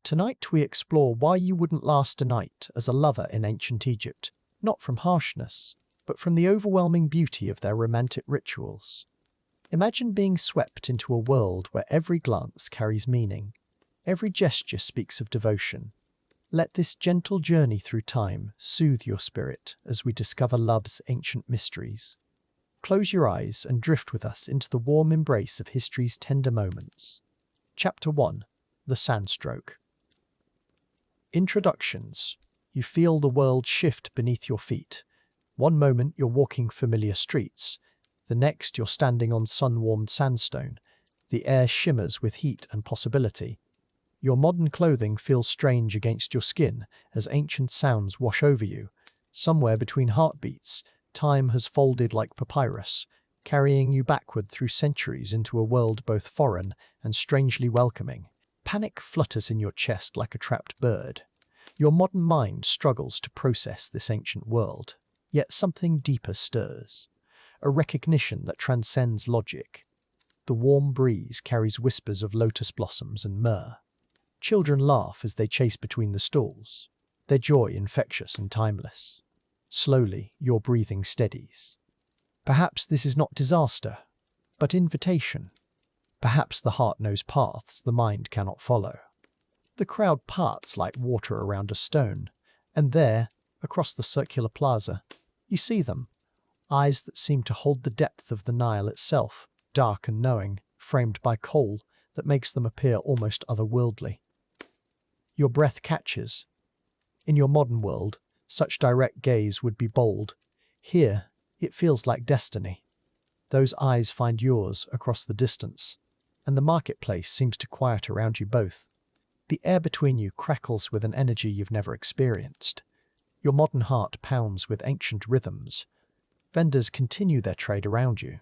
Tonight we explore why you wouldn't last a night as a lover in ancient Egypt, not from harshness, but from the overwhelming beauty of their romantic rituals. Imagine being swept into a world where every glance carries meaning, every gesture speaks of devotion. Let this gentle journey through time soothe your spirit as we discover love's ancient mysteries. Close your eyes and drift with us into the warm embrace of history's tender moments. Chapter 1: The Sandstroke. Introductions. You feel the world shift beneath your feet. One moment you're walking familiar streets, the next you're standing on sun-warmed sandstone. The air shimmers with heat and possibility. Your modern clothing feels strange against your skin as ancient sounds wash over you. Somewhere between heartbeats, time has folded like papyrus, carrying you backward through centuries into a world both foreign and strangely welcoming. Panic flutters in your chest like a trapped bird. Your modern mind struggles to process this ancient world, yet something deeper stirs. A recognition that transcends logic. The warm breeze carries whispers of lotus blossoms and myrrh. Children laugh as they chase between the stalls, their joy infectious and timeless. Slowly, your breathing steadies. Perhaps this is not disaster, but invitation. Perhaps the heart knows paths the mind cannot follow. The crowd parts like water around a stone, and there, across the circular plaza, you see them. Eyes that seem to hold the depth of the Nile itself, dark and knowing, framed by kohl that makes them appear almost otherworldly. Your breath catches. In your modern world, such direct gaze would be bold. Here, it feels like destiny. Those eyes find yours across the distance, and the marketplace seems to quiet around you both. The air between you crackles with an energy you've never experienced. Your modern heart pounds with ancient rhythms. Vendors continue their trade around you,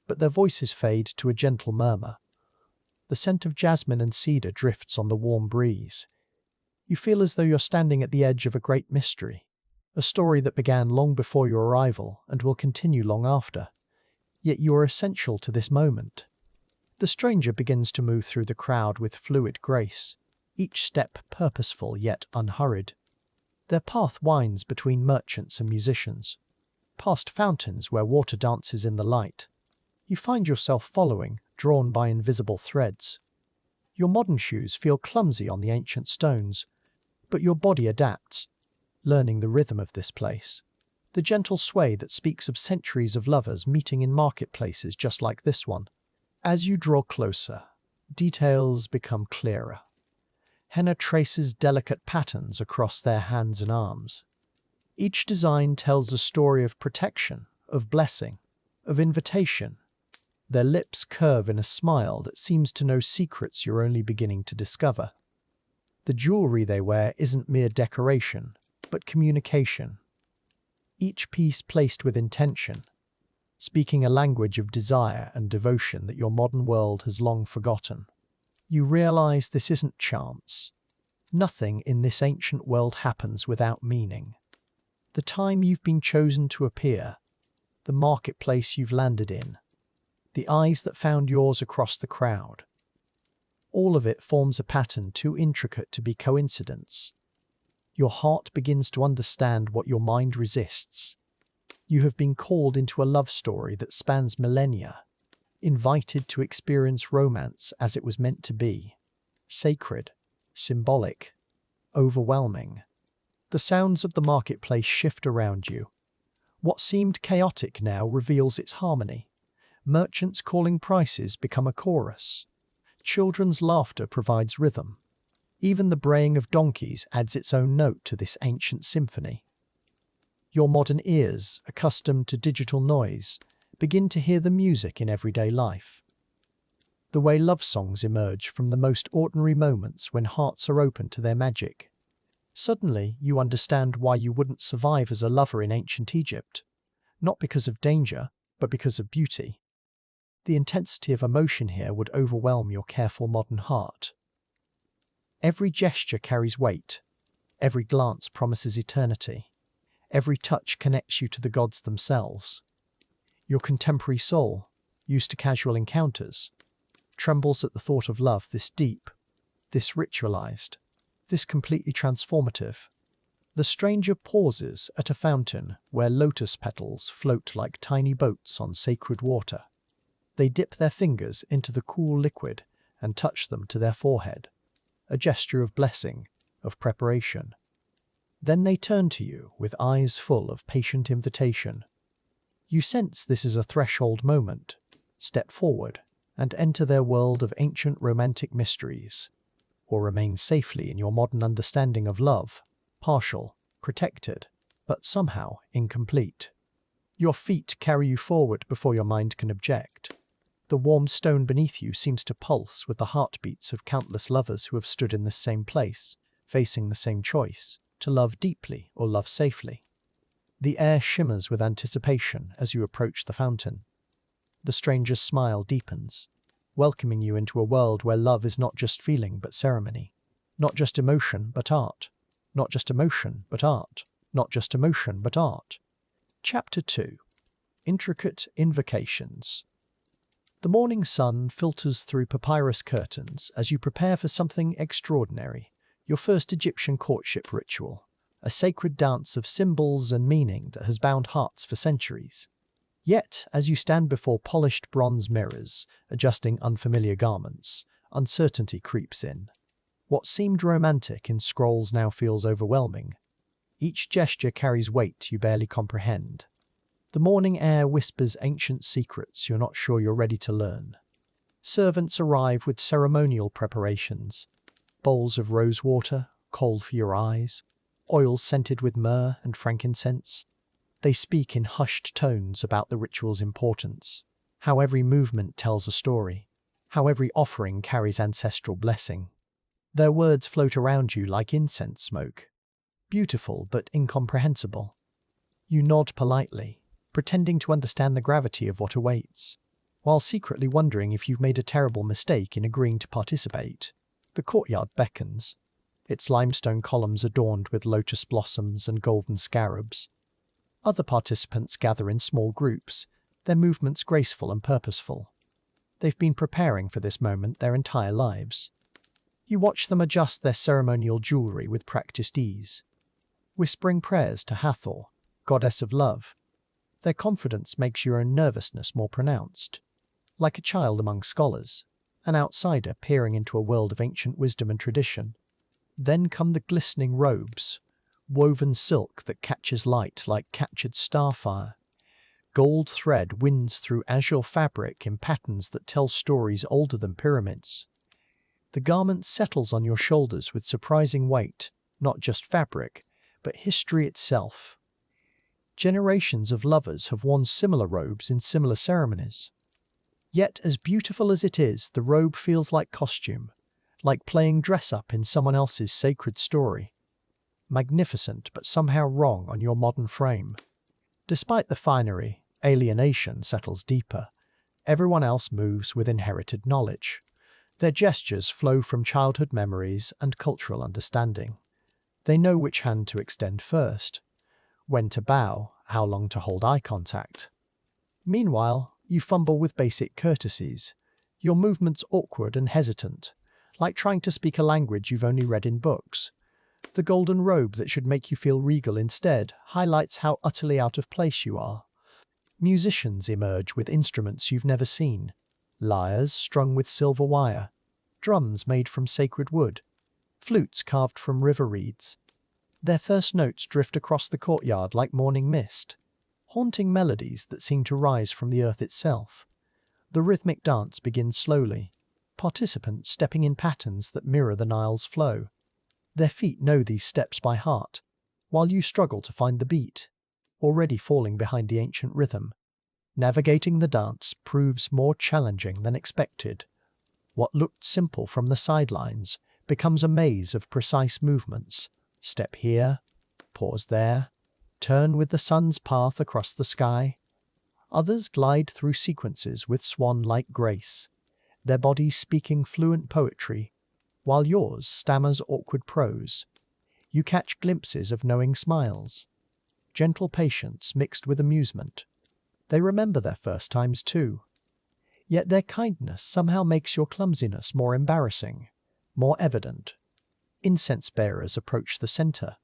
but their voices fade to a gentle murmur. The scent of jasmine and cedar drifts on the warm breeze. You feel as though you're standing at the edge of a great mystery, a story that began long before your arrival and will continue long after. Yet you are essential to this moment. The stranger begins to move through the crowd with fluid grace, each step purposeful yet unhurried. Their path winds between merchants and musicians, past fountains where water dances in the light. You find yourself following, drawn by invisible threads. Your modern shoes feel clumsy on the ancient stones, but your body adapts, learning the rhythm of this place. The gentle sway that speaks of centuries of lovers meeting in marketplaces just like this one. As you draw closer, details become clearer. Henna traces delicate patterns across their hands and arms. Each design tells a story of protection, of blessing, of invitation. Their lips curve in a smile that seems to know secrets you're only beginning to discover. The jewelry they wear isn't mere decoration, but communication. Each piece placed with intention, speaking a language of desire and devotion that your modern world has long forgotten. You realize this isn't chance. Nothing in this ancient world happens without meaning. The time you've been chosen to appear, the marketplace you've landed in, the eyes that found yours across the crowd. All of it forms a pattern too intricate to be coincidence. Your heart begins to understand what your mind resists. You have been called into a love story that spans millennia, invited to experience romance as it was meant to be. Sacred, symbolic, overwhelming. The sounds of the marketplace shift around you. What seemed chaotic now reveals its harmony. Merchants calling prices become a chorus. Children's laughter provides rhythm. Even the braying of donkeys adds its own note to this ancient symphony. Your modern ears, accustomed to digital noise, begin to hear the music in everyday life. The way love songs emerge from the most ordinary moments when hearts are open to their magic. Suddenly, you understand why you wouldn't survive as a lover in ancient Egypt. Not because of danger, but because of beauty. The intensity of emotion here would overwhelm your careful modern heart. Every gesture carries weight. Every glance promises eternity. Every touch connects you to the gods themselves. Your contemporary soul, used to casual encounters, trembles at the thought of love this deep, this ritualized. this completely transformative. The stranger pauses at a fountain where lotus petals float like tiny boats on sacred water. They dip their fingers into the cool liquid and touch them to their forehead, a gesture of blessing, of preparation. Then they turn to you with eyes full of patient invitation. You sense this is a threshold moment. Step forward and enter their world of ancient romantic mysteries, or remain safely in your modern understanding of love, partial, protected, but somehow incomplete. Your feet carry you forward before your mind can object. The warm stone beneath you seems to pulse with the heartbeats of countless lovers who have stood in the same place, facing the same choice, to love deeply or love safely. The air shimmers with anticipation as you approach the fountain. The stranger's smile deepens, welcoming you into a world where love is not just feeling but ceremony, not just emotion but art, not just emotion but art, not just emotion but art. Chapter 2. Intricate Invocations. The morning sun filters through papyrus curtains as you prepare for something extraordinary, your first Egyptian courtship ritual, a sacred dance of symbols and meaning that has bound hearts for centuries. Yet, as you stand before polished bronze mirrors, adjusting unfamiliar garments, uncertainty creeps in. What seemed romantic in scrolls now feels overwhelming. Each gesture carries weight you barely comprehend. The morning air whispers ancient secrets you're not sure you're ready to learn. Servants arrive with ceremonial preparations, bowls of rose water, cold for your eyes, oils scented with myrrh and frankincense. They speak in hushed tones about the ritual's importance, how every movement tells a story, how every offering carries ancestral blessing. Their words float around you like incense smoke, beautiful but incomprehensible. You nod politely, pretending to understand the gravity of what awaits, while secretly wondering if you've made a terrible mistake in agreeing to participate. The courtyard beckons, its limestone columns adorned with lotus blossoms and golden scarabs. Other participants gather in small groups, their movements graceful and purposeful. They've been preparing for this moment their entire lives. You watch them adjust their ceremonial jewelry with practiced ease, whispering prayers to Hathor, goddess of love. Their confidence makes your own nervousness more pronounced. Like a child among scholars, an outsider peering into a world of ancient wisdom and tradition. Then come the glistening robes, woven silk that catches light like captured starfire. Gold thread winds through azure fabric in patterns that tell stories older than pyramids. The garment settles on your shoulders with surprising weight, not just fabric, but history itself. Generations of lovers have worn similar robes in similar ceremonies. Yet, as beautiful as it is, the robe feels like costume, like playing dress-up in someone else's sacred story. Magnificent, but somehow wrong on your modern frame. Despite the finery, alienation settles deeper. Everyone else moves with inherited knowledge. Their gestures flow from childhood memories and cultural understanding. They know which hand to extend first, when to bow, how long to hold eye contact. Meanwhile, you fumble with basic courtesies, your movements awkward and hesitant, like trying to speak a language you've only read in books. The golden robe that should make you feel regal instead highlights how utterly out of place you are. Musicians emerge with instruments you've never seen, lyres strung with silver wire, drums made from sacred wood, flutes carved from river reeds. Their first notes drift across the courtyard like morning mist, haunting melodies that seem to rise from the earth itself. The rhythmic dance begins slowly, participants stepping in patterns that mirror the Nile's flow. Their feet know these steps by heart, while you struggle to find the beat, already falling behind the ancient rhythm. Navigating the dance proves more challenging than expected. What looked simple from the sidelines becomes a maze of precise movements. Step here, pause there, turn with the sun's path across the sky. Others glide through sequences with swan-like grace, their bodies speaking fluent poetry, while yours stammers awkward prose. You catch glimpses of knowing smiles, gentle patience mixed with amusement. They remember their first times too. Yet their kindness somehow makes your clumsiness more embarrassing, more evident. Incense bearers approach the center.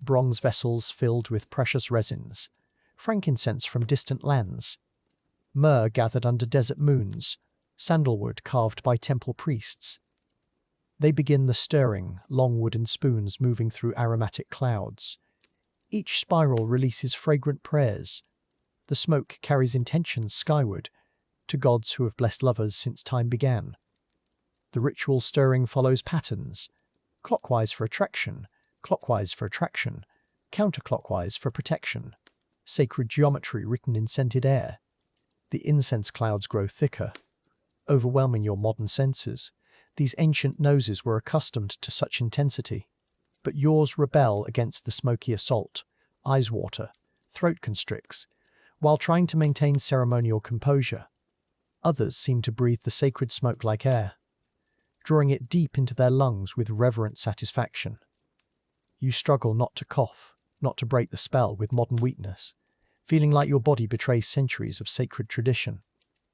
Bronze vessels filled with precious resins, frankincense from distant lands, myrrh gathered under desert moons, sandalwood carved by temple priests. They begin the stirring, long wooden spoons moving through aromatic clouds. Each spiral releases fragrant prayers. The smoke carries intentions skyward, to gods who have blessed lovers since time began. The ritual stirring follows patterns, clockwise for attraction, counterclockwise for protection. Sacred geometry written in scented air. The incense clouds grow thicker, overwhelming your modern senses. These ancient noses were accustomed to such intensity, but yours rebel against the smoky assault, eyes water, throat constricts, while trying to maintain ceremonial composure. Others seem to breathe the sacred smoke like air, drawing it deep into their lungs with reverent satisfaction. You struggle not to cough, not to break the spell with modern weakness, feeling like your body betrays centuries of sacred tradition.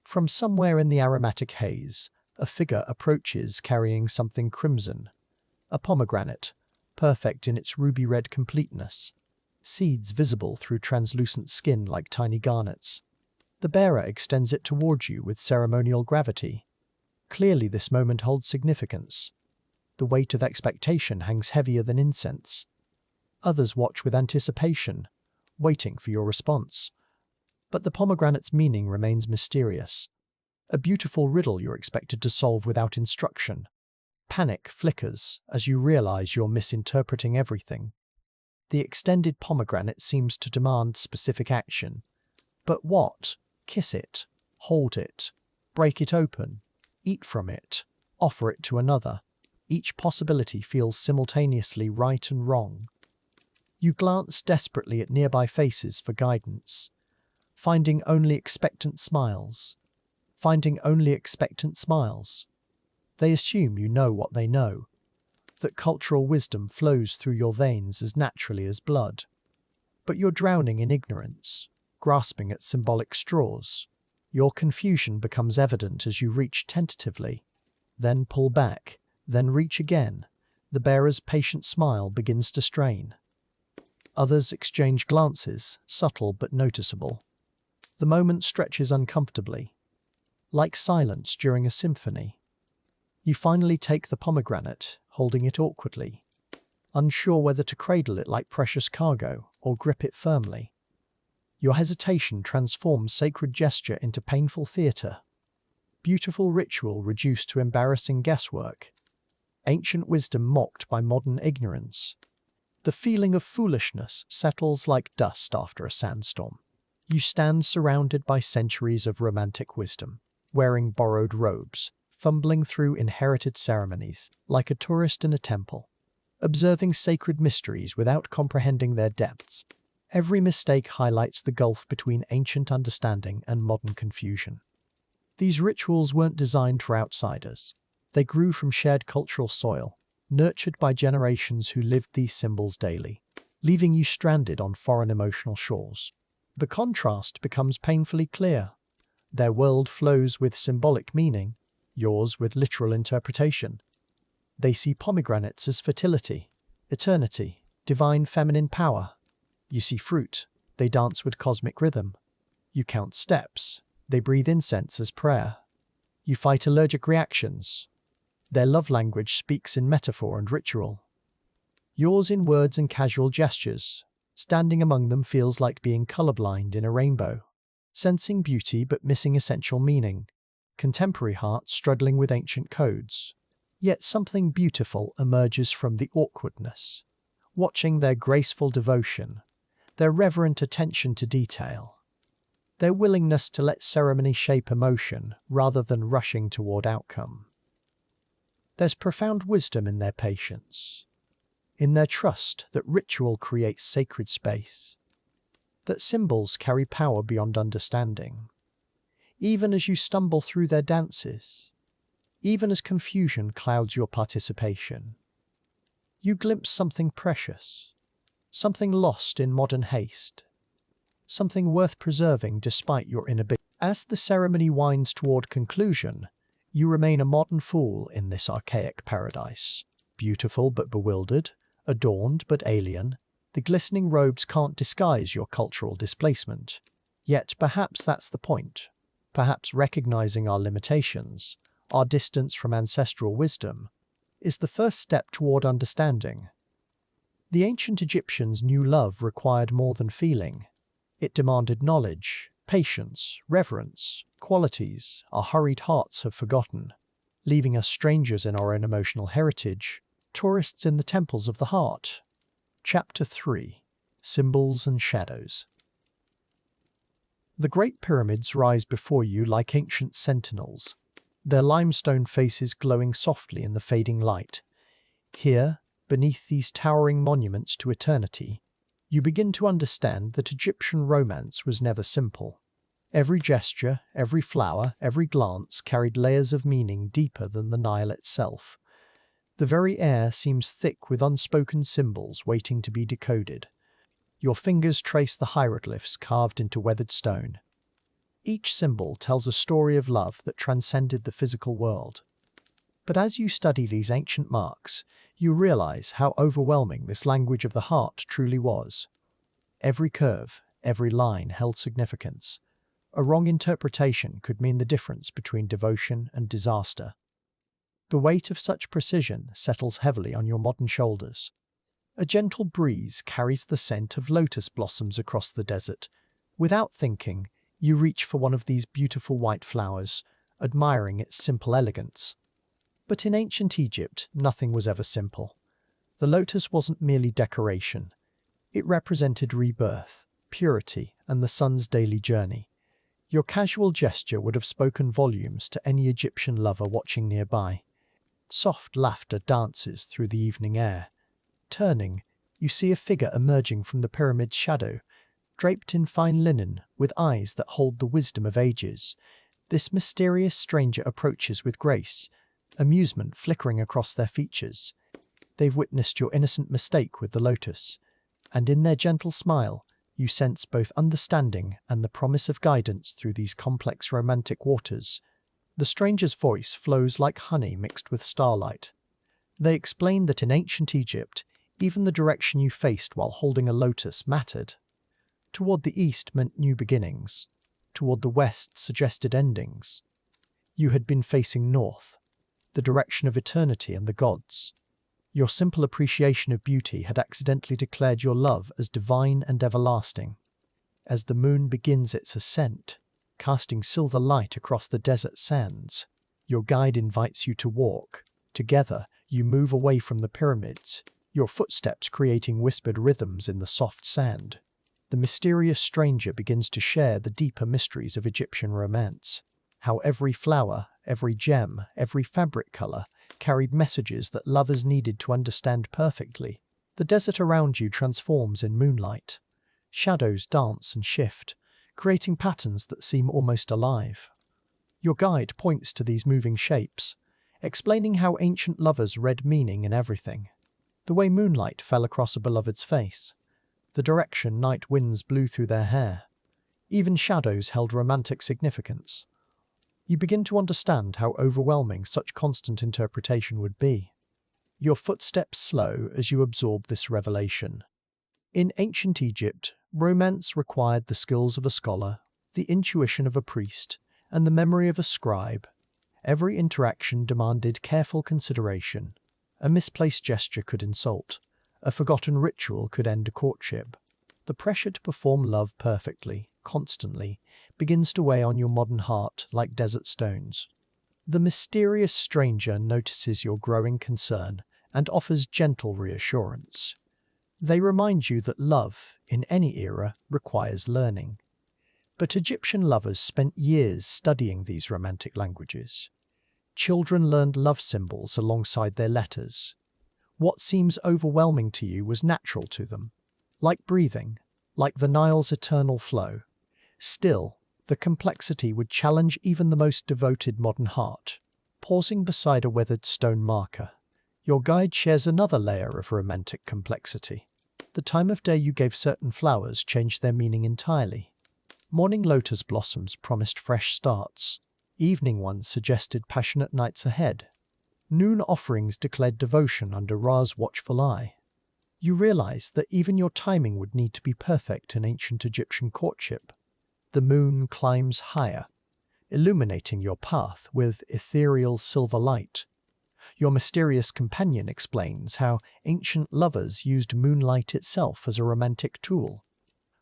From somewhere in the aromatic haze, a figure approaches carrying something crimson, a pomegranate, perfect in its ruby-red completeness, seeds visible through translucent skin like tiny garnets. The bearer extends it towards you with ceremonial gravity. Clearly this moment holds significance. The weight of expectation hangs heavier than incense. Others watch with anticipation, waiting for your response. But the pomegranate's meaning remains mysterious. A beautiful riddle you're expected to solve without instruction. Panic flickers as you realize you're misinterpreting everything. The extended pomegranate seems to demand specific action. But what? Kiss it, hold it, break it open, eat from it, offer it to another. Each possibility feels simultaneously right and wrong. You glance desperately at nearby faces for guidance, finding only expectant smiles. They assume you know what they know, that cultural wisdom flows through your veins as naturally as blood. But you're drowning in ignorance, grasping at symbolic straws. Your confusion becomes evident as you reach tentatively, then pull back, then reach again. The bearer's patient smile begins to strain. Others exchange glances, subtle but noticeable. The moment stretches uncomfortably, like silence during a symphony. You finally take the pomegranate, holding it awkwardly, unsure whether to cradle it like precious cargo or grip it firmly. Your hesitation transforms sacred gesture into painful theatre. Beautiful ritual reduced to embarrassing guesswork. Ancient wisdom mocked by modern ignorance. The feeling of foolishness settles like dust after a sandstorm. You stand surrounded by centuries of romantic wisdom, wearing borrowed robes, fumbling through inherited ceremonies, like a tourist in a temple, observing sacred mysteries without comprehending their depths. Every mistake highlights the gulf between ancient understanding and modern confusion. These rituals weren't designed for outsiders. They grew from shared cultural soil, nurtured by generations who lived these symbols daily, leaving you stranded on foreign emotional shores. The contrast becomes painfully clear. Their world flows with symbolic meaning, yours with literal interpretation. They see pomegranates as fertility, eternity, divine feminine power. You see fruit, they dance with cosmic rhythm. You count steps, they breathe incense as prayer. You fight allergic reactions. Their love language speaks in metaphor and ritual. Yours in words and casual gestures. Standing among them feels like being colorblind in a rainbow, sensing beauty but missing essential meaning. Contemporary hearts struggling with ancient codes. Yet something beautiful emerges from the awkwardness. Watching their graceful devotion, their reverent attention to detail, their willingness to let ceremony shape emotion rather than rushing toward outcome. There's profound wisdom in their patience, in their trust that ritual creates sacred space, that symbols carry power beyond understanding. Even as you stumble through their dances, even as confusion clouds your participation, you glimpse something precious, something lost in modern haste, something worth preserving despite your inability. As the ceremony winds toward conclusion, you remain a modern fool in this archaic paradise. beautiful but bewildered, adorned but alien. The glistening robes can't disguise your cultural displacement. Yet perhaps that's the point. Perhaps recognizing our limitations, our distance from ancestral wisdom, is the first step toward understanding. The ancient Egyptians knew love required more than feeling. It demanded knowledge, patience, reverence, qualities our hurried hearts have forgotten, leaving us strangers in our own emotional heritage, tourists in the temples of the heart. Chapter 3: Symbols and Shadows. The Great Pyramids rise before you like ancient sentinels, their limestone faces glowing softly in the fading light. Here, beneath these towering monuments to eternity, you begin to understand that Egyptian romance was never simple. Every gesture, every flower, every glance carried layers of meaning deeper than the Nile itself. The very air seems thick with unspoken symbols waiting to be decoded. Your fingers trace the hieroglyphs carved into weathered stone. Each symbol tells a story of love that transcended the physical world. But as you study these ancient marks, you realize how overwhelming this language of the heart truly was. Every curve, every line held significance. A wrong interpretation could mean the difference between devotion and disaster. The weight of such precision settles heavily on your modern shoulders. A gentle breeze carries the scent of lotus blossoms across the desert. Without thinking, you reach for one of these beautiful white flowers, admiring its simple elegance. But in ancient Egypt, nothing was ever simple. The lotus wasn't merely decoration. It represented rebirth, purity, and the sun's daily journey. Your casual gesture would have spoken volumes to any Egyptian lover watching nearby. Soft laughter dances through the evening air. Turning, you see a figure emerging from the pyramid's shadow, draped in fine linen, with eyes that hold the wisdom of ages. This mysterious stranger approaches with grace, amusement flickering across their features. They've witnessed your innocent mistake with the lotus, and in their gentle smile, you sense both understanding and the promise of guidance through these complex romantic waters. The stranger's voice flows like honey mixed with starlight. They explain that in ancient Egypt, even the direction you faced while holding a lotus mattered. Toward the east meant new beginnings. Toward the west suggested endings. You had been facing north, the direction of eternity and the gods. Your simple appreciation of beauty had accidentally declared your love as divine and everlasting. As the moon begins its ascent, casting silver light across the desert sands, your guide invites you to walk. Together, you move away from the pyramids, your footsteps creating whispered rhythms in the soft sand. The mysterious stranger begins to share the deeper mysteries of Egyptian romance. How every flower, every gem, every fabric color carried messages that lovers needed to understand perfectly. The desert around you transforms in moonlight. Shadows dance and shift, creating patterns that seem almost alive. Your guide points to these moving shapes, explaining how ancient lovers read meaning in everything. The way moonlight fell across a beloved's face, the direction night winds blew through their hair. Even shadows held romantic significance. You begin to understand how overwhelming such constant interpretation would be. Your footsteps slow as you absorb this revelation. In ancient Egypt, romance required the skills of a scholar, the intuition of a priest, and the memory of a scribe. Every interaction demanded careful consideration. A misplaced gesture could insult. A forgotten ritual could end a courtship. The pressure to perform love perfectly, constantly, begins to weigh on your modern heart like desert stones. The mysterious stranger notices your growing concern and offers gentle reassurance. They remind you that love, in any era, requires learning. But Egyptian lovers spent years studying these romantic languages. Children learned love symbols alongside their letters. What seems overwhelming to you was natural to them, like breathing, like the Nile's eternal flow. Still, the complexity would challenge even the most devoted modern heart. Pausing beside a weathered stone marker, your guide shares another layer of romantic complexity. The time of day you gave certain flowers changed their meaning entirely. Morning lotus blossoms promised fresh starts. Evening ones suggested passionate nights ahead. Noon offerings declared devotion under Ra's watchful eye. You realize that even your timing would need to be perfect in ancient Egyptian courtship. The moon climbs higher, illuminating your path with ethereal silver light. Your mysterious companion explains how ancient lovers used moonlight itself as a romantic tool.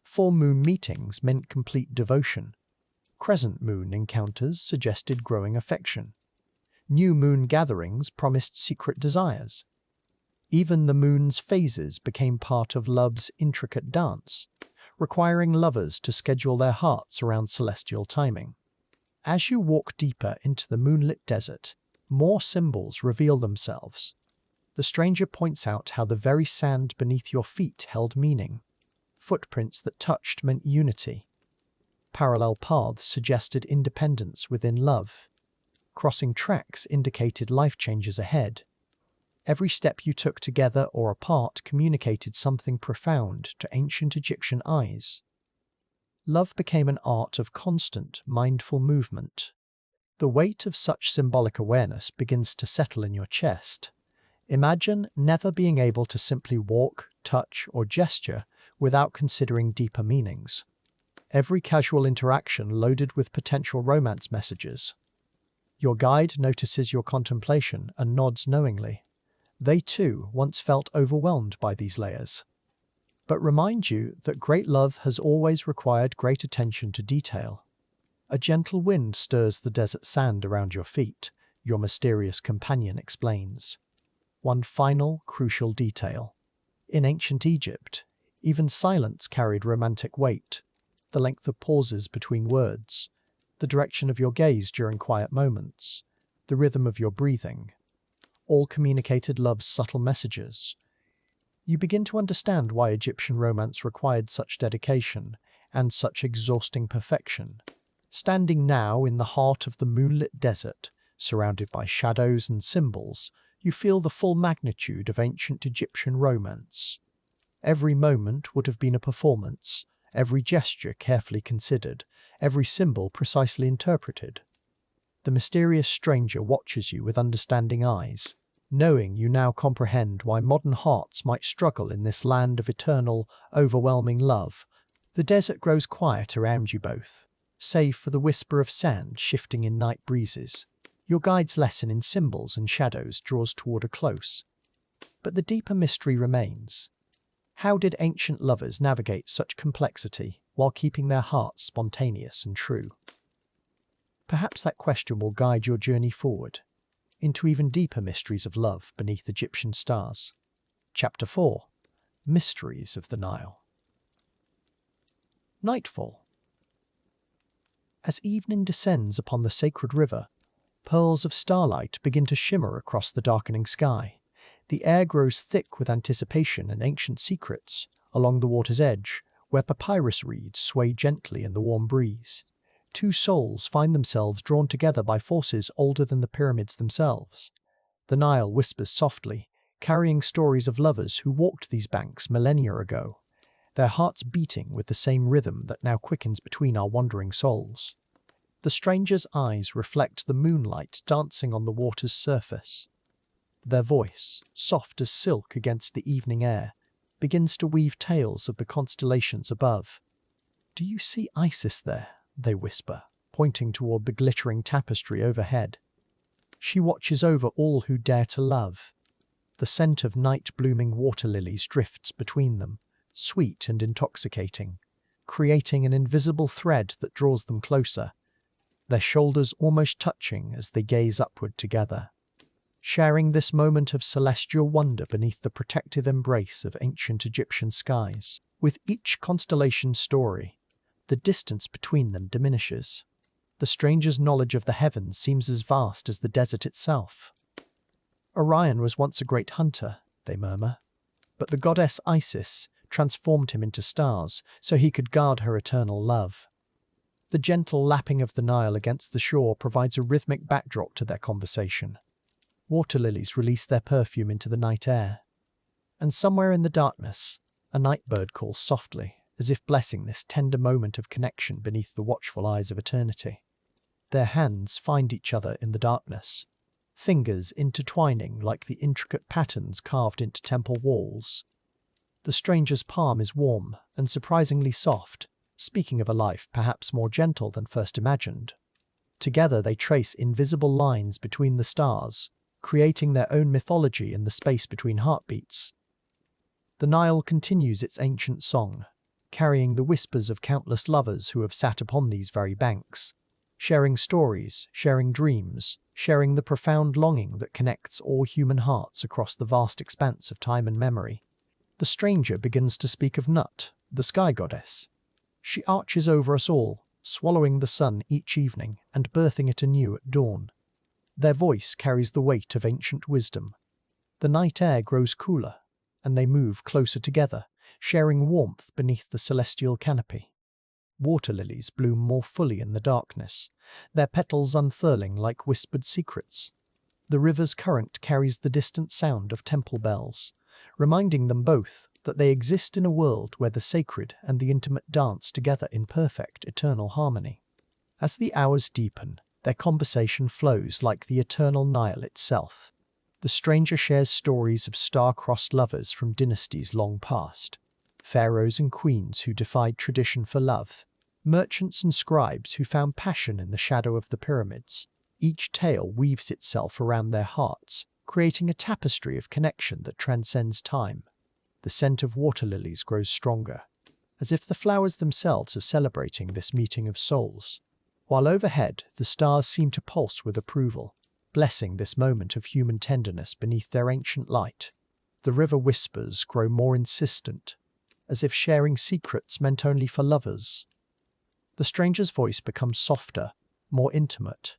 Full moon meetings meant complete devotion. Crescent moon encounters suggested growing affection. New moon gatherings promised secret desires. Even the moon's phases became part of love's intricate dance, requiring lovers to schedule their hearts around celestial timing. As you walk deeper into the moonlit desert, more symbols reveal themselves. The stranger points out how the very sand beneath your feet held meaning. Footprints that touched meant unity. Parallel paths suggested independence within love. Crossing tracks indicated life changes ahead. Every step you took together or apart communicated something profound to ancient Egyptian eyes. Love became an art of constant, mindful movement. The weight of such symbolic awareness begins to settle in your chest. Imagine never being able to simply walk, touch, or gesture without considering deeper meanings. Every casual interaction loaded with potential romance messages. Your guide notices your contemplation and nods knowingly. They too once felt overwhelmed by these layers. But remind you that great love has always required great attention to detail. A gentle wind stirs the desert sand around your feet, your mysterious companion explains. One final, crucial detail. In ancient Egypt, even silence carried romantic weight. The length of pauses between words, the direction of your gaze during quiet moments, the rhythm of your breathing, all communicated love's subtle messages. You begin to understand why Egyptian romance required such dedication and such exhausting perfection. Standing now in the heart of the moonlit desert, surrounded by shadows and symbols, you feel the full magnitude of ancient Egyptian romance. Every moment would have been a performance, every gesture carefully considered, every symbol precisely interpreted. The mysterious stranger watches you with understanding eyes, knowing you now comprehend why modern hearts might struggle in this land of eternal, overwhelming love. The desert grows quiet around you both, save for the whisper of sand shifting in night breezes. Your guide's lesson in symbols and shadows draws toward a close. But the deeper mystery remains. How did ancient lovers navigate such complexity while keeping their hearts spontaneous and true? Perhaps that question will guide your journey forward, into even deeper mysteries of love beneath Egyptian stars. Chapter 4. Mysteries of the Nile. Nightfall. As evening descends upon the sacred river, pearls of starlight begin to shimmer across the darkening sky. The air grows thick with anticipation and ancient secrets. Along the water's edge, where papyrus reeds sway gently in the warm breeze, two souls find themselves drawn together by forces older than the pyramids themselves. The Nile whispers softly, carrying stories of lovers who walked these banks millennia ago, their hearts beating with the same rhythm that now quickens between our wandering souls. The stranger's eyes reflect the moonlight dancing on the water's surface. Their voice, soft as silk against the evening air, begins to weave tales of the constellations above. "Do you see Isis there?" they whisper, pointing toward the glittering tapestry overhead. She watches over all who dare to love. The scent of night-blooming water lilies drifts between them, sweet and intoxicating, creating an invisible thread that draws them closer, their shoulders almost touching as they gaze upward together, sharing this moment of celestial wonder beneath the protective embrace of ancient Egyptian skies. With each constellation's story, the distance between them diminishes. The stranger's knowledge of the heavens seems as vast as the desert itself. "Orion was once a great hunter," they murmur, "but the goddess Isis transformed him into stars so he could guard her eternal love." The gentle lapping of the Nile against the shore provides a rhythmic backdrop to their conversation. Water lilies release their perfume into the night air. And somewhere in the darkness, a night bird calls softly, as if blessing this tender moment of connection beneath the watchful eyes of eternity. Their hands find each other in the darkness, fingers intertwining like the intricate patterns carved into temple walls. The stranger's palm is warm and surprisingly soft, speaking of a life perhaps more gentle than first imagined. Together they trace invisible lines between the stars, creating their own mythology in the space between heartbeats. The Nile continues its ancient song, carrying the whispers of countless lovers who have sat upon these very banks, sharing stories, sharing dreams, sharing the profound longing that connects all human hearts across the vast expanse of time and memory. The stranger begins to speak of Nut, the sky goddess. She arches over us all, swallowing the sun each evening and birthing it anew at dawn. Their voice carries the weight of ancient wisdom. The night air grows cooler, and they move closer together, sharing warmth beneath the celestial canopy. Water lilies bloom more fully in the darkness, their petals unfurling like whispered secrets. The river's current carries the distant sound of temple bells, reminding them both that they exist in a world where the sacred and the intimate dance together in perfect eternal harmony. As the hours deepen, their conversation flows like the eternal Nile itself. The stranger shares stories of star-crossed lovers from dynasties long past, pharaohs and queens who defied tradition for love, merchants and scribes who found passion in the shadow of the pyramids. Each tale weaves itself around their hearts, creating a tapestry of connection that transcends time. The scent of water lilies grows stronger, as if the flowers themselves are celebrating this meeting of souls. While overhead, the stars seem to pulse with approval, blessing this moment of human tenderness beneath their ancient light. The river whispers grow more insistent, as if sharing secrets meant only for lovers. The stranger's voice becomes softer, more intimate,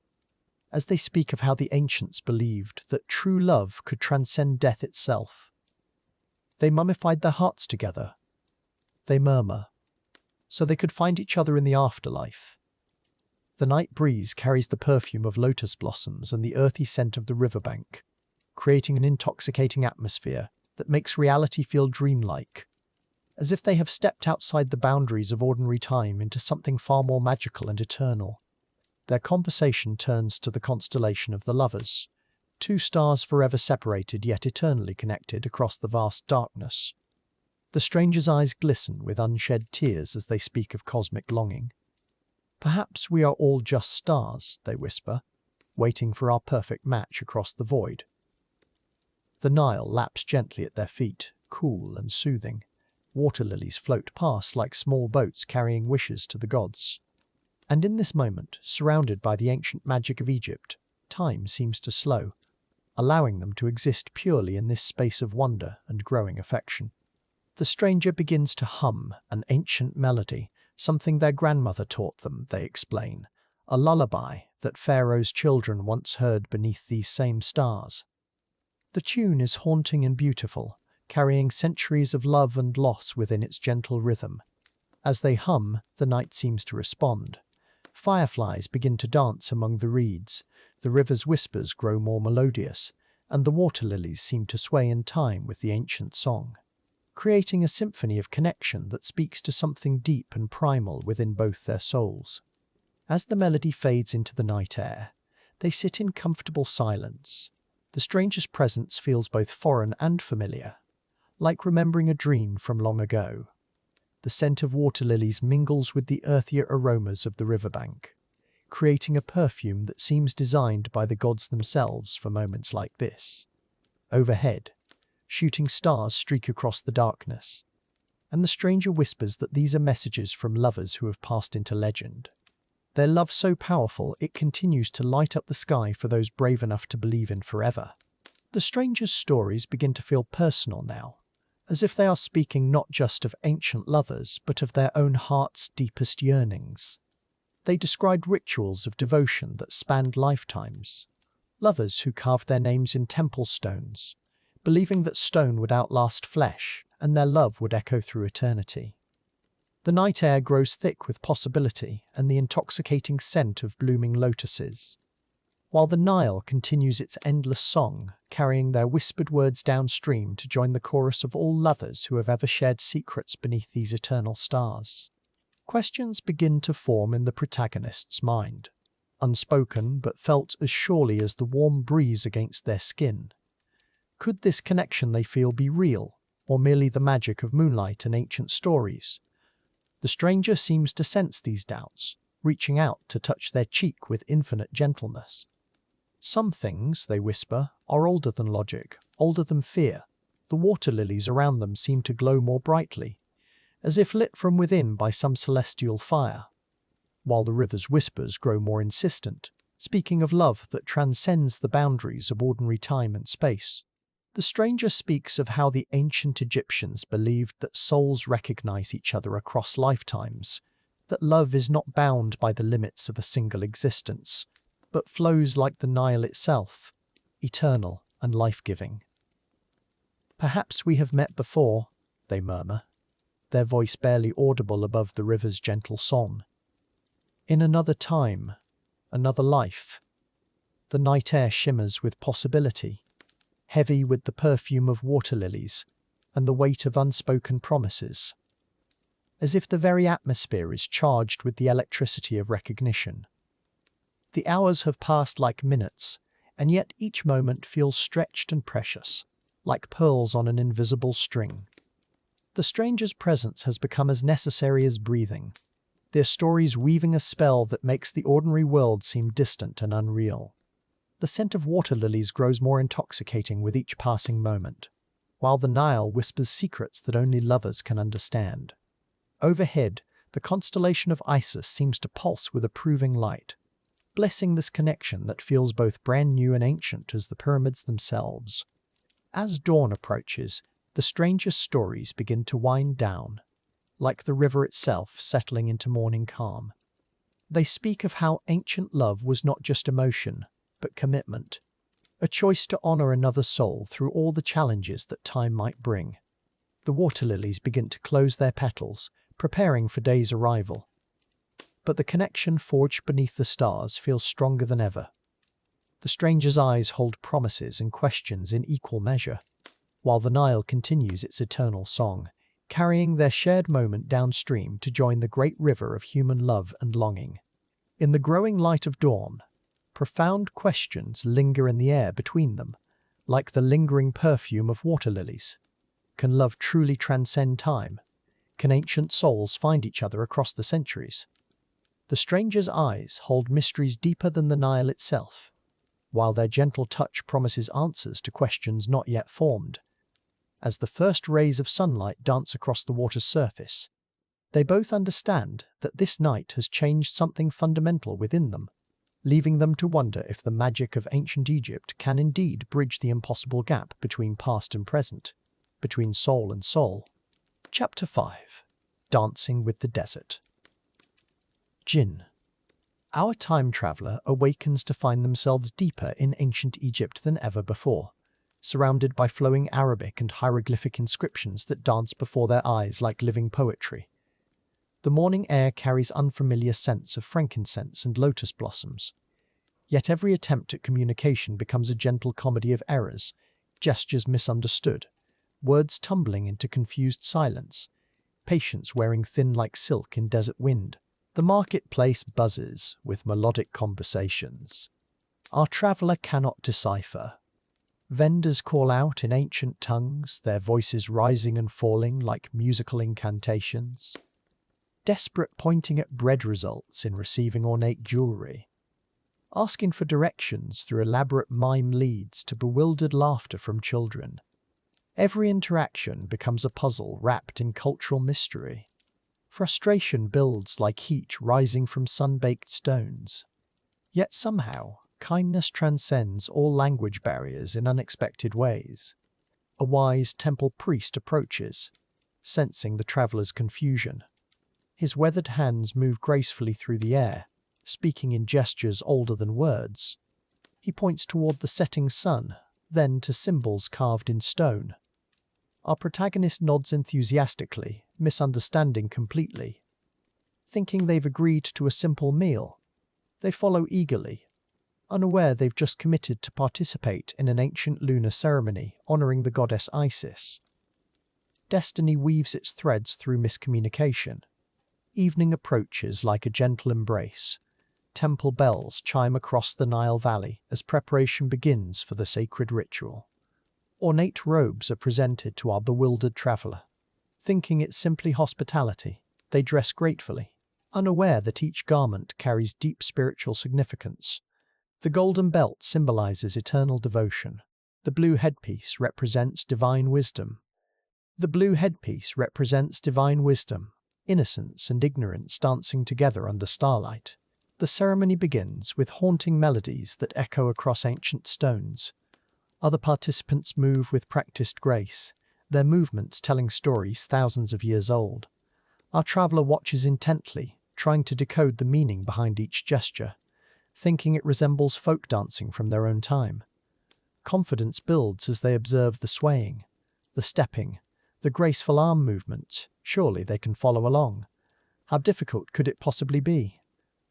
as they speak of how the ancients believed that true love could transcend death itself. They mummified their hearts together, they murmur, so they could find each other in the afterlife. The night breeze carries the perfume of lotus blossoms and the earthy scent of the riverbank, creating an intoxicating atmosphere that makes reality feel dreamlike, as if they have stepped outside the boundaries of ordinary time into something far more magical and eternal. Their conversation turns to the constellation of the lovers, two stars forever separated yet eternally connected across the vast darkness. The stranger's eyes glisten with unshed tears as they speak of cosmic longing. Perhaps we are all just stars, they whisper, waiting for our perfect match across the void. The Nile laps gently at their feet, cool and soothing. Water lilies float past like small boats carrying wishes to the gods. And in this moment, surrounded by the ancient magic of Egypt, time seems to slow, allowing them to exist purely in this space of wonder and growing affection. The stranger begins to hum an ancient melody, something their grandmother taught them, they explain, a lullaby that Pharaoh's children once heard beneath these same stars. The tune is haunting and beautiful, carrying centuries of love and loss within its gentle rhythm. As they hum, the night seems to respond. Fireflies begin to dance among the reeds, the river's whispers grow more melodious, and the water lilies seem to sway in time with the ancient song, creating a symphony of connection that speaks to something deep and primal within both their souls. As the melody fades into the night air, they sit in comfortable silence. The stranger's presence feels both foreign and familiar, like remembering a dream from long ago. The scent of water lilies mingles with the earthier aromas of the riverbank, creating a perfume that seems designed by the gods themselves for moments like this. Overhead, shooting stars streak across the darkness, and the stranger whispers that these are messages from lovers who have passed into legend. Their love so powerful it continues to light up the sky for those brave enough to believe in forever. The stranger's stories begin to feel personal now, as if they are speaking not just of ancient lovers but of their own heart's deepest yearnings. They described rituals of devotion that spanned lifetimes, lovers who carved their names in temple stones, believing that stone would outlast flesh and their love would echo through eternity. The night air grows thick with possibility and the intoxicating scent of blooming lotuses, while the Nile continues its endless song, carrying their whispered words downstream to join the chorus of all lovers who have ever shared secrets beneath these eternal stars. Questions begin to form in the protagonist's mind. unspoken but felt as surely as the warm breeze against their skin. Could this connection they feel be real, or merely the magic of moonlight and ancient stories? The stranger seems to sense these doubts, reaching out to touch their cheek with infinite gentleness. Some things, they whisper, are older than logic, older than fear. The water lilies around them seem to glow more brightly, as if lit from within by some celestial fire, while the river's whispers grow more insistent, speaking of love that transcends the boundaries of ordinary time and space. The stranger speaks of how the ancient Egyptians believed that souls recognize each other across lifetimes, that love is not bound by the limits of a single existence, but flows like the Nile itself, eternal and life-giving. "Perhaps we have met before," they murmur, their voice barely audible above the river's gentle song. "In another time, another life." The night air shimmers with possibility, heavy with the perfume of water lilies and the weight of unspoken promises, as if the very atmosphere is charged with the electricity of recognition. The hours have passed like minutes, and yet each moment feels stretched and precious, like pearls on an invisible string. The stranger's presence has become as necessary as breathing, their stories weaving a spell that makes the ordinary world seem distant and unreal. The scent of water lilies grows more intoxicating with each passing moment, while the Nile whispers secrets that only lovers can understand. Overhead, the constellation of Isis seems to pulse with approving light, blessing this connection that feels both brand new and ancient as the pyramids themselves. As dawn approaches, the stranger's stories begin to wind down, like the river itself settling into morning calm. They speak of how ancient love was not just emotion, but commitment, a choice to honor another soul through all the challenges that time might bring. The water lilies begin to close their petals, preparing for day's arrival. But the connection forged beneath the stars feels stronger than ever. The stranger's eyes hold promises and questions in equal measure, while the Nile continues its eternal song, carrying their shared moment downstream to join the great river of human love and longing. In the growing light of dawn, profound questions linger in the air between them, like the lingering perfume of water lilies. Can love truly transcend time? Can ancient souls find each other across the centuries? The stranger's eyes hold mysteries deeper than the Nile itself, while their gentle touch promises answers to questions not yet formed. As the first rays of sunlight dance across the water's surface, they both understand that this night has changed something fundamental within them, leaving them to wonder if the magic of ancient Egypt can indeed bridge the impossible gap between past and present, between soul and soul. Chapter 5. Dancing with the Desert. Jinn. Our time traveller awakens to find themselves deeper in ancient Egypt than ever before, surrounded by flowing Arabic and hieroglyphic inscriptions that dance before their eyes like living poetry. The morning air carries unfamiliar scents of frankincense and lotus blossoms. Yet every attempt at communication becomes a gentle comedy of errors, gestures misunderstood, words tumbling into confused silence, patience wearing thin like silk in desert wind. The marketplace buzzes with melodic conversations our traveller cannot decipher. Vendors call out in ancient tongues, their voices rising and falling like musical incantations. Desperate pointing at bread results in receiving ornate jewellery. Asking for directions through elaborate mime leads to bewildered laughter from children. Every interaction becomes a puzzle wrapped in cultural mystery. Frustration builds like heat rising from sun-baked stones. Yet somehow, kindness transcends all language barriers in unexpected ways. A wise temple priest approaches, sensing the traveller's confusion. His weathered hands move gracefully through the air, speaking in gestures older than words. He points toward the setting sun, then to symbols carved in stone. Our protagonist nods enthusiastically, misunderstanding completely. Thinking they've agreed to a simple meal, they follow eagerly, unaware they've just committed to participate in an ancient lunar ceremony honoring the goddess Isis. Destiny weaves its threads through miscommunication. Evening approaches like a gentle embrace, temple bells chime across the Nile Valley as preparation begins for the sacred ritual. Ornate robes are presented to our bewildered traveller. Thinking it's simply hospitality, they dress gratefully, unaware that each garment carries deep spiritual significance. The golden belt symbolizes eternal devotion. The blue headpiece represents divine wisdom. Innocence and ignorance dancing together under starlight. The ceremony begins with haunting melodies that echo across ancient stones. Other participants move with practiced grace, their movements telling stories thousands of years old. Our traveller watches intently, trying to decode the meaning behind each gesture, thinking it resembles folk dancing from their own time. Confidence builds as they observe the swaying, the stepping, the graceful arm movements. Surely they can follow along. How difficult could it possibly be?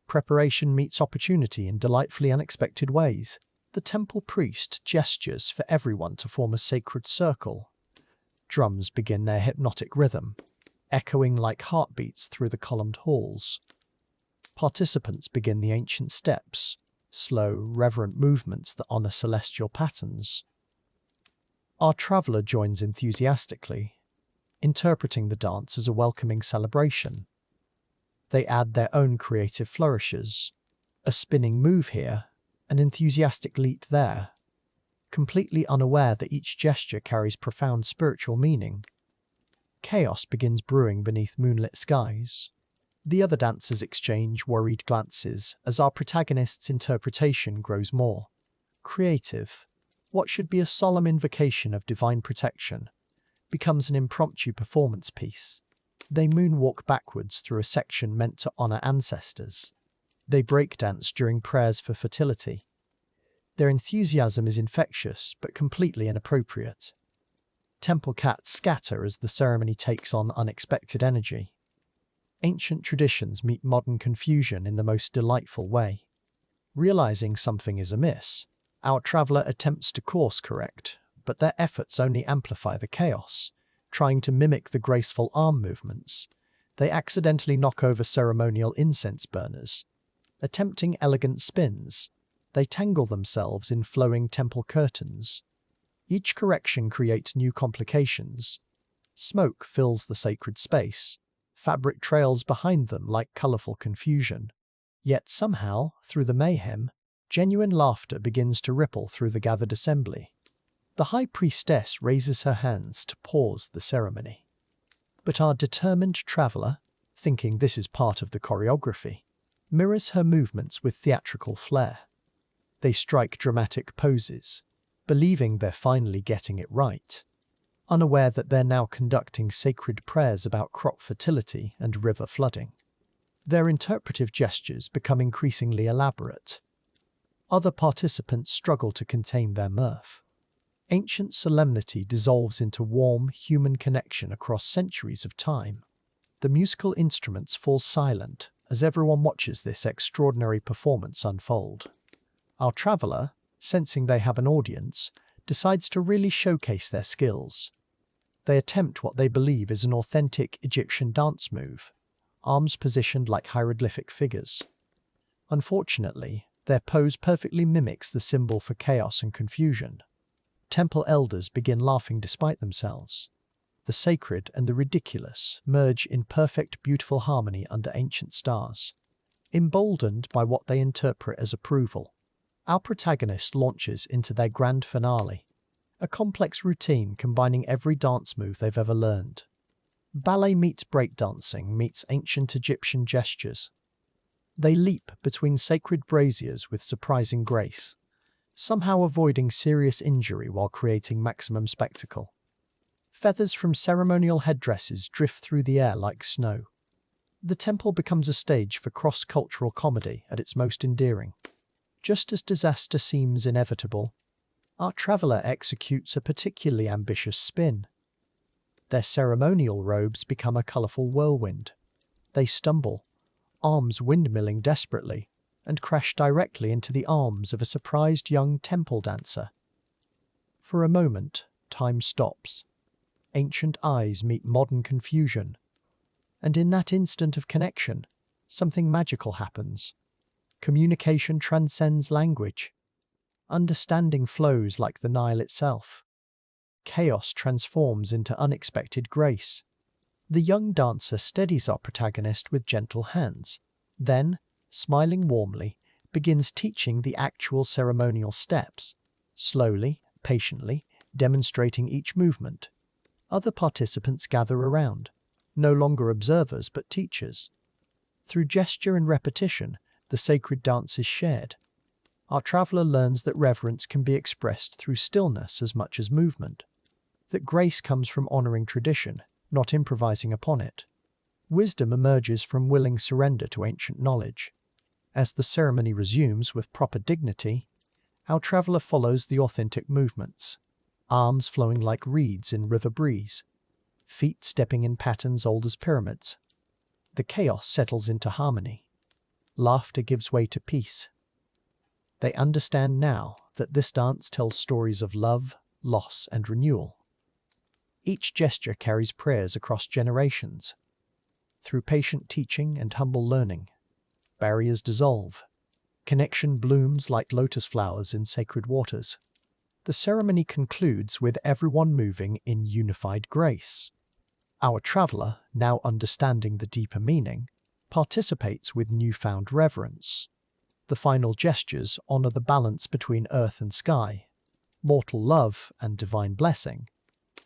Preparation meets opportunity in delightfully unexpected ways. The temple priest gestures for everyone to form a sacred circle. Drums begin their hypnotic rhythm, echoing like heartbeats through the columned halls. Participants begin the ancient steps, slow, reverent movements that honor celestial patterns. Our traveller joins enthusiastically, interpreting the dance as a welcoming celebration. They add their own creative flourishes, a spinning move here, an enthusiastic leap there, completely unaware that each gesture carries profound spiritual meaning. Chaos begins brewing beneath moonlit skies. The other dancers exchange worried glances as our protagonist's interpretation grows more creative. What should be a solemn invocation of divine protection becomes an impromptu performance piece. They moonwalk backwards through a section meant to honor ancestors. They breakdance during prayers for fertility. Their enthusiasm is infectious but completely inappropriate. Temple cats scatter as the ceremony takes on unexpected energy. Ancient traditions meet modern confusion in the most delightful way. Realizing something is amiss, our traveller attempts to course correct, but their efforts only amplify the chaos. Trying to mimic the graceful arm movements, they accidentally knock over ceremonial incense burners. Attempting elegant spins, they tangle themselves in flowing temple curtains. Each correction creates new complications. Smoke fills the sacred space. Fabric trails behind them like colorful confusion. Yet somehow, through the mayhem, genuine laughter begins to ripple through the gathered assembly. The high priestess raises her hands to pause the ceremony. But our determined traveller, thinking this is part of the choreography, mirrors her movements with theatrical flair. They strike dramatic poses, believing they're finally getting it right, unaware that they're now conducting sacred prayers about crop fertility and river flooding. Their interpretive gestures become increasingly elaborate. Other participants struggle to contain their mirth. Ancient solemnity dissolves into warm human connection across centuries of time. The musical instruments fall silent as everyone watches this extraordinary performance unfold. Our traveller, sensing they have an audience, decides to really showcase their skills. They attempt what they believe is an authentic Egyptian dance move, arms positioned like hieroglyphic figures. Unfortunately, their pose perfectly mimics the symbol for chaos and confusion. Temple elders begin laughing despite themselves. The sacred and the ridiculous merge in perfect, beautiful harmony under ancient stars. Emboldened by what they interpret as approval, our protagonist launches into their grand finale, a complex routine combining every dance move they've ever learned. Ballet meets breakdancing meets ancient Egyptian gestures. They leap between sacred braziers with surprising grace, somehow avoiding serious injury while creating maximum spectacle. Feathers from ceremonial headdresses drift through the air like snow. The temple becomes a stage for cross-cultural comedy at its most endearing. Just as disaster seems inevitable, our traveller executes a particularly ambitious spin. Their ceremonial robes become a colourful whirlwind. They stumble, arms windmilling desperately, and crash directly into the arms of a surprised young temple dancer. For a moment, time stops. Ancient eyes meet modern confusion. And in that instant of connection, something magical happens. Communication transcends language. Understanding flows like the Nile itself. Chaos transforms into unexpected grace. The young dancer steadies our protagonist with gentle hands, then, smiling warmly, begins teaching the actual ceremonial steps, slowly, patiently, demonstrating each movement. Other participants gather around, no longer observers but teachers. Through gesture and repetition, the sacred dance is shared. Our traveller learns that reverence can be expressed through stillness as much as movement, that grace comes from honouring tradition, not improvising upon it. Wisdom emerges from willing surrender to ancient knowledge. As the ceremony resumes with proper dignity, our traveller follows the authentic movements, arms flowing like reeds in river breeze, feet stepping in patterns old as pyramids. The chaos settles into harmony. Laughter gives way to peace. They understand now that this dance tells stories of love, loss, and renewal. Each gesture carries prayers across generations. Through patient teaching and humble learning, barriers dissolve. Connection blooms like lotus flowers in sacred waters. The ceremony concludes with everyone moving in unified grace. Our traveller, now understanding the deeper meaning, participates with newfound reverence. The final gestures honour the balance between earth and sky, mortal love and divine blessing.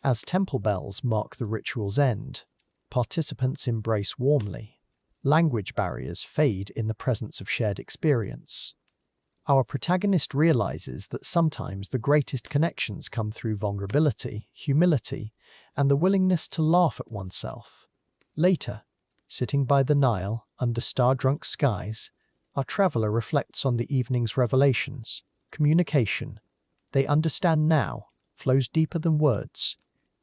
As temple bells mark the ritual's end, participants embrace warmly. Language barriers fade in the presence of shared experience. Our protagonist realizes that sometimes the greatest connections come through vulnerability, humility, and the willingness to laugh at oneself. Later, sitting by the Nile under star-drunk skies, our traveller reflects on the evening's revelations. Communication, they understand now, flows deeper than words.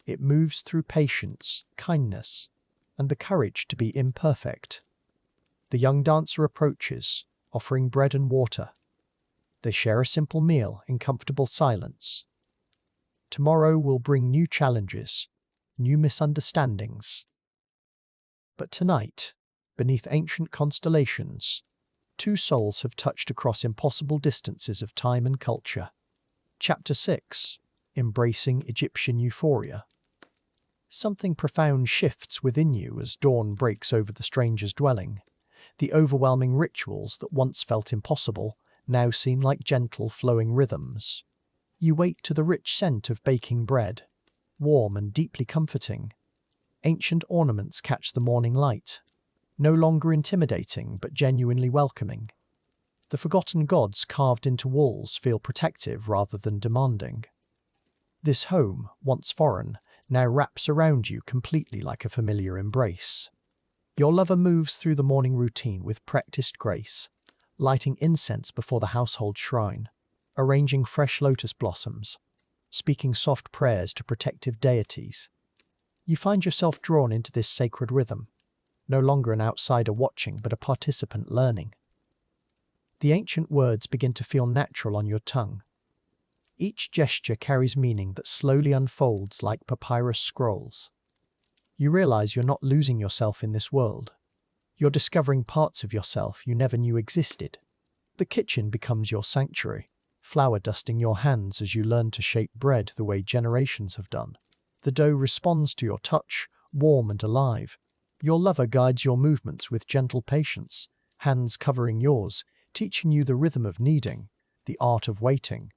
It moves through patience, kindness, and the courage to be imperfect. The young dancer approaches, offering bread and water. They share a simple meal in comfortable silence. Tomorrow will bring new challenges, new misunderstandings. But tonight, beneath ancient constellations, two souls have touched across impossible distances of time and culture. Chapter 6. Embracing Egyptian Euphoria. Something profound shifts within you as dawn breaks over the stranger's dwelling. The overwhelming rituals that once felt impossible now seem like gentle flowing rhythms. You wake to the rich scent of baking bread, warm and deeply comforting. Ancient ornaments catch the morning light, no longer intimidating but genuinely welcoming. The forgotten gods carved into walls feel protective rather than demanding. This home, once foreign, now wraps around you completely like a familiar embrace. Your lover moves through the morning routine with practiced grace, lighting incense before the household shrine, arranging fresh lotus blossoms, speaking soft prayers to protective deities. You find yourself drawn into this sacred rhythm, no longer an outsider watching but a participant learning. The ancient words begin to feel natural on your tongue. Each gesture carries meaning that slowly unfolds like papyrus scrolls. You realize you're not losing yourself in this world. You're discovering parts of yourself you never knew existed. The kitchen becomes your sanctuary, flour dusting your hands as you learn to shape bread the way generations have done. The dough responds to your touch, warm and alive. Your lover guides your movements with gentle patience, hands covering yours, teaching you the rhythm of kneading, the art of waiting.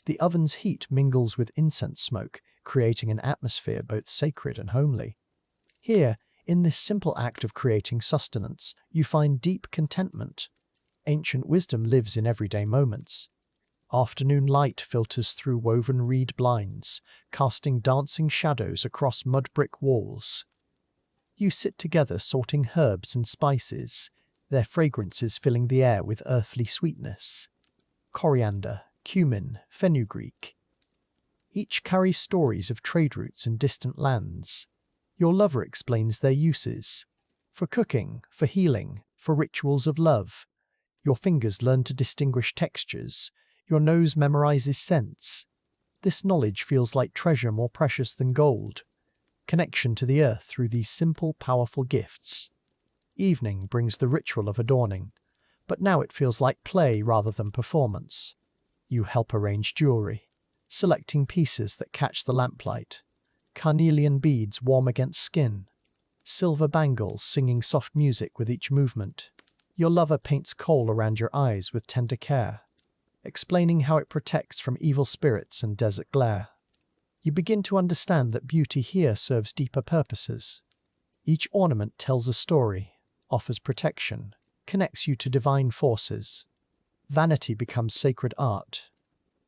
The oven's heat mingles with incense smoke, creating an atmosphere both sacred and homely. Here, in this simple act of creating sustenance, you find deep contentment. Ancient wisdom lives in everyday moments. Afternoon light filters through woven reed blinds, casting dancing shadows across mud brick walls. You sit together sorting herbs and spices, their fragrances filling the air with earthly sweetness. Coriander, cumin, fenugreek. Each carries stories of trade routes and distant lands. Your lover explains their uses. For cooking, for healing, for rituals of love. Your fingers learn to distinguish textures. Your nose memorizes scents. This knowledge feels like treasure more precious than gold. Connection to the earth through these simple, powerful gifts. Evening brings the ritual of adorning. but now it feels like play rather than performance. You help arrange jewelry, selecting pieces that catch the lamplight. Carnelian beads warm against skin. Silver bangles singing soft music with each movement. Your lover paints kohl around your eyes with tender care, explaining how it protects from evil spirits and desert glare. You begin to understand that beauty here serves deeper purposes. Each ornament tells a story, offers protection, connects you to divine forces. Vanity becomes sacred art.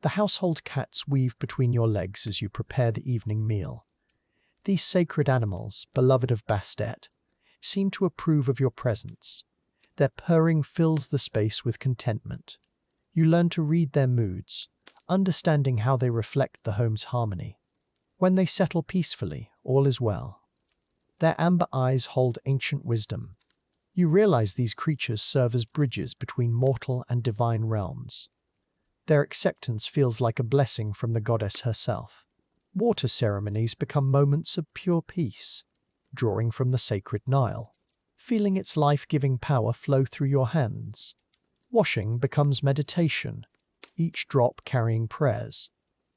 The household cats weave between your legs as you prepare the evening meal. These sacred animals, beloved of Bastet, seem to approve of your presence. Their purring fills the space with contentment. You learn to read their moods, understanding how they reflect the home's harmony. When they settle peacefully, all is well. Their amber eyes hold ancient wisdom. You realize these creatures serve as bridges between mortal and divine realms. Their acceptance feels like a blessing from the goddess herself. Water ceremonies become moments of pure peace, drawing from the sacred Nile, feeling its life-giving power flow through your hands. Washing becomes meditation, each drop carrying prayers.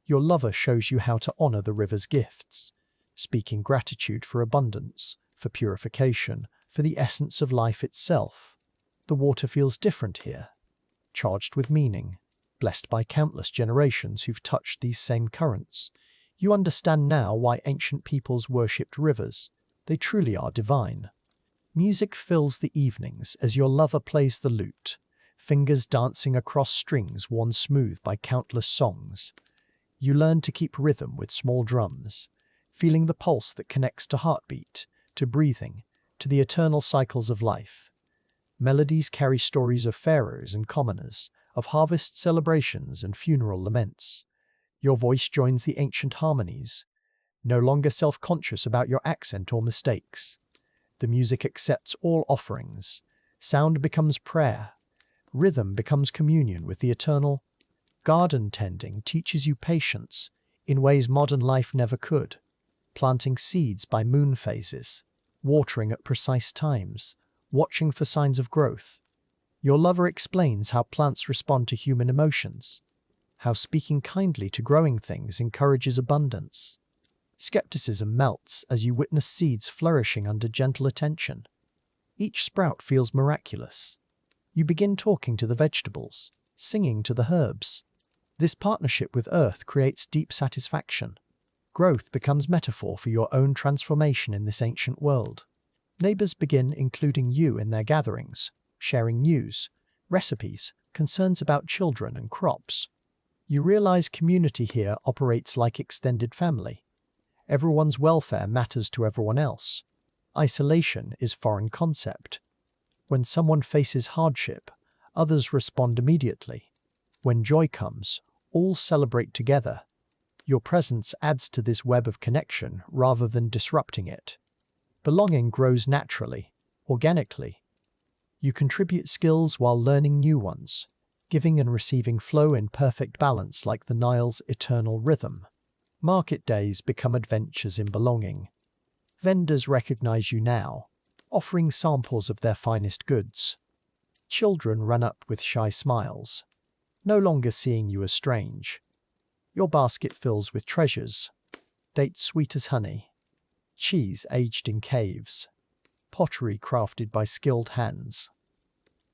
Your lover shows you how to honor the river's gifts, speaking gratitude for abundance, for purification, for the essence of life itself. The water feels different here, charged with meaning, blessed by countless generations who've touched these same currents. You understand now why ancient peoples worshipped rivers. They truly are divine. Music fills the evenings as your lover plays the lute, fingers dancing across strings worn smooth by countless songs. You learn to keep rhythm with small drums, feeling the pulse that connects to heartbeat, to breathing, to the eternal cycles of life. Melodies carry stories of pharaohs and commoners, of harvest celebrations and funeral laments. Your voice joins the ancient harmonies, no longer self-conscious about your accent or mistakes. The music accepts all offerings. Sound becomes prayer. Rhythm becomes communion with the eternal. Garden tending teaches you patience in ways modern life never could. Planting seeds by moon phases, watering at precise times, watching for signs of growth. Your lover explains how plants respond to human emotions, how speaking kindly to growing things encourages abundance. Skepticism melts as you witness seeds flourishing under gentle attention. Each sprout feels miraculous. You begin talking to the vegetables, singing to the herbs. This partnership with Earth creates deep satisfaction. Growth becomes metaphor for your own transformation in this ancient world. Neighbors begin including you in their gatherings, sharing news, recipes, concerns about children and crops. You realize community here operates like extended family. Everyone's welfare matters to everyone else. Isolation is foreign concept. When someone faces hardship, others respond immediately. When joy comes, all celebrate together. Your presence adds to this web of connection rather than disrupting it. Belonging grows naturally, organically. You contribute skills while learning new ones. Giving and receiving flow in perfect balance like the Nile's eternal rhythm. Market days become adventures in belonging. Vendors recognize you now, offering samples of their finest goods. Children run up with shy smiles, no longer seeing you as strange. Your basket fills with treasures, dates sweet as honey, cheese aged in caves, pottery crafted by skilled hands.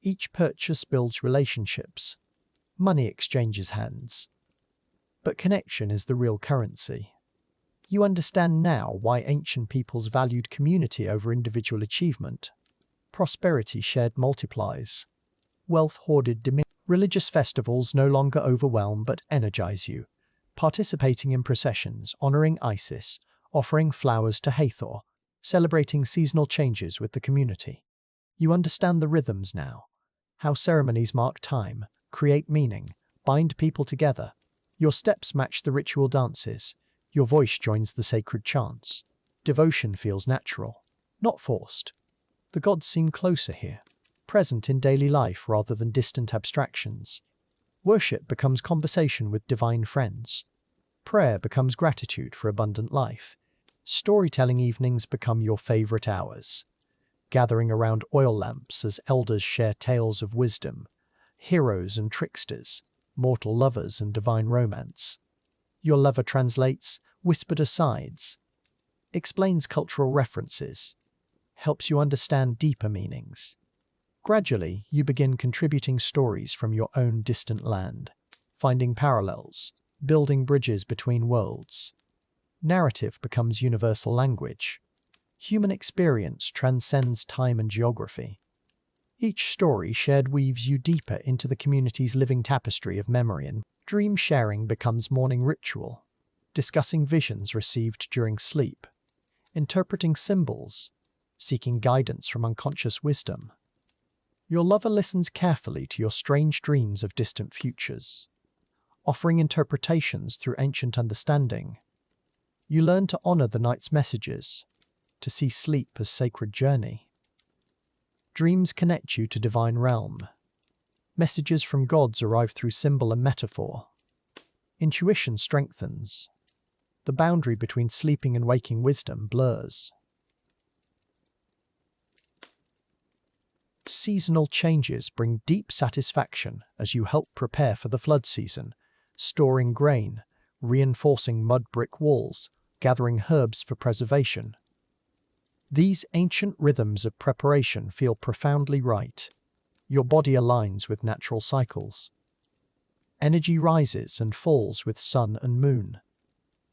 Each purchase builds relationships. Money exchanges hands. But connection is the real currency. You understand now why ancient peoples valued community over individual achievement. Prosperity shared multiplies. Wealth hoarded diminishes. Religious festivals no longer overwhelm but energize you. Participating in processions, honoring Isis, offering flowers to Hathor, celebrating seasonal changes with the community. You understand the rhythms now. How ceremonies mark time, create meaning, bind people together. Your steps match the ritual dances. Your voice joins the sacred chants. Devotion feels natural, not forced. The gods seem closer here, present in daily life rather than distant abstractions. Worship becomes conversation with divine friends. Prayer becomes gratitude for abundant life. Storytelling evenings become your favorite hours. gathering around oil lamps as elders share tales of wisdom, heroes and tricksters, mortal lovers and divine romance. Your lover translates, whispered asides, explains cultural references, helps you understand deeper meanings. Gradually, you begin contributing stories from your own distant land, finding parallels, building bridges between worlds. Narrative becomes universal language. Human experience transcends time and geography. Each story shared weaves you deeper into the community's living tapestry of memory, and dream sharing becomes morning ritual, discussing visions received during sleep, interpreting symbols, seeking guidance from unconscious wisdom. Your lover listens carefully to your strange dreams of distant futures, offering interpretations through ancient understanding. You learn to honor the night's messages, to see sleep as sacred journey. Dreams connect you to divine realm. Messages from gods arrive through symbol and metaphor. Intuition strengthens. The boundary between sleeping and waking wisdom blurs. Seasonal changes bring deep satisfaction as you help prepare for the flood season, storing grain, reinforcing mud brick walls, gathering herbs for preservation. These ancient rhythms of preparation feel profoundly right. Your body aligns with natural cycles. Energy rises and falls with sun and moon.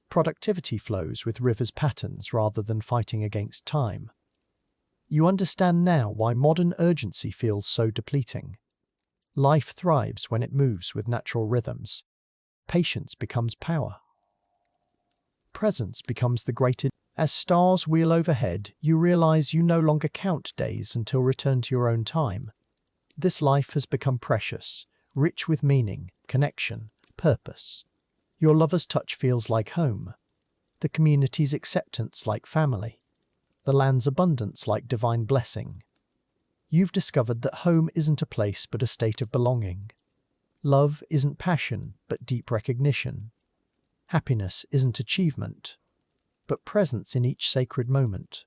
Productivity flows with rivers' patterns rather than fighting against time. You understand now why modern urgency feels so depleting. Life thrives when it moves with natural rhythms. Patience becomes power. Presence becomes the greatest. As stars wheel overhead, you realize you no longer count days until return to your own time. This life has become precious, rich with meaning, connection, purpose. Your lover's touch feels like home, the community's acceptance like family, the land's abundance like divine blessing. You've discovered that home isn't a place but a state of belonging. Love isn't passion but deep recognition. Happiness isn't achievement, but presence in each sacred moment.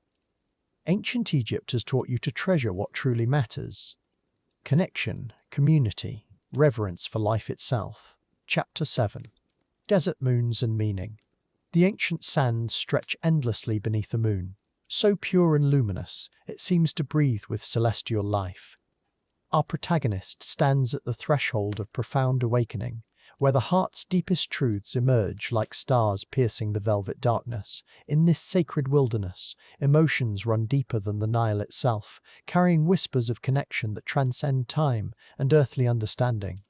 Ancient Egypt has taught you to treasure what truly matters. Connection, community, reverence for life itself. Chapter 7. Desert Moons and Meaning. The ancient sands stretch endlessly beneath the moon, so pure and luminous, it seems to breathe with celestial life. Our protagonist stands at the threshold of profound awakening, where the heart's deepest truths emerge like stars piercing the velvet darkness. In this sacred wilderness, emotions run deeper than the Nile itself, carrying whispers of connection that transcend time and earthly understanding.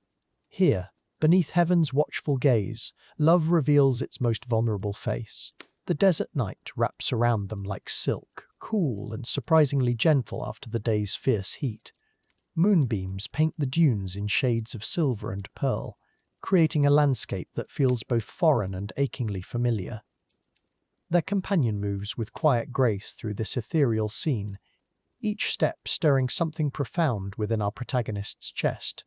Here, beneath heaven's watchful gaze, love reveals its most vulnerable face. The desert night wraps around them like silk, cool and surprisingly gentle after the day's fierce heat. Moonbeams paint the dunes in shades of silver and pearl, creating a landscape that feels both foreign and achingly familiar. Their companion moves with quiet grace through this ethereal scene, each step stirring something profound within our protagonist's chest.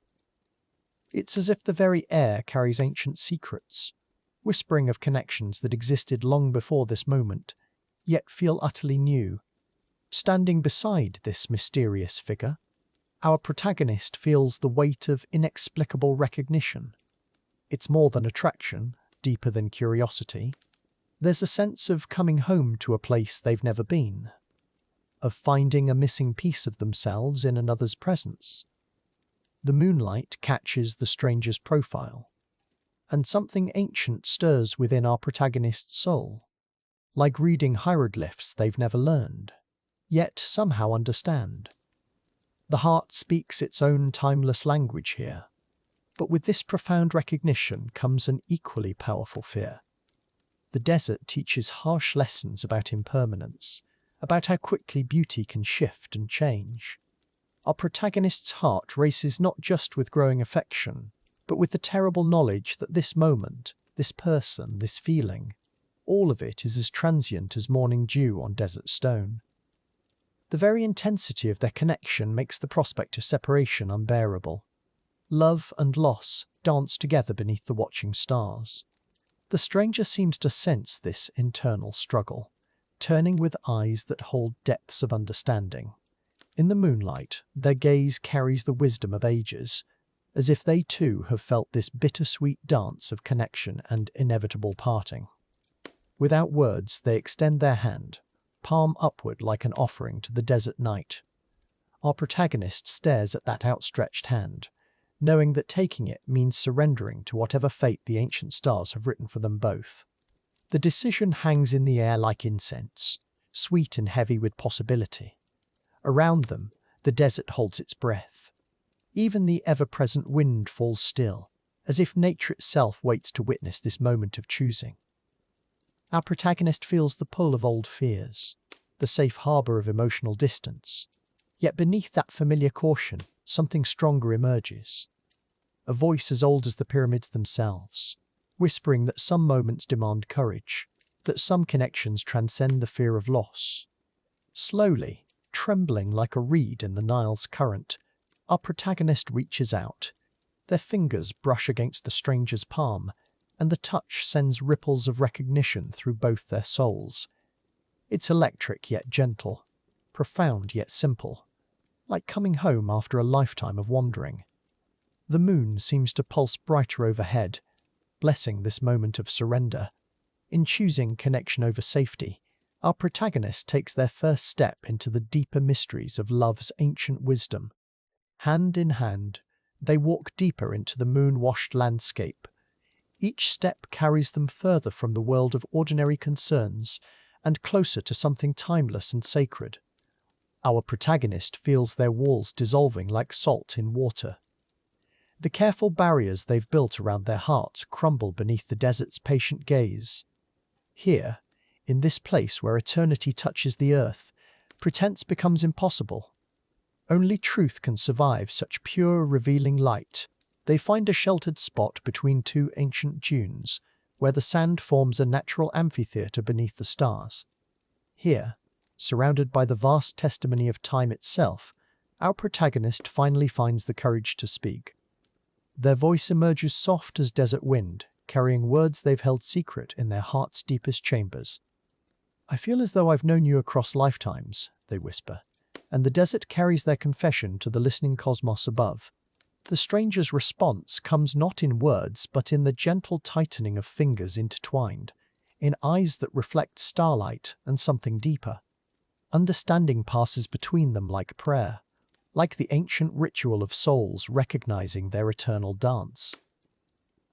It's as if the very air carries ancient secrets, whispering of connections that existed long before this moment, yet feel utterly new. Standing beside this mysterious figure, our protagonist feels the weight of inexplicable recognition. It's more than attraction, deeper than curiosity. There's a sense of coming home to a place they've never been, of finding a missing piece of themselves in another's presence. The moonlight catches the stranger's profile, and something ancient stirs within our protagonist's soul, like reading hieroglyphs they've never learned, yet somehow understand. The heart speaks its own timeless language here. But with this profound recognition comes an equally powerful fear. The desert teaches harsh lessons about impermanence, about how quickly beauty can shift and change. Our protagonist's heart races not just with growing affection, but with the terrible knowledge that this moment, this person, this feeling, all of it is as transient as morning dew on desert stone. The very intensity of their connection makes the prospect of separation unbearable. Love and loss dance together beneath the watching stars. The stranger seems to sense this internal struggle, turning with eyes that hold depths of understanding. In the moonlight, their gaze carries the wisdom of ages, as if they too have felt this bittersweet dance of connection and inevitable parting. Without words, they extend their hand, palm upward like an offering to the desert night. Our protagonist stares at that outstretched hand, knowing that taking it means surrendering to whatever fate the ancient stars have written for them both. The decision hangs in the air like incense, sweet and heavy with possibility. Around them, the desert holds its breath. Even the ever-present wind falls still, as if nature itself waits to witness this moment of choosing. Our protagonist feels the pull of old fears, the safe harbour of emotional distance. Yet beneath that familiar caution, something stronger emerges. A voice as old as the pyramids themselves, whispering that some moments demand courage, that some connections transcend the fear of loss. Slowly, trembling like a reed in the Nile's current, our protagonist reaches out. Their fingers brush against the stranger's palm, and the touch sends ripples of recognition through both their souls. It's electric yet gentle, profound yet simple, like coming home after a lifetime of wandering. The moon seems to pulse brighter overhead, blessing this moment of surrender. In choosing connection over safety, our protagonist takes their first step into the deeper mysteries of love's ancient wisdom. Hand in hand, they walk deeper into the moon-washed landscape. Each step carries them further from the world of ordinary concerns and closer to something timeless and sacred. Our protagonist feels their walls dissolving like salt in water. The careful barriers they've built around their hearts crumble beneath the desert's patient gaze. Here, in this place where eternity touches the earth, pretense becomes impossible. Only truth can survive such pure, revealing light. They find a sheltered spot between two ancient dunes, where the sand forms a natural amphitheatre beneath the stars. Here, surrounded by the vast testimony of time itself, our protagonist finally finds the courage to speak. Their voice emerges soft as desert wind, carrying words they've held secret in their heart's deepest chambers. "I feel as though I've known you across lifetimes," they whisper, and the desert carries their confession to the listening cosmos above. The stranger's response comes not in words but in the gentle tightening of fingers intertwined, in eyes that reflect starlight and something deeper. Understanding passes between them like prayer, like the ancient ritual of souls recognizing their eternal dance.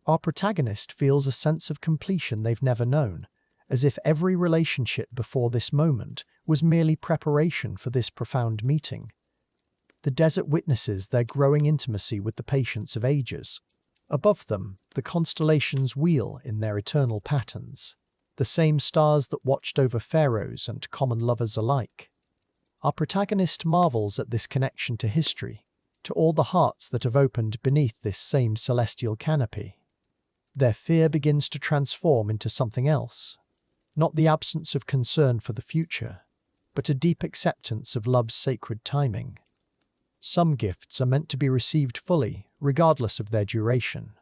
Our protagonist feels a sense of completion they've never known, as if every relationship before this moment was merely preparation for this profound meeting. The desert witnesses their growing intimacy with the patience of ages. Above them, the constellations wheel in their eternal patterns, the same stars that watched over pharaohs and common lovers alike. Our protagonist marvels at this connection to history, to all the hearts that have opened beneath this same celestial canopy. Their fear begins to transform into something else, not the absence of concern for the future, but a deep acceptance of love's sacred timing. Some gifts are meant to be received fully, regardless of their duration.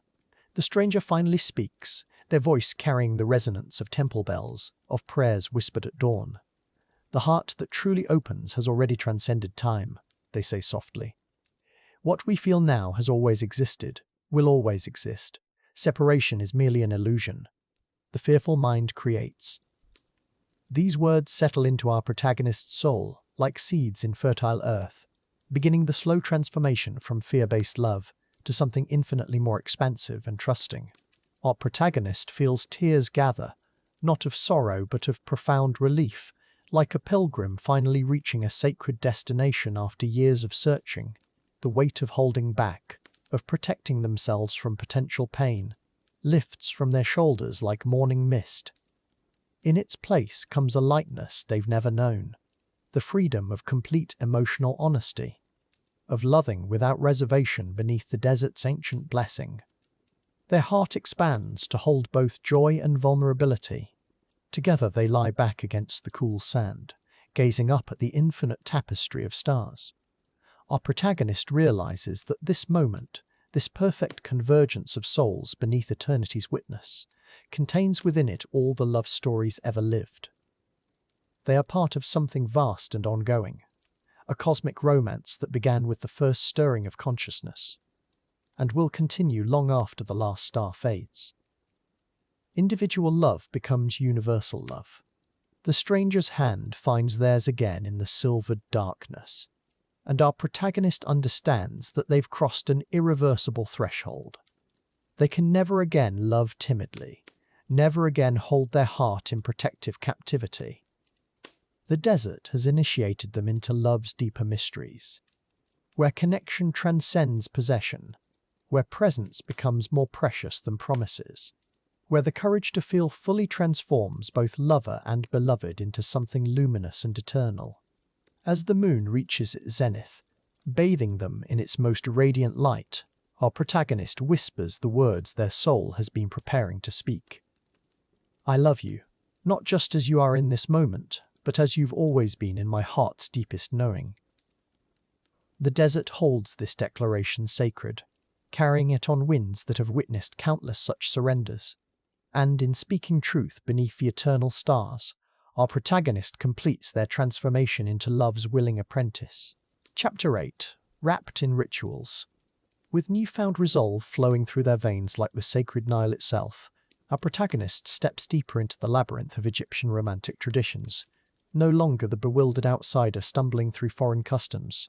The stranger finally speaks, their voice carrying the resonance of temple bells, of prayers whispered at dawn. "The heart that truly opens has already transcended time," they say softly. "What we feel now has always existed, will always exist. Separation is merely an illusion. The fearful mind creates." These words settle into our protagonist's soul, like seeds in fertile earth, beginning the slow transformation from fear-based love to something infinitely more expansive and trusting. Our protagonist feels tears gather, not of sorrow but of profound relief, like a pilgrim finally reaching a sacred destination after years of searching. The weight of holding back, of protecting themselves from potential pain, lifts from their shoulders like morning mist. In its place comes a lightness they've never known, the freedom of complete emotional honesty, of loving without reservation beneath the desert's ancient blessing. Their heart expands to hold both joy and vulnerability. Together they lie back against the cool sand, gazing up at the infinite tapestry of stars. Our protagonist realizes that this moment, this perfect convergence of souls beneath eternity's witness, contains within it all the love stories ever lived. They are part of something vast and ongoing, a cosmic romance that began with the first stirring of consciousness and will continue long after the last star fades. Individual love becomes universal love. The stranger's hand finds theirs again in the silvered darkness, and our protagonist understands that they've crossed an irreversible threshold. They can never again love timidly, never again hold their heart in protective captivity. The desert has initiated them into love's deeper mysteries, where connection transcends possession, where presence becomes more precious than promises, where the courage to feel fully transforms both lover and beloved into something luminous and eternal. As the moon reaches its zenith, bathing them in its most radiant light, our protagonist whispers the words their soul has been preparing to speak. I love you, not just as you are in this moment, but as you've always been in my heart's deepest knowing. The desert holds this declaration sacred, carrying it on winds that have witnessed countless such surrenders. And in speaking truth beneath the eternal stars, our protagonist completes their transformation into love's willing apprentice. Chapter 8. Wrapped in Rituals. With newfound resolve flowing through their veins like the sacred Nile itself, our protagonist steps deeper into the labyrinth of Egyptian romantic traditions. No longer the bewildered outsider stumbling through foreign customs.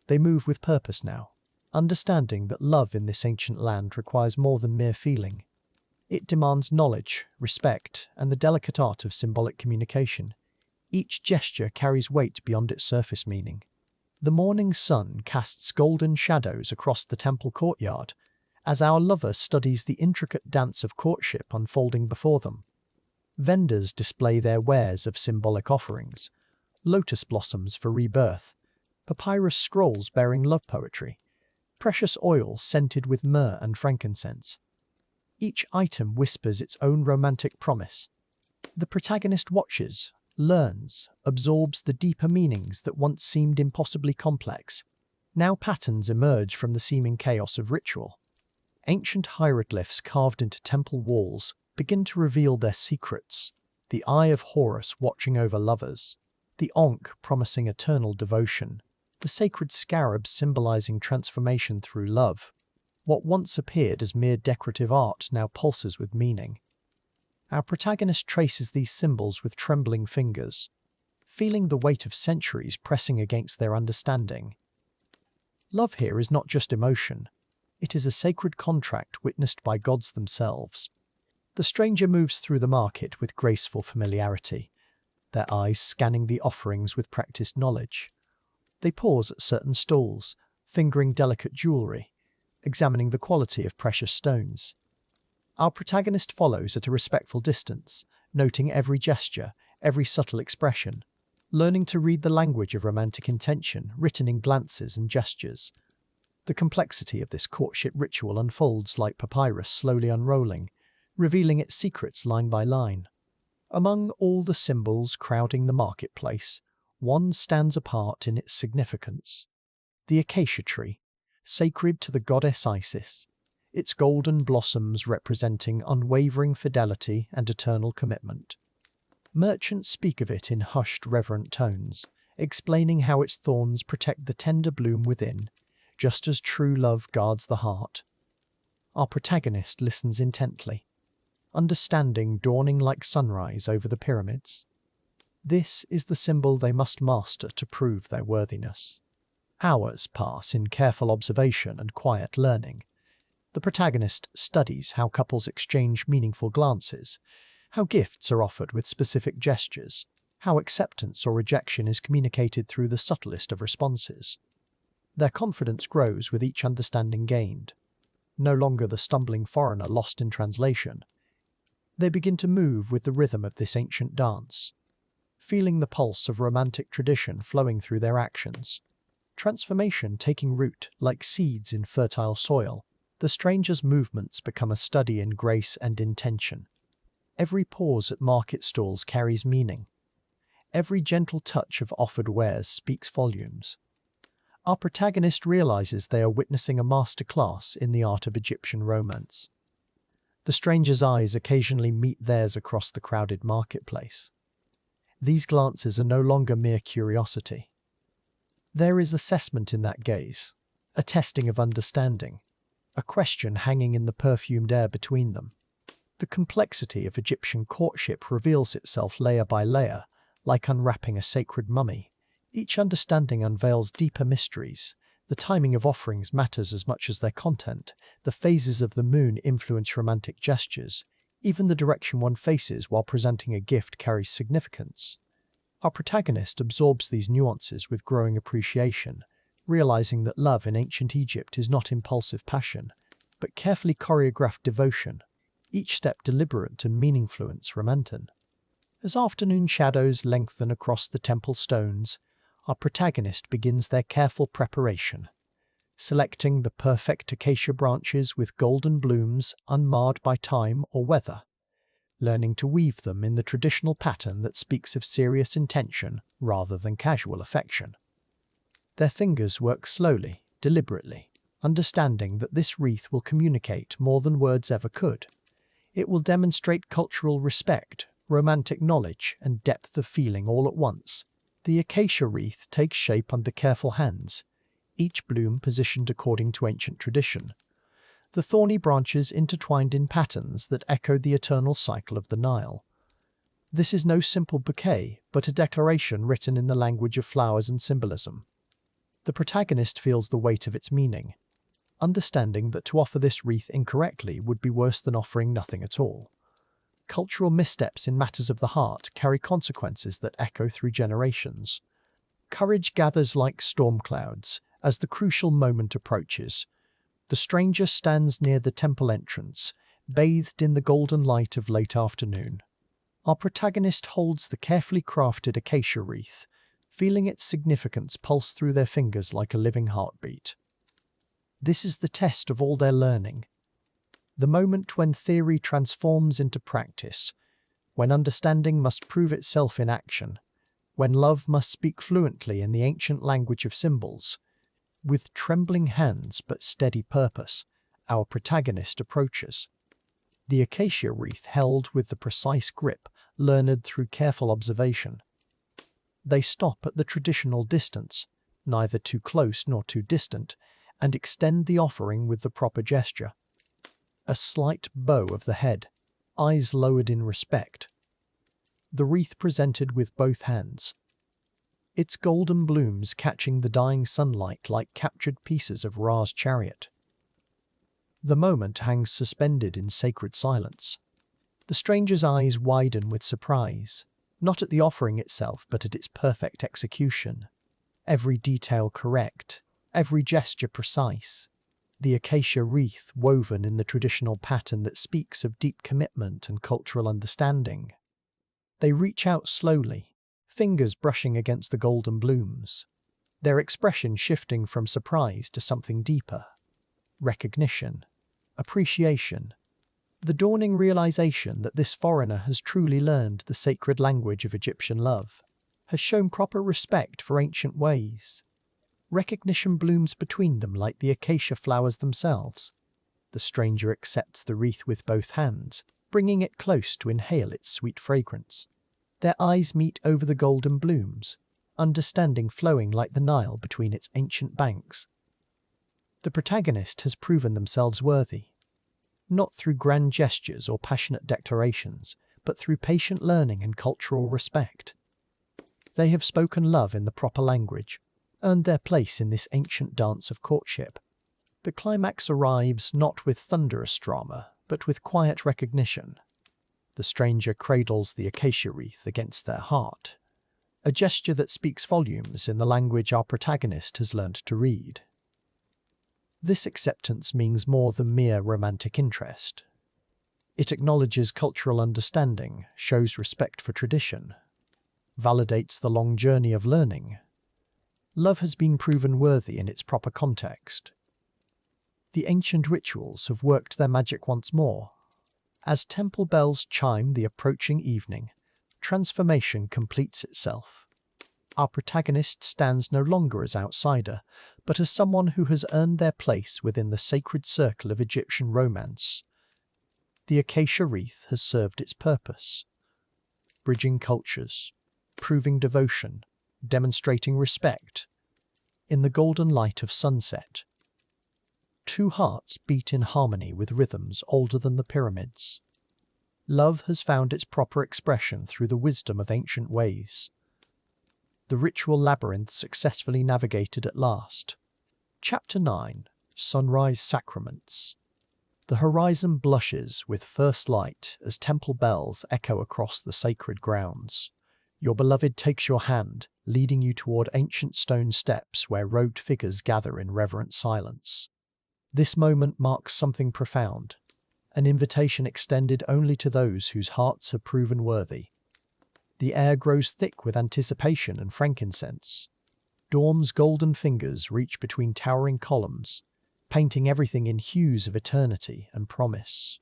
They move with purpose now, understanding that love in this ancient land requires more than mere feeling. It demands knowledge, respect, and the delicate art of symbolic communication. Each gesture carries weight beyond its surface meaning. The morning sun casts golden shadows across the temple courtyard as our lover studies the intricate dance of courtship unfolding before them. Vendors display their wares of symbolic offerings, lotus blossoms for rebirth, papyrus scrolls bearing love poetry, precious oils scented with myrrh and frankincense. Each item whispers its own romantic promise. The protagonist watches, learns, absorbs the deeper meanings that once seemed impossibly complex. Now patterns emerge from the seeming chaos of ritual. Ancient hieroglyphs carved into temple walls begin to reveal their secrets. The eye of Horus watching over lovers, the Ankh promising eternal devotion, the sacred scarabs symbolizing transformation through love. What once appeared as mere decorative art now pulses with meaning. Our protagonist traces these symbols with trembling fingers, feeling the weight of centuries pressing against their understanding. Love here is not just emotion, it is a sacred contract witnessed by gods themselves. The stranger moves through the market with graceful familiarity, their eyes scanning the offerings with practiced knowledge. They pause at certain stalls, fingering delicate jewelry, examining the quality of precious stones. Our protagonist follows at a respectful distance, noting every gesture, every subtle expression, learning to read the language of romantic intention written in glances and gestures. The complexity of this courtship ritual unfolds like papyrus slowly unrolling, revealing its secrets line by line. Among all the symbols crowding the marketplace, one stands apart in its significance. The acacia tree, sacred to the goddess Isis, its golden blossoms representing unwavering fidelity and eternal commitment. Merchants speak of it in hushed, reverent tones, explaining how its thorns protect the tender bloom within, just as true love guards the heart. Our protagonist listens intently, understanding dawning like sunrise over the pyramids. This is the symbol they must master to prove their worthiness. Hours pass in careful observation and quiet learning. The protagonist studies how couples exchange meaningful glances, how gifts are offered with specific gestures, how acceptance or rejection is communicated through the subtlest of responses. Their confidence grows with each understanding gained. No longer the stumbling foreigner lost in translation. They begin to move with the rhythm of this ancient dance, feeling the pulse of romantic tradition flowing through their actions. Transformation taking root like seeds in fertile soil, the stranger's movements become a study in grace and intention. Every pause at market stalls carries meaning. Every gentle touch of offered wares speaks volumes. Our protagonist realizes they are witnessing a masterclass in the art of Egyptian romance. The stranger's eyes occasionally meet theirs across the crowded marketplace. These glances are no longer mere curiosity. There is assessment in that gaze, a testing of understanding, a question hanging in the perfumed air between them. The complexity of Egyptian courtship reveals itself layer by layer, like unwrapping a sacred mummy. Each understanding unveils deeper mysteries. The timing of offerings matters as much as their content. The phases of the moon influence romantic gestures. Even the direction one faces while presenting a gift carries significance. Our protagonist absorbs these nuances with growing appreciation, realizing that love in ancient Egypt is not impulsive passion, but carefully choreographed devotion, each step deliberate and meaningful. Romantic. As afternoon shadows lengthen across the temple stones, our protagonist begins their careful preparation, selecting the perfect acacia branches with golden blooms unmarred by time or weather, learning to weave them in the traditional pattern that speaks of serious intention rather than casual affection. Their fingers work slowly, deliberately, understanding that this wreath will communicate more than words ever could. It will demonstrate cultural respect, romantic knowledge, and depth of feeling all at once. The acacia wreath takes shape under careful hands, each bloom positioned according to ancient tradition. The thorny branches intertwined in patterns that echo the eternal cycle of the Nile. This is no simple bouquet, but a declaration written in the language of flowers and symbolism. The protagonist feels the weight of its meaning, understanding that to offer this wreath incorrectly would be worse than offering nothing at all. Cultural missteps in matters of the heart carry consequences that echo through generations. Courage gathers like storm clouds as the crucial moment approaches. The stranger stands near the temple entrance, bathed in the golden light of late afternoon. Our protagonist holds the carefully crafted acacia wreath, feeling its significance pulse through their fingers like a living heartbeat. This is the test of all their learning. The moment when theory transforms into practice, when understanding must prove itself in action, when love must speak fluently in the ancient language of symbols. With trembling hands but steady purpose, our protagonist approaches. The acacia wreath held with the precise grip learned through careful observation. They stop at the traditional distance, neither too close nor too distant, and extend the offering with the proper gesture. A slight bow of the head, eyes lowered in respect. The wreath presented with both hands, its golden blooms catching the dying sunlight like captured pieces of Ra's chariot. The moment hangs suspended in sacred silence. The stranger's eyes widen with surprise, not at the offering itself but at its perfect execution. Every detail correct, every gesture precise. The acacia wreath woven in the traditional pattern that speaks of deep commitment and cultural understanding. They reach out slowly, fingers brushing against the golden blooms, their expression shifting from surprise to something deeper. Recognition, appreciation, the dawning realization that this foreigner has truly learned the sacred language of Egyptian love, has shown proper respect for ancient ways. Recognition blooms between them like the acacia flowers themselves. The stranger accepts the wreath with both hands, bringing it close to inhale its sweet fragrance. Their eyes meet over the golden blooms, understanding flowing like the Nile between its ancient banks. The protagonist has proven themselves worthy, not through grand gestures or passionate declarations, but through patient learning and cultural respect. They have spoken love in the proper language, earned their place in this ancient dance of courtship. The climax arrives not with thunderous drama, but with quiet recognition. The stranger cradles the acacia wreath against their heart, a gesture that speaks volumes in the language our protagonist has learnt to read. This acceptance means more than mere romantic interest. It acknowledges cultural understanding, shows respect for tradition, validates the long journey of learning. Love has been proven worthy in its proper context. The ancient rituals have worked their magic once more. As temple bells chime the approaching evening, transformation completes itself. Our protagonist stands no longer as outsider, but as someone who has earned their place within the sacred circle of Egyptian romance. The acacia wreath has served its purpose, bridging cultures, proving devotion, demonstrating respect. in the golden light of sunset. Two hearts beat in harmony with rhythms older than the pyramids. Love has found its proper expression through the wisdom of ancient ways. The ritual labyrinth successfully navigated at last. Chapter 9. Sunrise Sacraments. The horizon blushes with first light as temple bells echo across the sacred grounds. Your beloved takes your hand, leading you toward ancient stone steps where robed figures gather in reverent silence. This moment marks something profound, an invitation extended only to those whose hearts have proven worthy. The air grows thick with anticipation and frankincense. Dawn's golden fingers reach between towering columns, painting everything in hues of eternity and promise.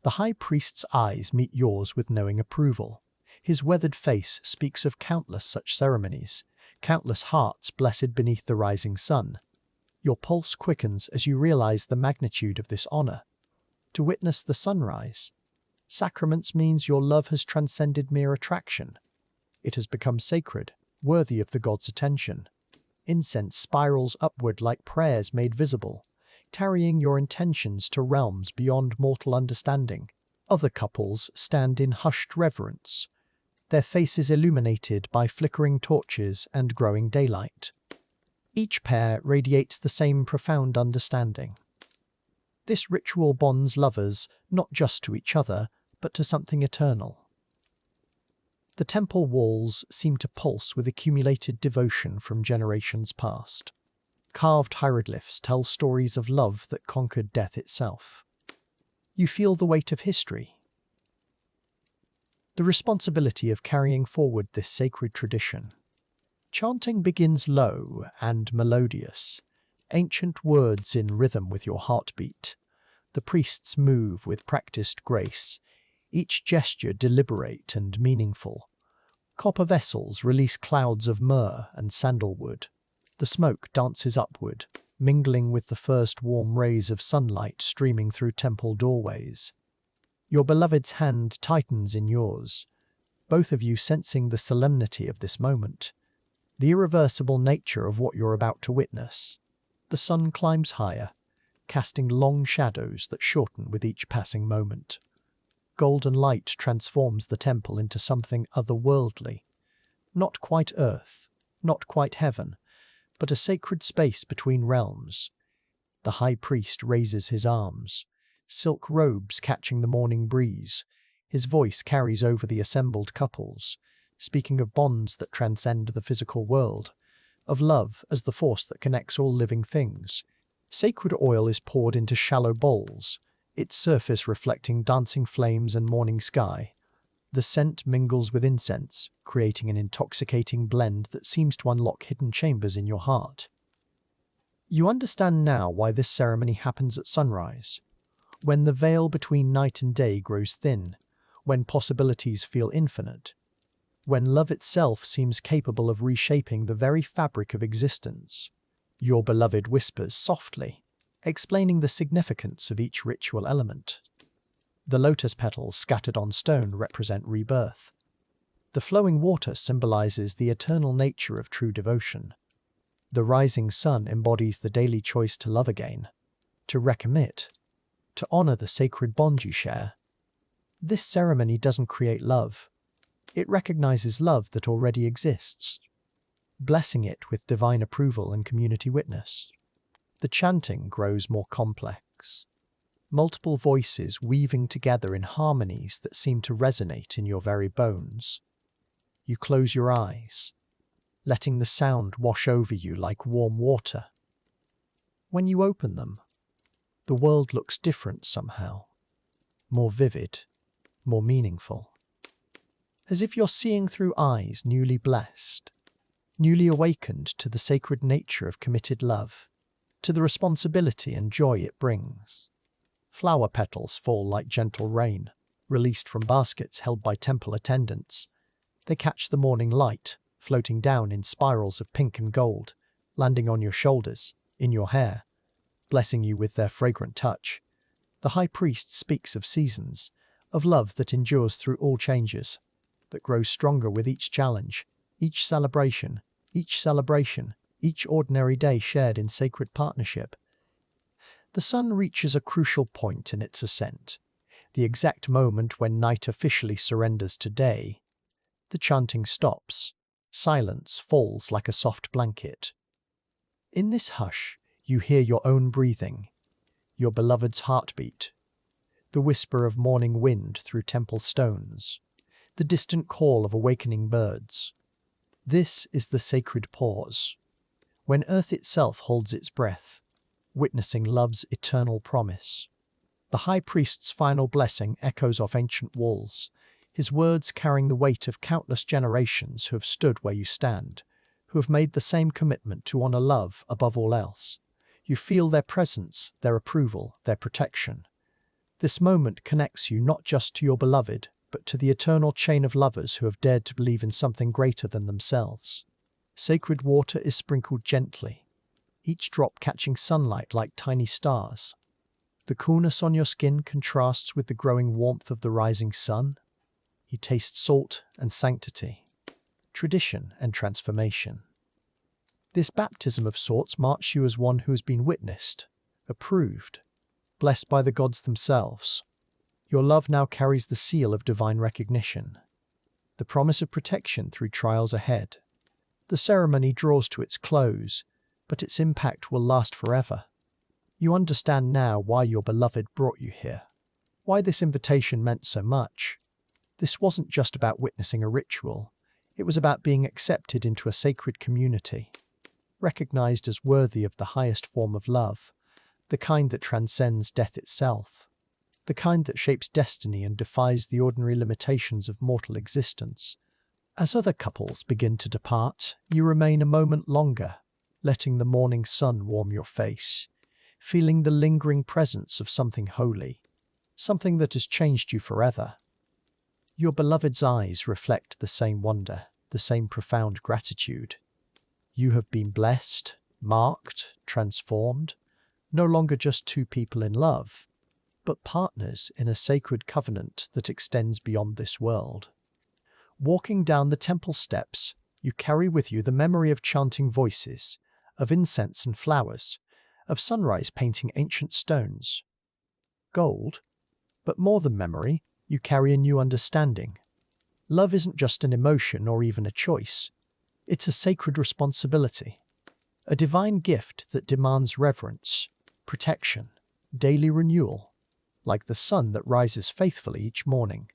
The high priest's eyes meet yours with knowing approval. His weathered face speaks of countless such ceremonies, countless hearts blessed beneath the rising sun. Your pulse quickens as you realize the magnitude of this honor. To witness the sunrise, sacraments means your love has transcended mere attraction. It has become sacred, worthy of the god's attention. Incense spirals upward like prayers made visible, carrying your intentions to realms beyond mortal understanding. Other couples stand in hushed reverence, their faces illuminated by flickering torches and growing daylight. Each pair radiates the same profound understanding. This ritual bonds lovers not just to each other, but to something eternal. The temple walls seem to pulse with accumulated devotion from generations past. Carved hieroglyphs tell stories of love that conquered death itself. You feel the weight of history. The responsibility of carrying forward this sacred tradition. Chanting begins low and melodious, ancient words in rhythm with your heartbeat. The priests move with practiced grace, each gesture deliberate and meaningful. Copper vessels release clouds of myrrh and sandalwood. The smoke dances upward, mingling with the first warm rays of sunlight streaming through temple doorways. Your beloved's hand tightens in yours, both of you sensing the solemnity of this moment, the irreversible nature of what you're about to witness. The sun climbs higher, casting long shadows that shorten with each passing moment. Golden light transforms the temple into something otherworldly. Not quite earth, not quite heaven, but a sacred space between realms. The high priest raises his arms, silk robes catching the morning breeze. His voice carries over the assembled couples, speaking of bonds that transcend the physical world, of love as the force that connects all living things. Sacred oil is poured into shallow bowls, its surface reflecting dancing flames and morning sky. The scent mingles with incense, creating an intoxicating blend that seems to unlock hidden chambers in your heart. You understand now why this ceremony happens at sunrise, when the veil between night and day grows thin, when possibilities feel infinite, when love itself seems capable of reshaping the very fabric of existence. Your beloved whispers softly, explaining the significance of each ritual element. The lotus petals scattered on stone represent rebirth. The flowing water symbolizes the eternal nature of true devotion. The rising sun embodies the daily choice to love again, to recommit, to honor the sacred bond you share. This ceremony doesn't create love. It recognizes love that already exists, blessing it with divine approval and community witness. The chanting grows more complex, multiple voices weaving together in harmonies that seem to resonate in your very bones. You close your eyes, letting the sound wash over you like warm water. When you open them, the world looks different somehow, more vivid, more meaningful. As if you're seeing through eyes newly blessed, newly awakened to the sacred nature of committed love, to the responsibility and joy it brings. Flower petals fall like gentle rain, released from baskets held by temple attendants. They catch the morning light, floating down in spirals of pink and gold, landing on your shoulders, in your hair, blessing you with their fragrant touch. The high priest speaks of seasons, of love that endures through all changes, that grows stronger with each challenge, each celebration, each ordinary day shared in sacred partnership. The sun reaches a crucial point in its ascent, the exact moment when night officially surrenders to day. The chanting stops. Silence falls like a soft blanket. In this hush, you hear your own breathing, your beloved's heartbeat, the whisper of morning wind through temple stones, the distant call of awakening birds. This is the sacred pause, when earth itself holds its breath, witnessing love's eternal promise. The high priest's final blessing echoes off ancient walls, his words carrying the weight of countless generations who have stood where you stand, who have made the same commitment to honor love above all else. You feel their presence, their approval, their protection. This moment connects you not just to your beloved, but to the eternal chain of lovers who have dared to believe in something greater than themselves. Sacred water is sprinkled gently, each drop catching sunlight like tiny stars. The coolness on your skin contrasts with the growing warmth of the rising sun. You taste salt and sanctity, tradition and transformation. This baptism of sorts marks you as one who has been witnessed, approved, blessed by the gods themselves. Your love now carries the seal of divine recognition, the promise of protection through trials ahead. The ceremony draws to its close, but its impact will last forever. You understand now why your beloved brought you here, why this invitation meant so much. This wasn't just about witnessing a ritual, it was about being accepted into a sacred community, recognized as worthy of the highest form of love, the kind that transcends death itself, the kind that shapes destiny and defies the ordinary limitations of mortal existence. As other couples begin to depart, you remain a moment longer, letting the morning sun warm your face, feeling the lingering presence of something holy, something that has changed you forever. Your beloved's eyes reflect the same wonder, the same profound gratitude. You have been blessed, marked, transformed, no longer just two people in love, but partners in a sacred covenant that extends beyond this world. Walking down the temple steps, you carry with you the memory of chanting voices, of incense and flowers, of sunrise painting ancient stones. Gold, but more than memory, you carry a new understanding. Love isn't just an emotion or even a choice. It's a sacred responsibility, a divine gift that demands reverence, protection, daily renewal, like the sun that rises faithfully each morning,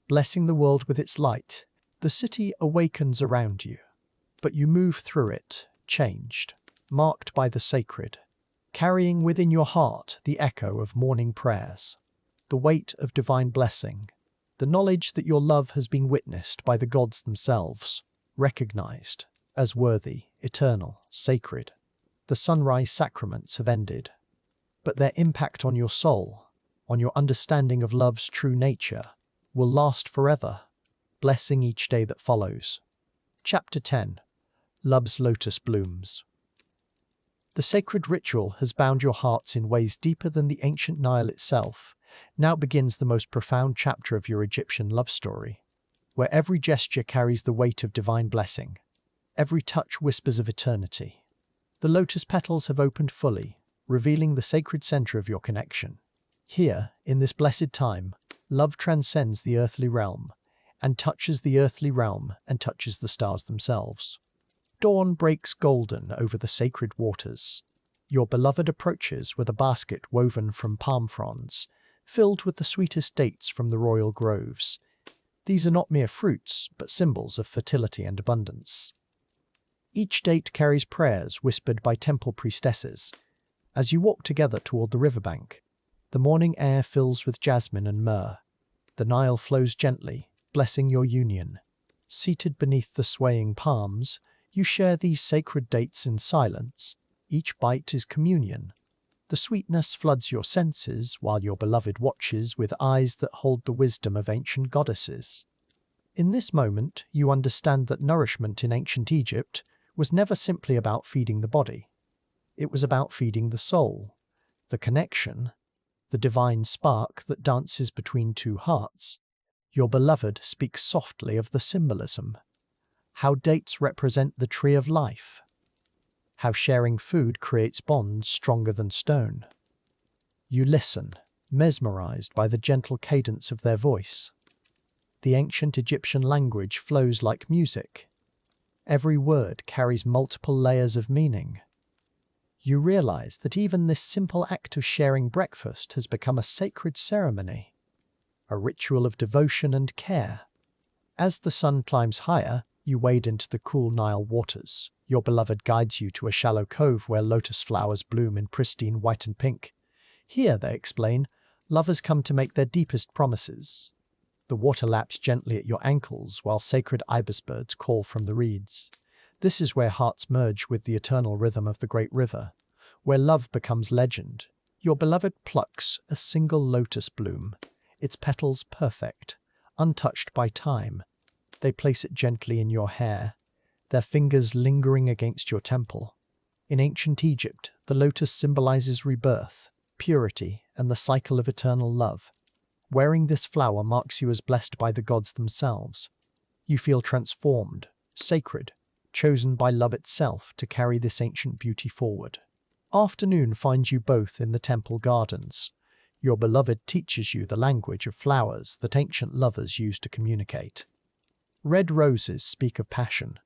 blessing the world with its light. The city awakens around you, but you move through it, changed, marked by the sacred, carrying within your heart the echo of morning prayers, the weight of divine blessing, the knowledge that your love has been witnessed by the gods themselves, recognized as worthy, eternal, sacred. The sunrise sacraments have ended, but their impact on your soul, on your understanding of love's true nature, will last forever, blessing each day that follows. Chapter 10. Love's Lotus Blooms. The sacred ritual has bound your hearts in ways deeper than the ancient Nile itself. Now begins the most profound chapter of your Egyptian love story, where every gesture carries the weight of divine blessing, every touch whispers of eternity. The lotus petals have opened fully, revealing the sacred center of your connection. Here, in this blessed time, love transcends the earthly realm, and touches the earthly realm and touches the stars themselves. Dawn breaks golden over the sacred waters. Your beloved approaches with a basket woven from palm fronds, filled with the sweetest dates from the royal groves. These are not mere fruits, but symbols of fertility and abundance. Each date carries prayers whispered by temple priestesses. As you walk together toward the riverbank, the morning air fills with jasmine and myrrh. The Nile flows gently, blessing your union. Seated beneath the swaying palms, you share these sacred dates in silence. Each bite is communion. The sweetness floods your senses while your beloved watches with eyes that hold the wisdom of ancient goddesses. In this moment, you understand that nourishment in ancient Egypt was never simply about feeding the body. It was about feeding the soul, the connection, the divine spark that dances between two hearts. Your beloved speaks softly of the symbolism, how dates represent the tree of life, how sharing food creates bonds stronger than stone. You listen, mesmerized by the gentle cadence of their voice. The ancient Egyptian language flows like music. Every word carries multiple layers of meaning. You realize that even this simple act of sharing breakfast has become a sacred ceremony, a ritual of devotion and care. As the sun climbs higher, you wade into the cool Nile waters. Your beloved guides you to a shallow cove where lotus flowers bloom in pristine white and pink. Here, they explain, lovers come to make their deepest promises. The water laps gently at your ankles while sacred ibis birds call from the reeds. This is where hearts merge with the eternal rhythm of the great river, where love becomes legend. Your beloved plucks a single lotus bloom, its petals perfect, untouched by time. They place it gently in your hair, their fingers lingering against your temple. In ancient Egypt, the lotus symbolizes rebirth, purity, and the cycle of eternal love. Wearing this flower marks you as blessed by the gods themselves. You feel transformed, sacred, chosen by love itself to carry this ancient beauty forward. Afternoon finds you both in the temple gardens. Your beloved teaches you the language of flowers that ancient lovers used to communicate. Red roses speak of passion.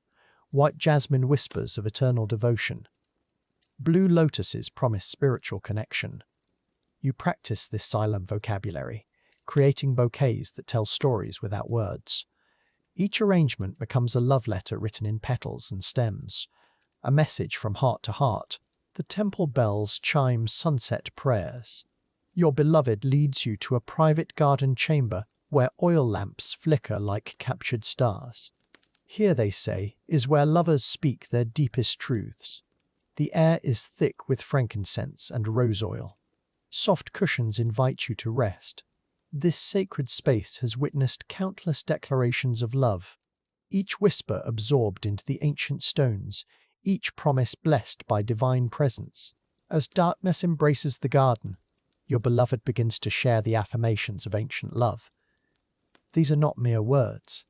White jasmine whispers of eternal devotion. Blue lotuses promise spiritual connection. You practice this silent vocabulary, creating bouquets that tell stories without words. Each arrangement becomes a love letter written in petals and stems, a message from heart to heart. The temple bells chime sunset prayers. Your beloved leads you to a private garden chamber where oil lamps flicker like captured stars. Here, they say, is where lovers speak their deepest truths. The air is thick with frankincense and rose oil. Soft cushions invite you to rest. This sacred space has witnessed countless declarations of love, each whisper absorbed into the ancient stones, each promise blessed by divine presence. As darkness embraces the garden, your beloved begins to share the affirmations of ancient love. These are not mere words,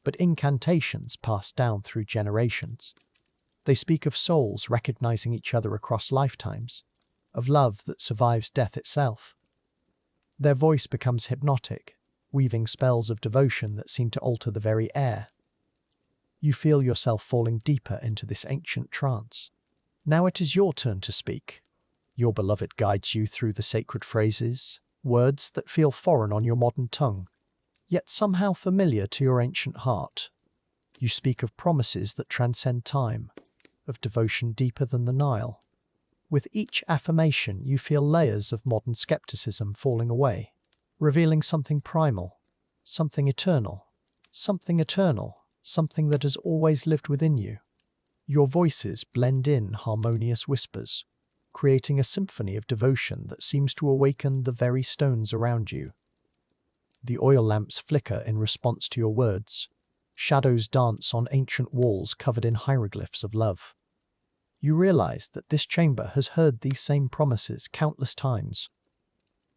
but incantations passed down through generations. They speak of souls recognizing each other across lifetimes, of love that survives death itself. Their voice becomes hypnotic, weaving spells of devotion that seem to alter the very air. You feel yourself falling deeper into this ancient trance. Now it is your turn to speak. Your beloved guides you through the sacred phrases, words that feel foreign on your modern tongue, yet somehow familiar to your ancient heart. You speak of promises that transcend time, of devotion deeper than the Nile. With each affirmation, you feel layers of modern skepticism falling away, revealing something primal, something eternal, something that has always lived within you. Your voices blend in harmonious whispers, creating a symphony of devotion that seems to awaken the very stones around you. The oil lamps flicker in response to your words. Shadows dance on ancient walls covered in hieroglyphs of love. You realize that this chamber has heard these same promises countless times,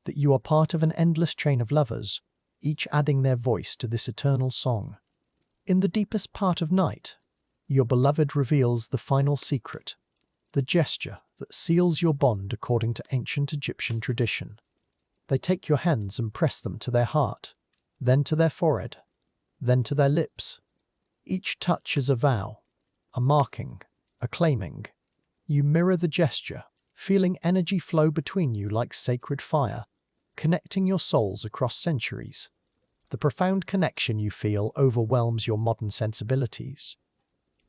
that you are part of an endless chain of lovers, each adding their voice to this eternal song. In the deepest part of night, your beloved reveals the final secret, the gesture that seals your bond according to ancient Egyptian tradition. They take your hands and press them to their heart, then to their forehead, then to their lips. Each touch is a vow, a marking, a claiming. You mirror the gesture, feeling energy flow between you like sacred fire, connecting your souls across centuries. The profound connection you feel overwhelms your modern sensibilities.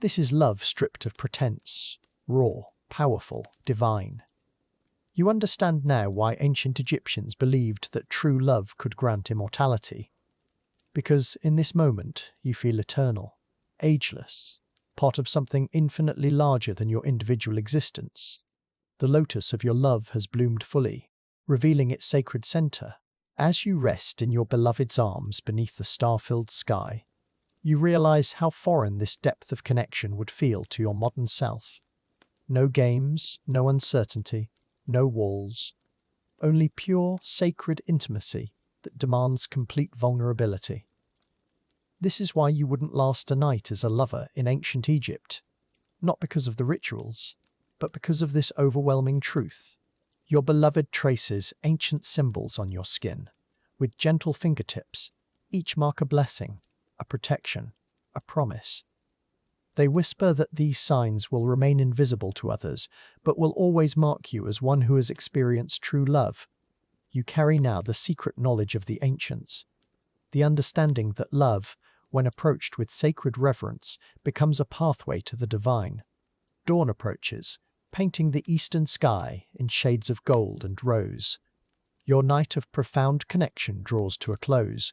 This is love stripped of pretense, raw, powerful, divine. You understand now why ancient Egyptians believed that true love could grant immortality. Because in this moment you feel eternal, ageless, part of something infinitely larger than your individual existence. The lotus of your love has bloomed fully, revealing its sacred center. As you rest in your beloved's arms beneath the star-filled sky, you realize how foreign this depth of connection would feel to your modern self. No games, no uncertainty, no walls, only pure, sacred intimacy that demands complete vulnerability. This is why you wouldn't last a night as a lover in ancient Egypt, not because of the rituals, but because of this overwhelming truth. Your beloved traces ancient symbols on your skin, with gentle fingertips, each mark a blessing, a protection, a promise. They whisper that these signs will remain invisible to others, but will always mark you as one who has experienced true love. You carry now the secret knowledge of the ancients, the understanding that love, when approached with sacred reverence, becomes a pathway to the divine. Dawn approaches, painting the eastern sky in shades of gold and rose. Your night of profound connection draws to a close,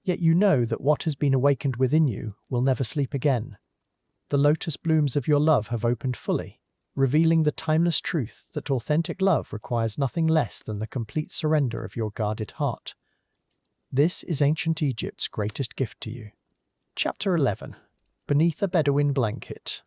yet you know that what has been awakened within you will never sleep again. The lotus blooms of your love have opened fully, revealing the timeless truth that authentic love requires nothing less than the complete surrender of your guarded heart. This is ancient Egypt's greatest gift to you. Chapter 11. Beneath a Bedouin Blanket.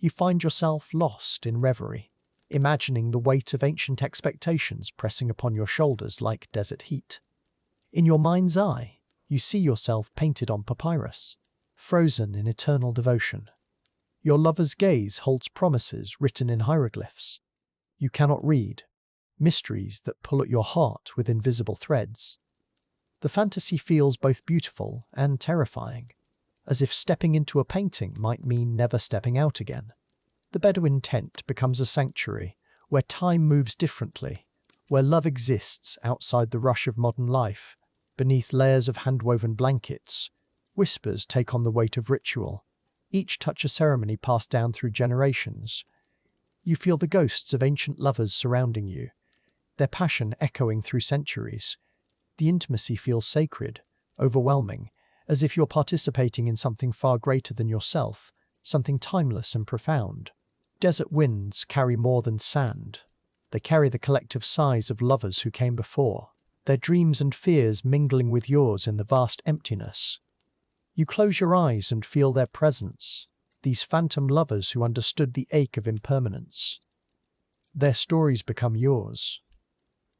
You find yourself lost in reverie, imagining the weight of ancient expectations pressing upon your shoulders like desert heat. In your mind's eye, you see yourself painted on papyrus, frozen in eternal devotion. Your lover's gaze holds promises written in hieroglyphs you cannot read, mysteries that pull at your heart with invisible threads. The fantasy feels both beautiful and terrifying, as if stepping into a painting might mean never stepping out again. The Bedouin tent becomes a sanctuary where time moves differently, where love exists outside the rush of modern life. Beneath layers of hand-woven blankets, whispers take on the weight of ritual, each touch a ceremony passed down through generations. You feel the ghosts of ancient lovers surrounding you, their passion echoing through centuries. The intimacy feels sacred, overwhelming, as if you're participating in something far greater than yourself, something timeless and profound. Desert winds carry more than sand. They carry the collective sighs of lovers who came before, their dreams and fears mingling with yours in the vast emptiness. You close your eyes and feel their presence, these phantom lovers who understood the ache of impermanence. Their stories become yours.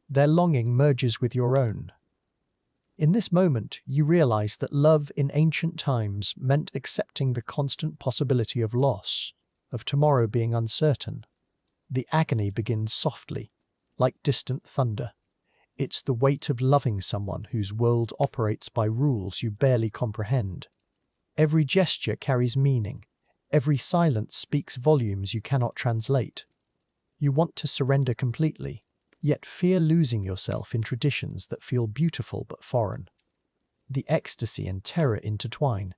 Their longing merges with your own. In this moment, you realize that love in ancient times meant accepting the constant possibility of loss, of tomorrow being uncertain. The agony begins softly, like distant thunder. It's the weight of loving someone whose world operates by rules you barely comprehend. Every gesture carries meaning. Every silence speaks volumes you cannot translate. You want to surrender completely, yet fear losing yourself in traditions that feel beautiful but foreign. The ecstasy and terror intertwine,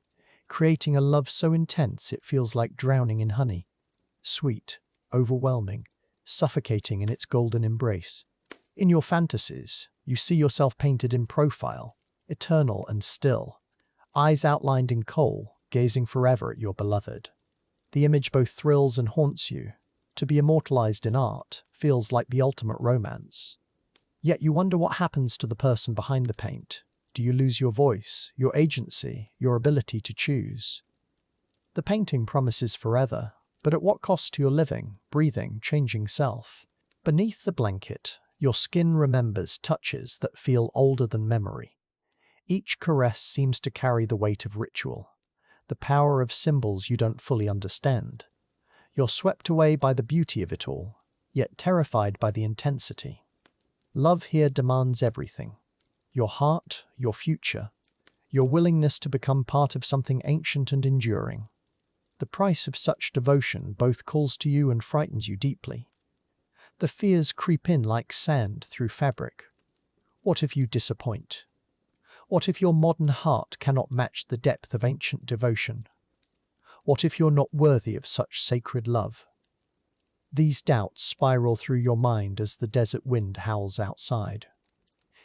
creating a love so intense it feels like drowning in honey. Sweet, overwhelming, suffocating in its golden embrace. In your fantasies, you see yourself painted in profile, eternal and still, eyes outlined in kohl, gazing forever at your beloved. The image both thrills and haunts you. To be immortalized in art feels like the ultimate romance. Yet you wonder what happens to the person behind the paint. Do you lose your voice, your agency, your ability to choose? The painting promises forever, but at what cost to your living, breathing, changing self? Beneath the blanket, your skin remembers touches that feel older than memory. Each caress seems to carry the weight of ritual, the power of symbols you don't fully understand. You're swept away by the beauty of it all, yet terrified by the intensity. Love here demands everything. Your heart, your future, your willingness to become part of something ancient and enduring. The price of such devotion both calls to you and frightens you deeply. The fears creep in like sand through fabric. What if you disappoint? What if your modern heart cannot match the depth of ancient devotion? What if you're not worthy of such sacred love? These doubts spiral through your mind as the desert wind howls outside.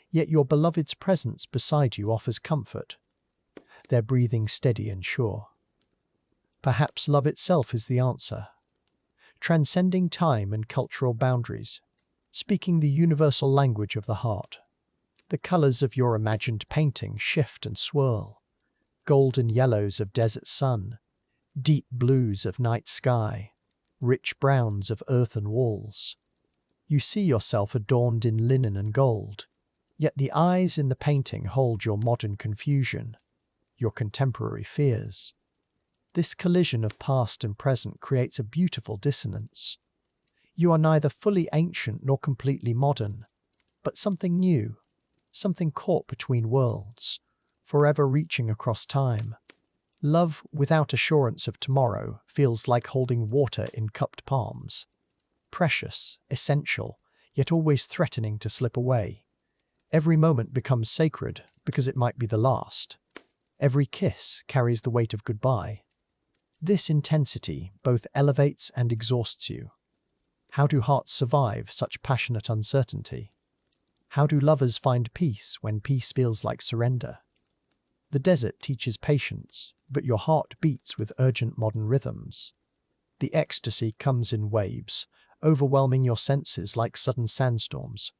Yet your beloved's presence beside you offers comfort. their breathing steady and sure. Perhaps love itself is the answer, transcending time and cultural boundaries, speaking the universal language of the heart. The colors of your imagined painting shift and swirl. Golden yellows of desert sun, deep blues of night sky, rich browns of earthen walls. You see yourself adorned in linen and gold, yet the eyes in the painting hold your modern confusion, your contemporary fears. This collision of past and present creates a beautiful dissonance. You are neither fully ancient nor completely modern, but something new, something caught between worlds, forever reaching across time. Love without assurance of tomorrow feels like holding water in cupped palms. Precious, essential, yet always threatening to slip away. Every moment becomes sacred because it might be the last. Every kiss carries the weight of goodbye. This intensity both elevates and exhausts you. How do hearts survive such passionate uncertainty? How do lovers find peace when peace feels like surrender? The desert teaches patience, but your heart beats with urgent modern rhythms. The ecstasy comes in waves, overwhelming your senses like sudden sandstorms.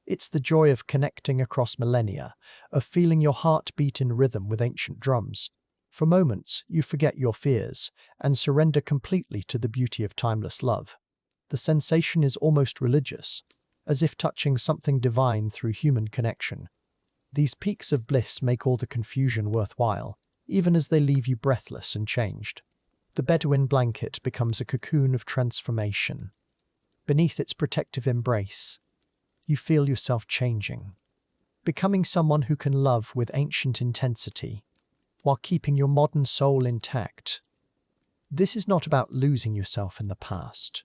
It's the joy of connecting across millennia, of feeling your heart beat in rhythm with ancient drums. For moments, you forget your fears and surrender completely to the beauty of timeless love. The sensation is almost religious, as if touching something divine through human connection. These peaks of bliss make all the confusion worthwhile, even as they leave you breathless and changed. The Bedouin blanket becomes a cocoon of transformation. Beneath its protective embrace, you feel yourself changing, becoming someone who can love with ancient intensity, while keeping your modern soul intact. This is not about losing yourself in the past,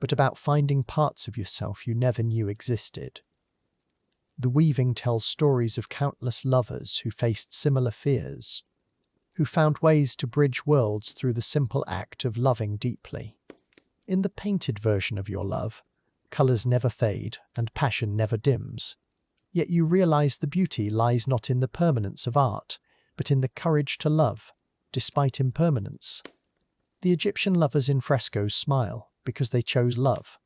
but about finding parts of yourself you never knew existed. The weaving tells stories of countless lovers who faced similar fears, who found ways to bridge worlds through the simple act of loving deeply. In the painted version of your love, colors never fade and passion never dims. Yet you realize the beauty lies not in the permanence of art, but in the courage to love, despite impermanence. The Egyptian lovers in frescoes smile because they chose love.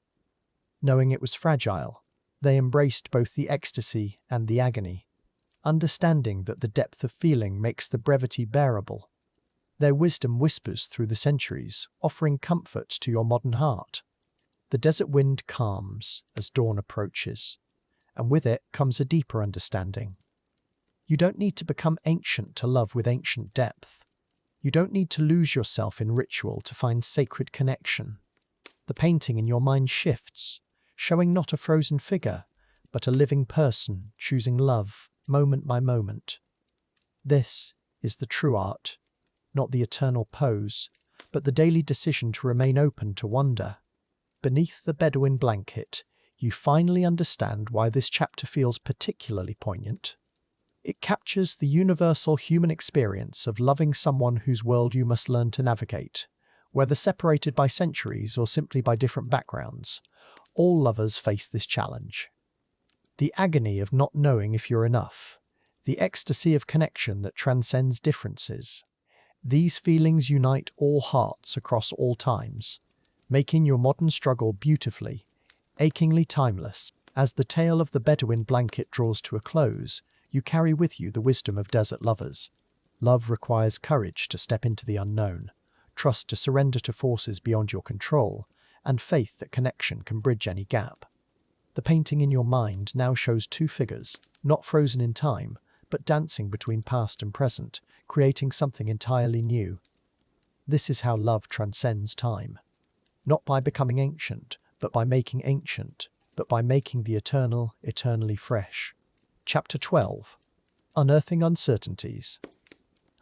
Knowing it was fragile, they embraced both the ecstasy and the agony, understanding that the depth of feeling makes the brevity bearable. Their wisdom whispers through the centuries, offering comfort to your modern heart. The desert wind calms as dawn approaches, and with it comes a deeper understanding. You don't need to become ancient to love with ancient depth. You don't need to lose yourself in ritual to find sacred connection. The painting in your mind shifts, showing not a frozen figure, but a living person choosing love moment by moment. This is the true art, not the eternal pose, but the daily decision to remain open to wonder. Beneath the Bedouin blanket, you finally understand why this chapter feels particularly poignant. It captures the universal human experience of loving someone whose world you must learn to navigate. Whether separated by centuries or simply by different backgrounds, all lovers face this challenge. The agony of not knowing if you're enough, the ecstasy of connection that transcends differences. These feelings unite all hearts across all times, making your modern struggle beautifully, achingly timeless. As the tale of the Bedouin blanket draws to a close, you carry with you the wisdom of desert lovers. Love requires courage to step into the unknown, trust to surrender to forces beyond your control, and faith that connection can bridge any gap. The painting in your mind now shows two figures, not frozen in time, but dancing between past and present, creating something entirely new. This is how love transcends time. Not by becoming ancient, but by making ancient, but by making the eternal eternally fresh. Chapter 12. Unearthing Uncertainties.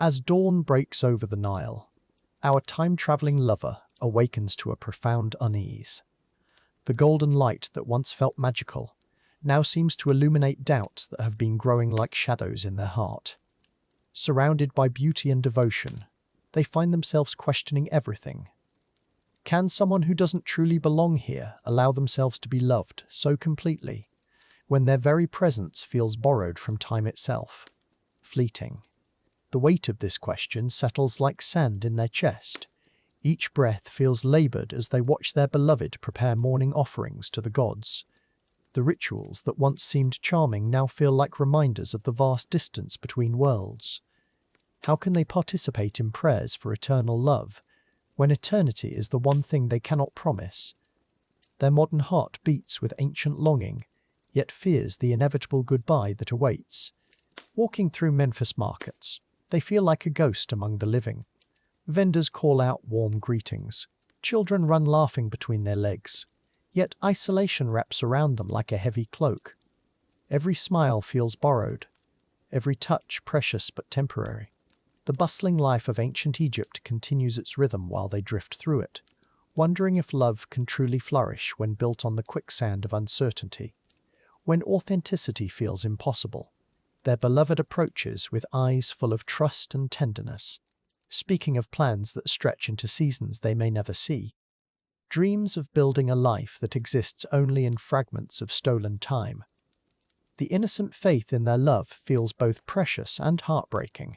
As dawn breaks over the Nile, our time-traveling lover awakens to a profound unease. The golden light that once felt magical now seems to illuminate doubts that have been growing like shadows in their heart. Surrounded by beauty and devotion, they find themselves questioning everything. Can someone who doesn't truly belong here allow themselves to be loved so completely, when their very presence feels borrowed from time itself? Fleeting. The weight of this question settles like sand in their chest. Each breath feels labored as they watch their beloved prepare morning offerings to the gods. The rituals that once seemed charming now feel like reminders of the vast distance between worlds. How can they participate in prayers for eternal love, when eternity is the one thing they cannot promise? Their modern heart beats with ancient longing, yet fears the inevitable goodbye that awaits. Walking through Memphis markets, they feel like a ghost among the living. Vendors call out warm greetings. Children run laughing between their legs. Yet isolation wraps around them like a heavy cloak. Every smile feels borrowed, every touch precious but temporary. The bustling life of ancient Egypt continues its rhythm while they drift through it, wondering if love can truly flourish when built on the quicksand of uncertainty. When authenticity feels impossible, their beloved approaches with eyes full of trust and tenderness, speaking of plans that stretch into seasons they may never see. Dreams of building a life that exists only in fragments of stolen time. The innocent faith in their love feels both precious and heartbreaking.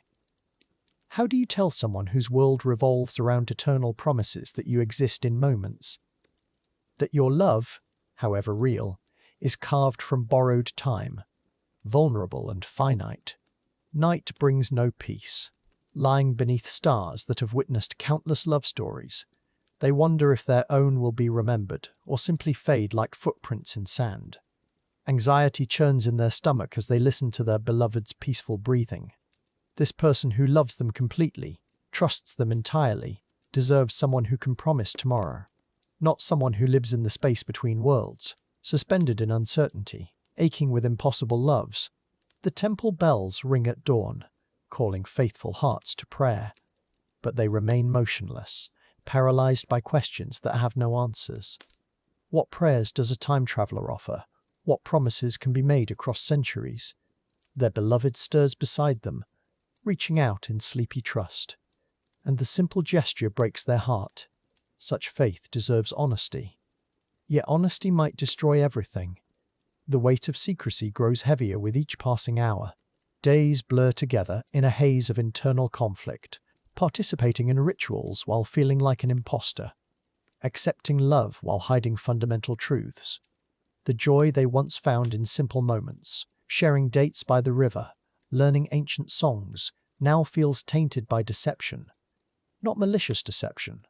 How do you tell someone whose world revolves around eternal promises that you exist in moments? That your love, however real, is carved from borrowed time, vulnerable and finite. Night brings no peace. Lying beneath stars that have witnessed countless love stories, they wonder if their own will be remembered or simply fade like footprints in sand. Anxiety churns in their stomach as they listen to their beloved's peaceful breathing. This person who loves them completely, trusts them entirely, deserves someone who can promise tomorrow, not someone who lives in the space between worlds, suspended in uncertainty, aching with impossible loves. The temple bells ring at dawn, calling faithful hearts to prayer, but they remain motionless, paralyzed by questions that have no answers. What prayers does a time traveler offer? What promises can be made across centuries? Their beloved stirs beside them, reaching out in sleepy trust, and the simple gesture breaks their heart. Such faith deserves honesty. Yet honesty might destroy everything. The weight of secrecy grows heavier with each passing hour. Days blur together in a haze of internal conflict, participating in rituals while feeling like an imposter, accepting love while hiding fundamental truths. The joy they once found in simple moments, sharing dates by the river, learning ancient songs, now feels tainted by deception. Not malicious deception,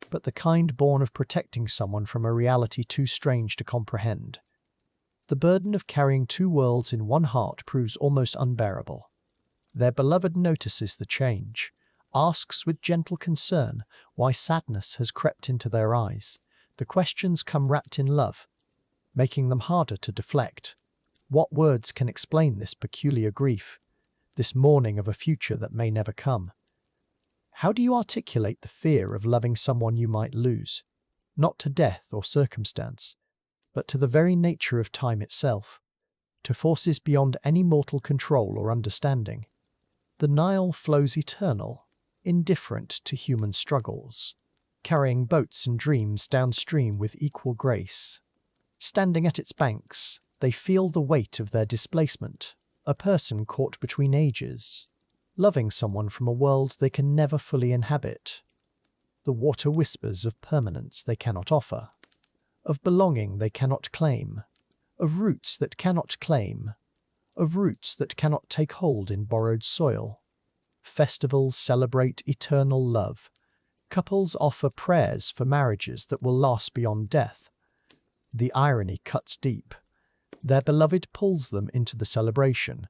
but the kind born of protecting someone from a reality too strange to comprehend. The burden of carrying two worlds in one heart proves almost unbearable. Their beloved notices the change, asks with gentle concern why sadness has crept into their eyes. The questions come wrapped in love, making them harder to deflect. What words can explain this peculiar grief, this mourning of a future that may never come? How do you articulate the fear of loving someone you might lose, not to death or circumstance, but to the very nature of time itself, to forces beyond any mortal control or understanding? The Nile flows eternal, indifferent to human struggles, carrying boats and dreams downstream with equal grace. Standing at its banks, they feel the weight of their displacement, a person caught between ages, loving someone from a world they can never fully inhabit. The water whispers of permanence they cannot offer, of belonging they cannot claim, of roots that cannot claim, of roots that cannot take hold in borrowed soil. Festivals celebrate eternal love. Couples offer prayers for marriages that will last beyond death. The irony cuts deep. Their beloved pulls them into the celebration,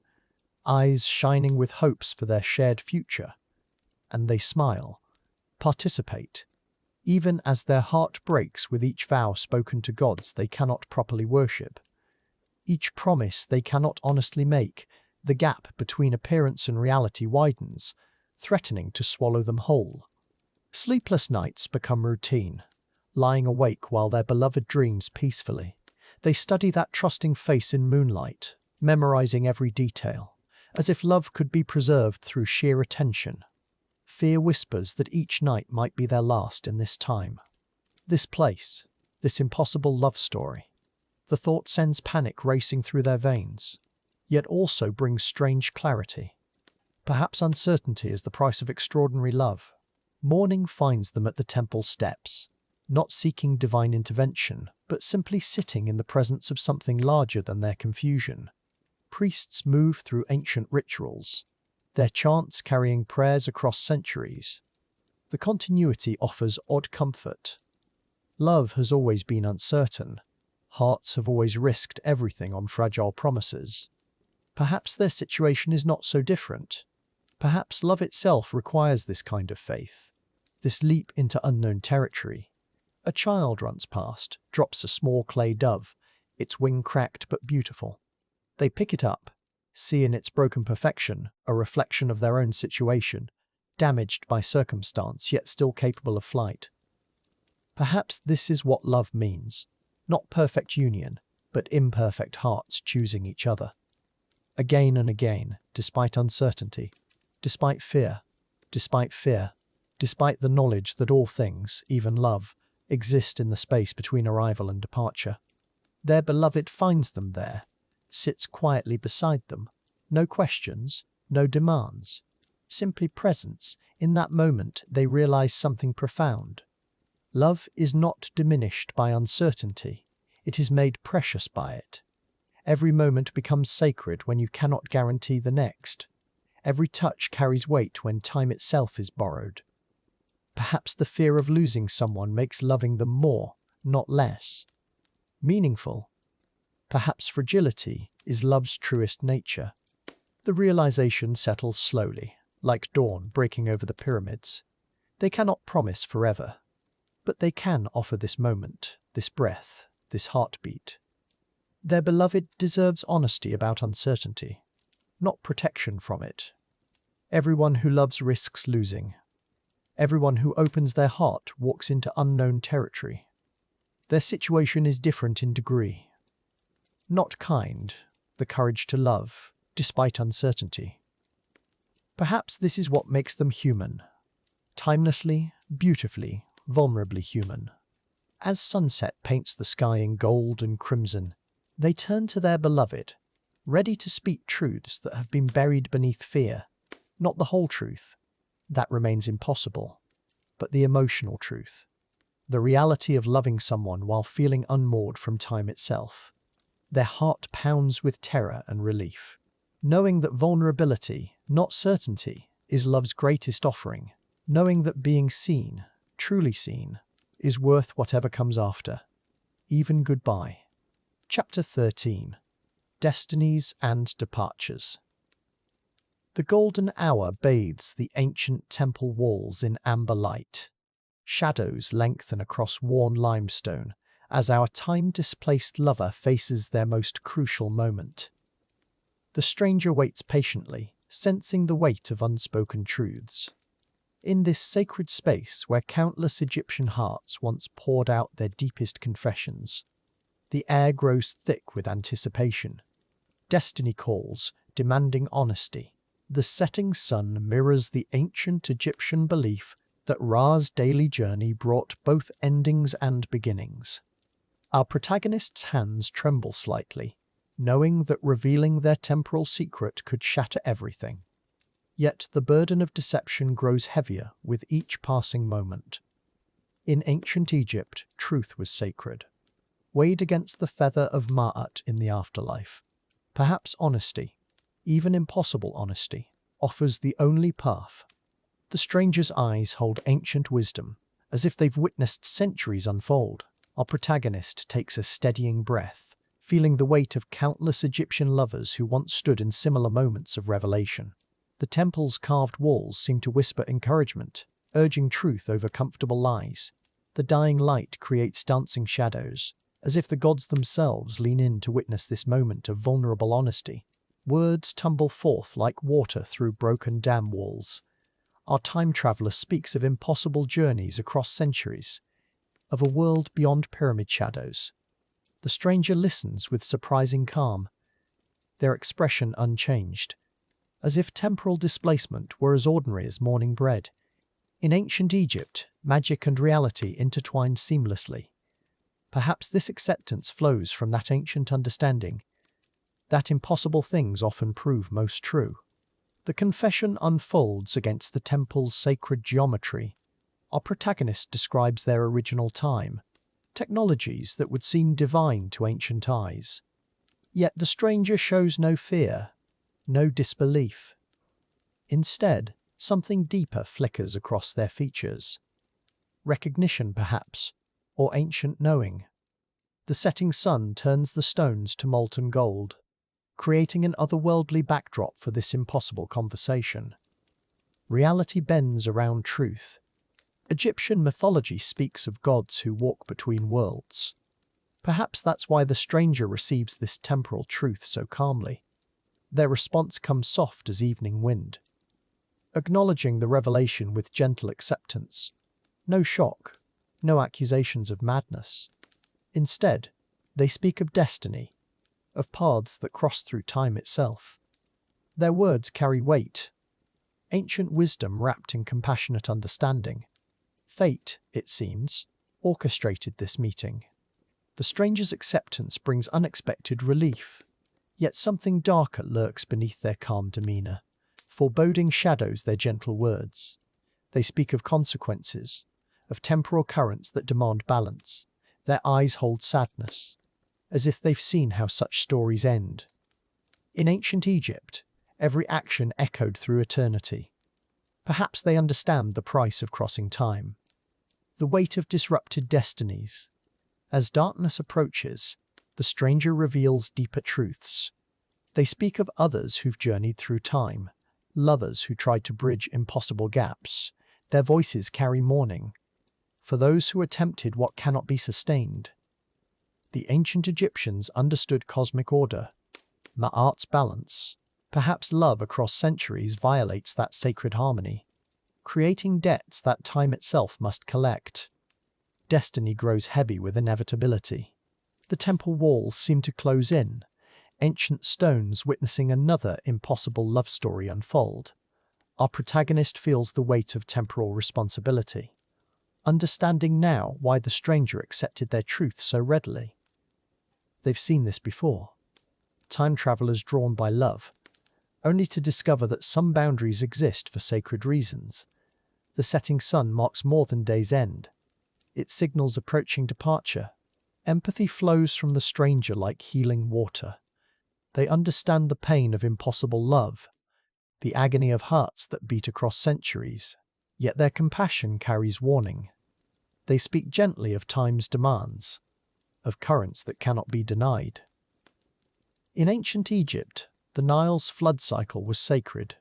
eyes shining with hopes for their shared future. And they smile, participate, even as their heart breaks with each vow spoken to gods they cannot properly worship. Each promise they cannot honestly make. The gap between appearance and reality widens, threatening to swallow them whole. Sleepless nights become routine, lying awake while their beloved dreams peacefully. They study that trusting face in moonlight, memorizing every detail, as if love could be preserved through sheer attention. Fear whispers that each night might be their last in this time, this place, this impossible love story. The thought sends panic racing through their veins, yet also brings strange clarity. Perhaps uncertainty is the price of extraordinary love. Morning finds them at the temple steps, not seeking divine intervention, but simply sitting in the presence of something larger than their confusion. Priests move through ancient rituals, their chants carrying prayers across centuries. The continuity offers odd comfort. Love has always been uncertain. Hearts have always risked everything on fragile promises. Perhaps their situation is not so different. Perhaps love itself requires this kind of faith, this leap into unknown territory. A child runs past, drops a small clay dove, its wing cracked but beautiful. They pick it up, see in its broken perfection a reflection of their own situation, damaged by circumstance yet still capable of flight. Perhaps this is what love means, not perfect union, but imperfect hearts choosing each other. Again and again, despite uncertainty, despite fear, despite the knowledge that all things, even love, exist in the space between arrival and departure. Their beloved finds them there, sits quietly beside them, no questions, no demands, simply presence. In that moment they realize something profound. Love is not diminished by uncertainty, it is made precious by it. Every moment becomes sacred when you cannot guarantee the next. Every touch carries weight when time itself is borrowed. Perhaps the fear of losing someone makes loving them more, not less, meaningful. Perhaps fragility is love's truest nature. The realization settles slowly, like dawn breaking over the pyramids. They cannot promise forever, but they can offer this moment, this breath, this heartbeat. Their beloved deserves honesty about uncertainty, not protection from it. Everyone who loves risks losing. Everyone who opens their heart walks into unknown territory. Their situation is different in degree. Not kind, the courage to love, despite uncertainty. Perhaps this is what makes them human. Timelessly, beautifully, vulnerably human. As sunset paints the sky in gold and crimson, they turn to their beloved, ready to speak truths that have been buried beneath fear. Not the whole truth, that remains impossible, but the emotional truth. The reality of loving someone while feeling unmoored from time itself. Their heart pounds with terror and relief, knowing that vulnerability, not certainty, is love's greatest offering, knowing that being seen, truly seen, is worth whatever comes after, even goodbye. Chapter 13. Destinies and Departures. The golden hour bathes the ancient temple walls in amber light. Shadows lengthen across worn limestone as our time-displaced lover faces their most crucial moment. The stranger waits patiently, sensing the weight of unspoken truths. In this sacred space where countless Egyptian hearts once poured out their deepest confessions, the air grows thick with anticipation. Destiny calls, demanding honesty. The setting sun mirrors the ancient Egyptian belief that Ra's daily journey brought both endings and beginnings. Our protagonist's hands tremble slightly, knowing that revealing their temporal secret could shatter everything. Yet the burden of deception grows heavier with each passing moment. In ancient Egypt, truth was sacred, weighed against the feather of Ma'at in the afterlife. Perhaps honesty, even impossible honesty, offers the only path. The stranger's eyes hold ancient wisdom, as if they've witnessed centuries unfold. Our protagonist takes a steadying breath, feeling the weight of countless Egyptian lovers who once stood in similar moments of revelation. The temple's carved walls seem to whisper encouragement, urging truth over comfortable lies. The dying light creates dancing shadows, as if the gods themselves lean in to witness this moment of vulnerable honesty. Words tumble forth like water through broken dam walls. Our time traveler speaks of impossible journeys across centuries, of a world beyond pyramid shadows. The stranger listens with surprising calm, their expression unchanged, as if temporal displacement were as ordinary as morning bread. In ancient Egypt, magic and reality intertwined seamlessly. Perhaps this acceptance flows from that ancient understanding that impossible things often prove most true. The confession unfolds against the temple's sacred geometry. Our protagonist describes their original time, technologies that would seem divine to ancient eyes. Yet the stranger shows no fear, no disbelief. Instead, something deeper flickers across their features. Recognition, perhaps, or ancient knowing. The setting sun turns the stones to molten gold, creating an otherworldly backdrop for this impossible conversation. Reality bends around truth. Egyptian mythology speaks of gods who walk between worlds. Perhaps that's why the stranger receives this temporal truth so calmly. Their response comes soft as evening wind, acknowledging the revelation with gentle acceptance. No shock, no accusations of madness. Instead, they speak of destiny, of paths that cross through time itself. Their words carry weight, ancient wisdom wrapped in compassionate understanding. Fate, it seems, orchestrated this meeting. The stranger's acceptance brings unexpected relief, yet something darker lurks beneath their calm demeanor. Foreboding shadows their gentle words. They speak of consequences, of temporal currents that demand balance. Their eyes hold sadness, as if they've seen how such stories end. In ancient Egypt, every action echoed through eternity. Perhaps they understand the price of crossing time, the weight of disrupted destinies. As darkness approaches, the stranger reveals deeper truths. They speak of others who've journeyed through time, lovers who tried to bridge impossible gaps. Their voices carry mourning for those who attempted what cannot be sustained. The ancient Egyptians understood cosmic order, Ma'at's balance. Perhaps love across centuries violates that sacred harmony, creating debts that time itself must collect. Destiny grows heavy with inevitability. The temple walls seem to close in, ancient stones witnessing another impossible love story unfold. Our protagonist feels the weight of temporal responsibility, understanding now why the stranger accepted their truth so readily. They've seen this before. Time travelers drawn by love, only to discover that some boundaries exist for sacred reasons. The setting sun marks more than day's end. It signals approaching departure. Empathy flows from the stranger like healing water. They understand the pain of impossible love, the agony of hearts that beat across centuries, yet their compassion carries warning. They speak gently of time's demands, of currents that cannot be denied. In ancient Egypt, the Nile's flood cycle was sacred.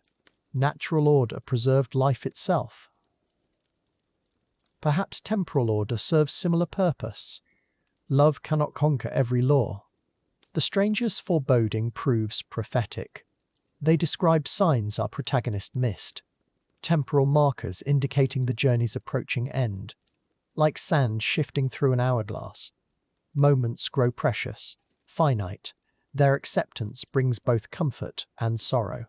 Natural order preserved life itself. Perhaps temporal order serves similar purpose. Love cannot conquer every law. The stranger's foreboding proves prophetic. They describe signs our protagonist missed, temporal markers indicating the journey's approaching end. Like sand shifting through an hourglass, moments grow precious, finite. Their acceptance brings both comfort and sorrow.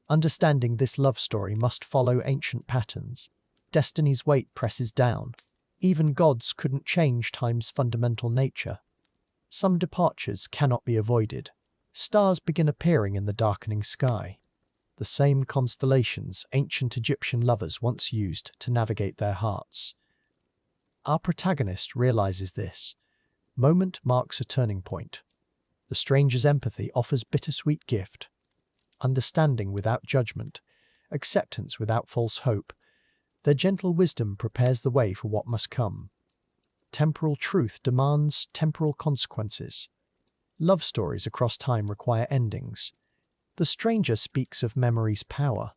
Understanding this love story must follow ancient patterns. Destiny's weight presses down. Even gods couldn't change time's fundamental nature. Some departures cannot be avoided. Stars begin appearing in the darkening sky. The same constellations ancient Egyptian lovers once used to navigate their hearts. Our protagonist realizes this. Moment marks a turning point. The stranger's empathy offers bittersweet gift. Understanding without judgment, acceptance without false hope. Their gentle wisdom prepares the way for what must come. Temporal truth demands temporal consequences. Love stories across time require endings. The stranger speaks of memory's power,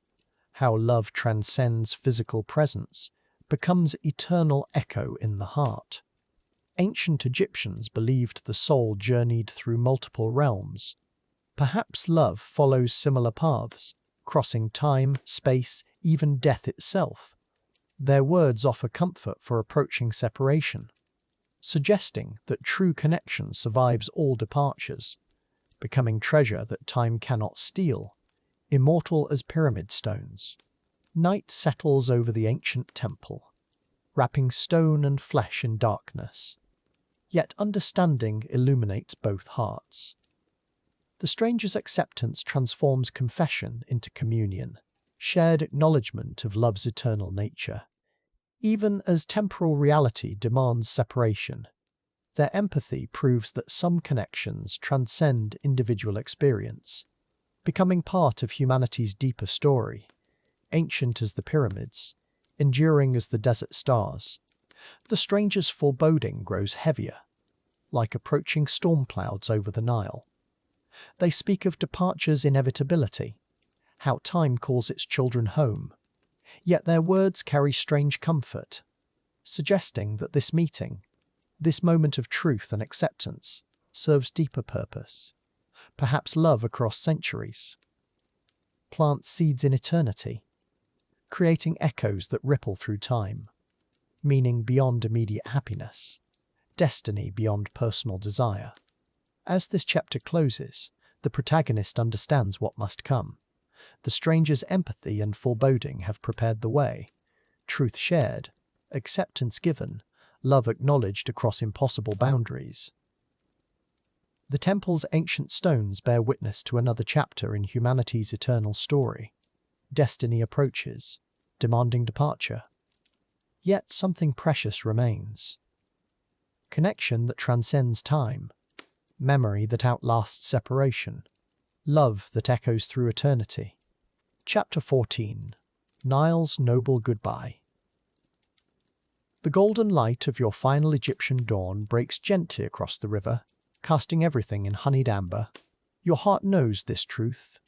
how love transcends physical presence, becomes eternal echo in the heart. Ancient Egyptians believed the soul journeyed through multiple realms. Perhaps love follows similar paths, crossing time, space, even death itself. Their words offer comfort for approaching separation, suggesting that true connection survives all departures, becoming treasure that time cannot steal, immortal as pyramid stones. Night settles over the ancient temple, wrapping stone and flesh in darkness. Yet understanding illuminates both hearts. The stranger's acceptance transforms confession into communion, shared acknowledgement of love's eternal nature. Even as temporal reality demands separation, their empathy proves that some connections transcend individual experience, becoming part of humanity's deeper story, ancient as the pyramids, enduring as the desert stars. The stranger's foreboding grows heavier, like approaching storm clouds over the Nile. They speak of departure's inevitability, how time calls its children home, yet their words carry strange comfort, suggesting that this meeting, this moment of truth and acceptance, serves deeper purpose, perhaps love across centuries. Plant seeds in eternity, creating echoes that ripple through time, meaning beyond immediate happiness, destiny beyond personal desire. As this chapter closes, the protagonist understands what must come. The stranger's empathy and foreboding have prepared the way. Truth shared, acceptance given, love acknowledged across impossible boundaries. The temple's ancient stones bear witness to another chapter in humanity's eternal story. Destiny approaches, demanding departure. Yet something precious remains. Connection that transcends time, memory that outlasts separation, love that echoes through eternity. Chapter 14. Nile's Noble Goodbye. The golden light of your final Egyptian dawn breaks gently across the river, casting everything in honeyed amber. Your heart knows this truth.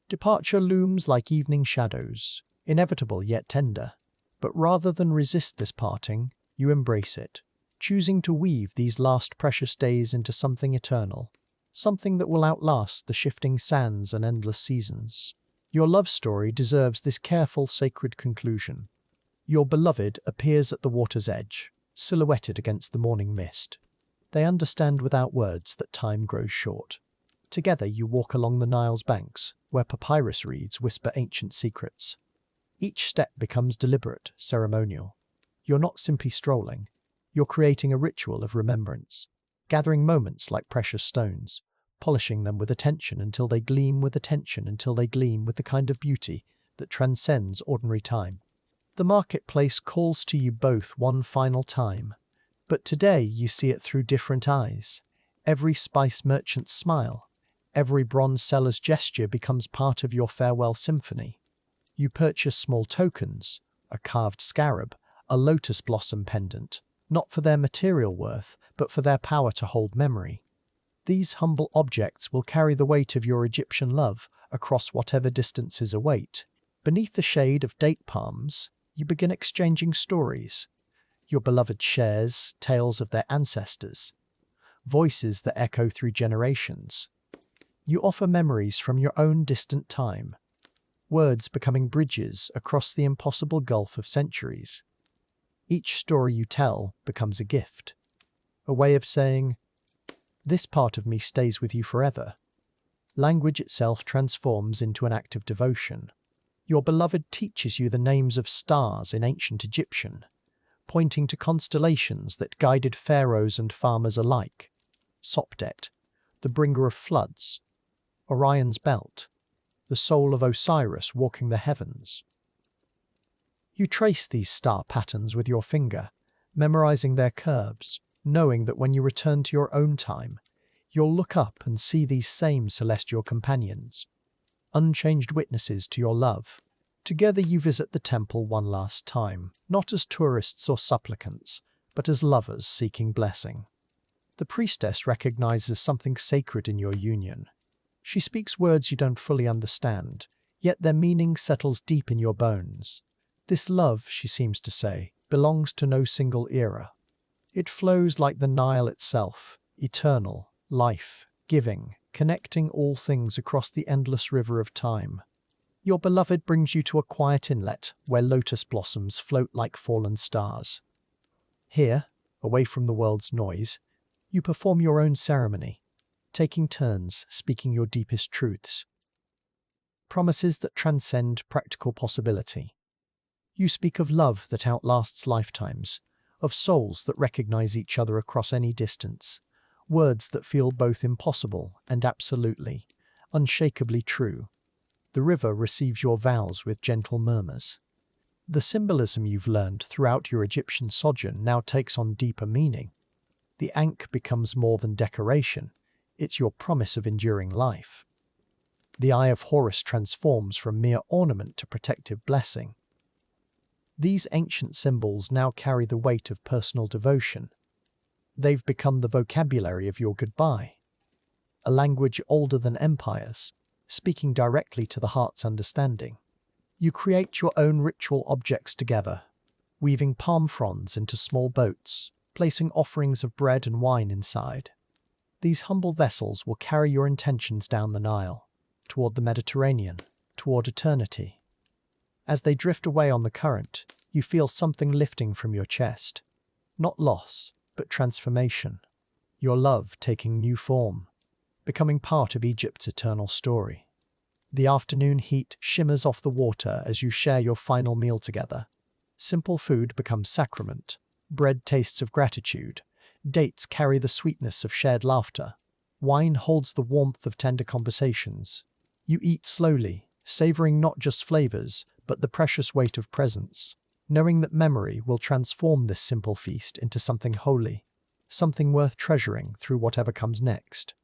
Departure looms like evening shadows, inevitable yet tender. But rather than resist this parting, you embrace it, choosing to weave these last precious days into something eternal, something that will outlast the shifting sands and endless seasons. Your love story deserves this careful, sacred conclusion. Your beloved appears at the water's edge, silhouetted against the morning mist. They understand without words that time grows short. Together you walk along the Nile's banks, where papyrus reeds whisper ancient secrets. Each step becomes deliberate, ceremonial. You're not simply strolling. You're creating a ritual of remembrance, gathering moments like precious stones, polishing them with attention until they gleam with the kind of beauty that transcends ordinary time. The marketplace calls to you both one final time, but today you see it through different eyes. Every spice merchant's smile, every bronze seller's gesture becomes part of your farewell symphony. You purchase small tokens, a carved scarab, a lotus blossom pendant, not for their material worth, but for their power to hold memory. These humble objects will carry the weight of your Egyptian love across whatever distances await. Beneath the shade of date palms, you begin exchanging stories. Your beloved shares tales of their ancestors, voices that echo through generations. You offer memories from your own distant time, words becoming bridges across the impossible gulf of centuries. Each story you tell becomes a gift, a way of saying, "This part of me stays with you forever." Language itself transforms into an act of devotion. Your beloved teaches you the names of stars in ancient Egyptian, pointing to constellations that guided pharaohs and farmers alike. Sopdet, the bringer of floods; Orion's belt, the soul of Osiris walking the heavens. You trace these star patterns with your finger, memorizing their curves, knowing that when you return to your own time, you'll look up and see these same celestial companions, unchanged witnesses to your love. Together you visit the temple one last time, not as tourists or supplicants, but as lovers seeking blessing. The priestess recognizes something sacred in your union. She speaks words you don't fully understand, yet their meaning settles deep in your bones. This love, she seems to say, belongs to no single era. It flows like the Nile itself, eternal, life-giving, connecting all things across the endless river of time. Your beloved brings you to a quiet inlet where lotus blossoms float like fallen stars. Here, away from the world's noise, you perform your own ceremony, taking turns speaking your deepest truths. Promises that transcend practical possibility. You speak of love that outlasts lifetimes, of souls that recognize each other across any distance, words that feel both impossible and absolutely, unshakably true. The river receives your vows with gentle murmurs. The symbolism you've learned throughout your Egyptian sojourn now takes on deeper meaning. The ankh becomes more than decoration, it's your promise of enduring life. The Eye of Horus transforms from mere ornament to protective blessing. These ancient symbols now carry the weight of personal devotion. They've become the vocabulary of your goodbye. A language older than empires, speaking directly to the heart's understanding. You create your own ritual objects together, weaving palm fronds into small boats, placing offerings of bread and wine inside. These humble vessels will carry your intentions down the Nile, toward the Mediterranean, toward eternity. As they drift away on the current, you feel something lifting from your chest. Not loss, but transformation. Your love taking new form, becoming part of Egypt's eternal story. The afternoon heat shimmers off the water as you share your final meal together. Simple food becomes sacrament. Bread tastes of gratitude. Dates carry the sweetness of shared laughter. Wine holds the warmth of tender conversations. You eat slowly, savoring not just flavors, but the precious weight of presence, knowing that memory will transform this simple feast into something holy, something worth treasuring through whatever comes next.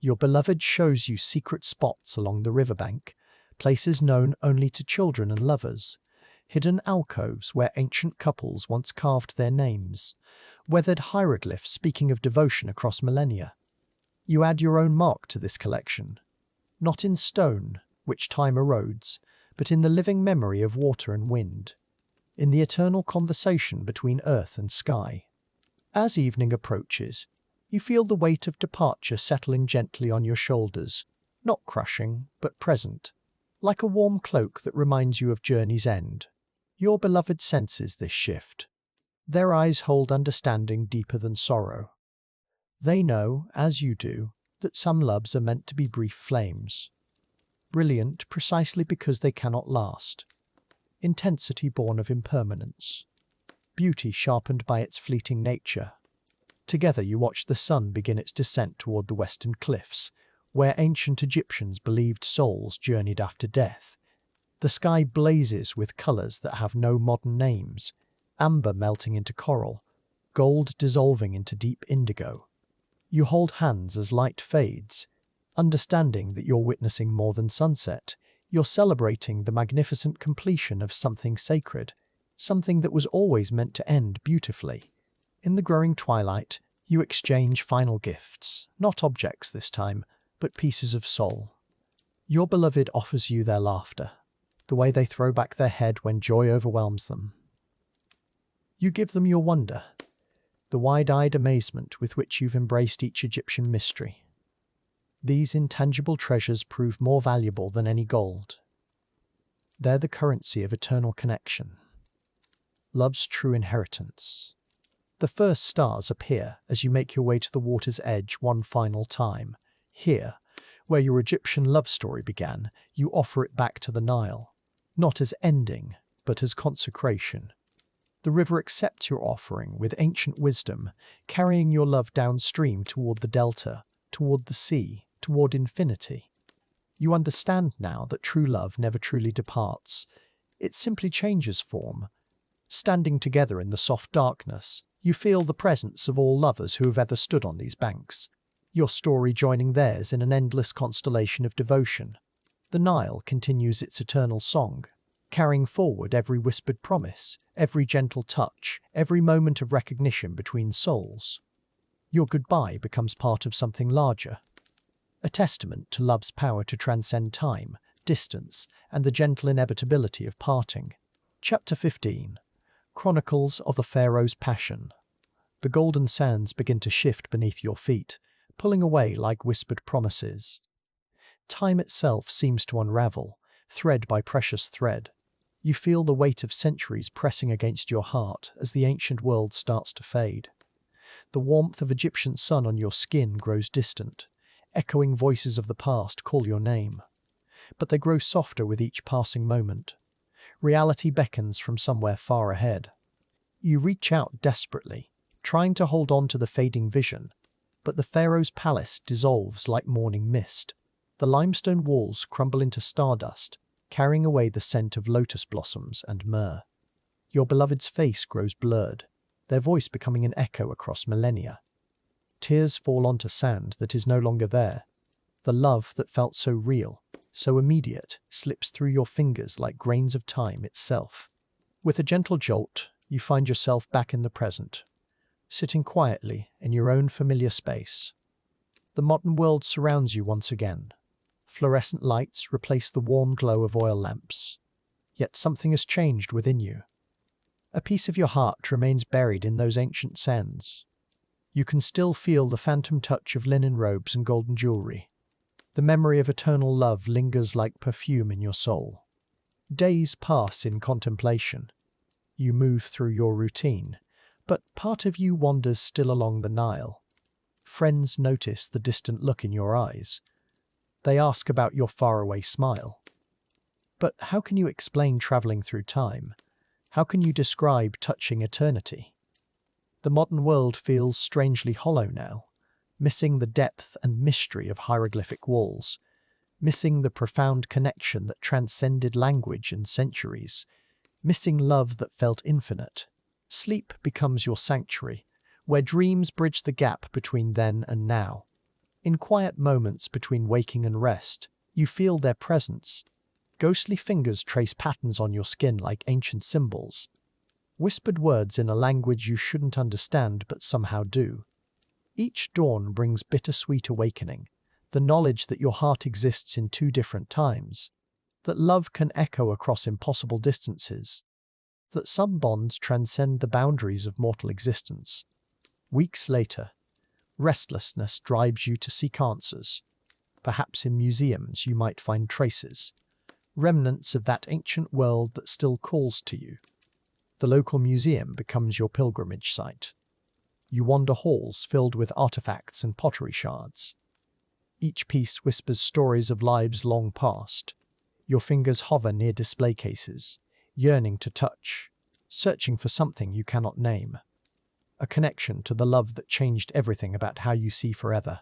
Your beloved shows you secret spots along the riverbank, places known only to children and lovers, hidden alcoves where ancient couples once carved their names, weathered hieroglyphs speaking of devotion across millennia. You add your own mark to this collection, not in stone, which time erodes, but in the living memory of water and wind, in the eternal conversation between earth and sky. As evening approaches, you feel the weight of departure settling gently on your shoulders, not crushing, but present, like a warm cloak that reminds you of journey's end. Your beloved senses this shift. Their eyes hold understanding deeper than sorrow. They know, as you do, that some loves are meant to be brief flames, brilliant precisely because they cannot last, intensity born of impermanence, beauty sharpened by its fleeting nature. Together you watch the sun begin its descent toward the western cliffs, where ancient Egyptians believed souls journeyed after death. The sky blazes with colors that have no modern names, amber melting into coral, gold dissolving into deep indigo. You hold hands as light fades, understanding that you're witnessing more than sunset. You're celebrating the magnificent completion of something sacred, something that was always meant to end beautifully. In the growing twilight, you exchange final gifts, not objects this time, but pieces of soul. Your beloved offers you their laughter, the way they throw back their head when joy overwhelms them. You give them your wonder, the wide-eyed amazement with which you've embraced each Egyptian mystery. These intangible treasures prove more valuable than any gold. They're the currency of eternal connection, love's true inheritance. The first stars appear as you make your way to the water's edge one final time. Here, where your Egyptian love story began, you offer it back to the Nile, not as ending, but as consecration. The river accepts your offering with ancient wisdom, carrying your love downstream toward the delta, toward the sea, toward infinity. You understand now that true love never truly departs. It simply changes form. Standing together in the soft darkness, you feel the presence of all lovers who have ever stood on these banks, your story joining theirs in an endless constellation of devotion. The Nile continues its eternal song, carrying forward every whispered promise, every gentle touch, every moment of recognition between souls. Your goodbye becomes part of something larger, a testament to love's power to transcend time, distance, and the gentle inevitability of parting. Chapter 15. Chronicles of the Pharaoh's Passion. The golden sands begin to shift beneath your feet, pulling away like whispered promises. Time itself seems to unravel, thread by precious thread. You feel the weight of centuries pressing against your heart as the ancient world starts to fade. The warmth of Egyptian sun on your skin grows distant. Echoing voices of the past call your name. But they grow softer with each passing moment. Reality beckons from somewhere far ahead. You reach out desperately, trying to hold on to the fading vision, but the pharaoh's palace dissolves like morning mist. The limestone walls crumble into stardust, carrying away the scent of lotus blossoms and myrrh. Your beloved's face grows blurred, their voice becoming an echo across millennia. Tears fall onto sand that is no longer there. The love that felt so real, so immediate, slips through your fingers like grains of time itself. With a gentle jolt, you find yourself back in the present, sitting quietly in your own familiar space. The modern world surrounds you once again. Fluorescent lights replace the warm glow of oil lamps. Yet something has changed within you. A piece of your heart remains buried in those ancient sands. You can still feel the phantom touch of linen robes and golden jewelry. The memory of eternal love lingers like perfume in your soul. Days pass in contemplation. You move through your routine, but part of you wanders still along the Nile. Friends notice the distant look in your eyes. They ask about your faraway smile. But how can you explain traveling through time? How can you describe touching eternity? The modern world feels strangely hollow now, missing the depth and mystery of hieroglyphic walls, missing the profound connection that transcended language and centuries, missing love that felt infinite. Sleep becomes your sanctuary, where dreams bridge the gap between then and now. In quiet moments between waking and rest, you feel their presence. Ghostly fingers trace patterns on your skin like ancient symbols. Whispered words in a language you shouldn't understand but somehow do. Each dawn brings bittersweet awakening, the knowledge that your heart exists in two different times, that love can echo across impossible distances, that some bonds transcend the boundaries of mortal existence. Weeks later, restlessness drives you to seek answers. Perhaps in museums you might find traces, remnants of that ancient world that still calls to you. The local museum becomes your pilgrimage site. You wander halls filled with artifacts and pottery shards. Each piece whispers stories of lives long past. Your fingers hover near display cases, yearning to touch, searching for something you cannot name. A connection to the love that changed everything about how you see forever.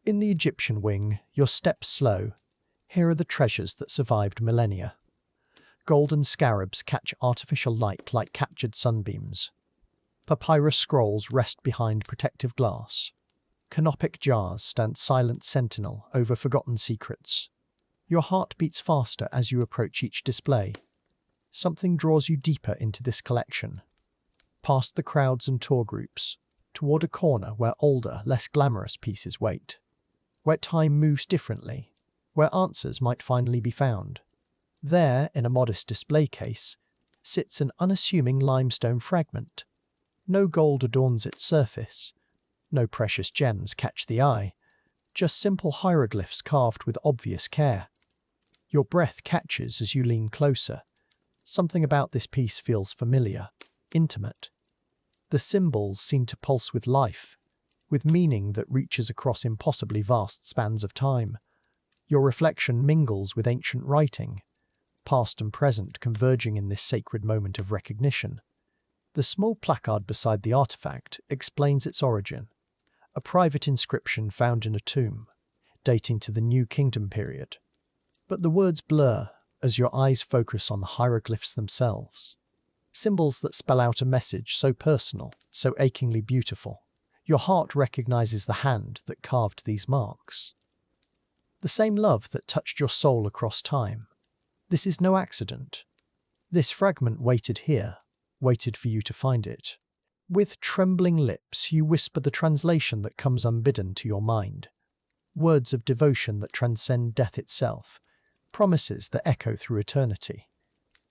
In the Egyptian wing, your steps slow. Here are the treasures that survived millennia. Golden scarabs catch artificial light like captured sunbeams. Papyrus scrolls rest behind protective glass. Canopic jars stand silent sentinel over forgotten secrets. Your heart beats faster as you approach each display. Something draws you deeper into this collection. Past the crowds and tour groups, toward a corner where older, less glamorous pieces wait. Where time moves differently, where answers might finally be found. There, in a modest display case, sits an unassuming limestone fragment. No gold adorns its surface. No precious gems catch the eye. Just simple hieroglyphs carved with obvious care. Your breath catches as you lean closer. Something about this piece feels familiar, intimate. The symbols seem to pulse with life, with meaning that reaches across impossibly vast spans of time. Your reflection mingles with ancient writing, past and present converging in this sacred moment of recognition. The small placard beside the artifact explains its origin, a private inscription found in a tomb, dating to the New Kingdom period. But the words blur as your eyes focus on the hieroglyphs themselves. Symbols that spell out a message so personal, so achingly beautiful. Your heart recognizes the hand that carved these marks. The same love that touched your soul across time. This is no accident. This fragment waited here, waited for you to find it. With trembling lips, you whisper the translation that comes unbidden to your mind. Words of devotion that transcend death itself. Promises that echo through eternity.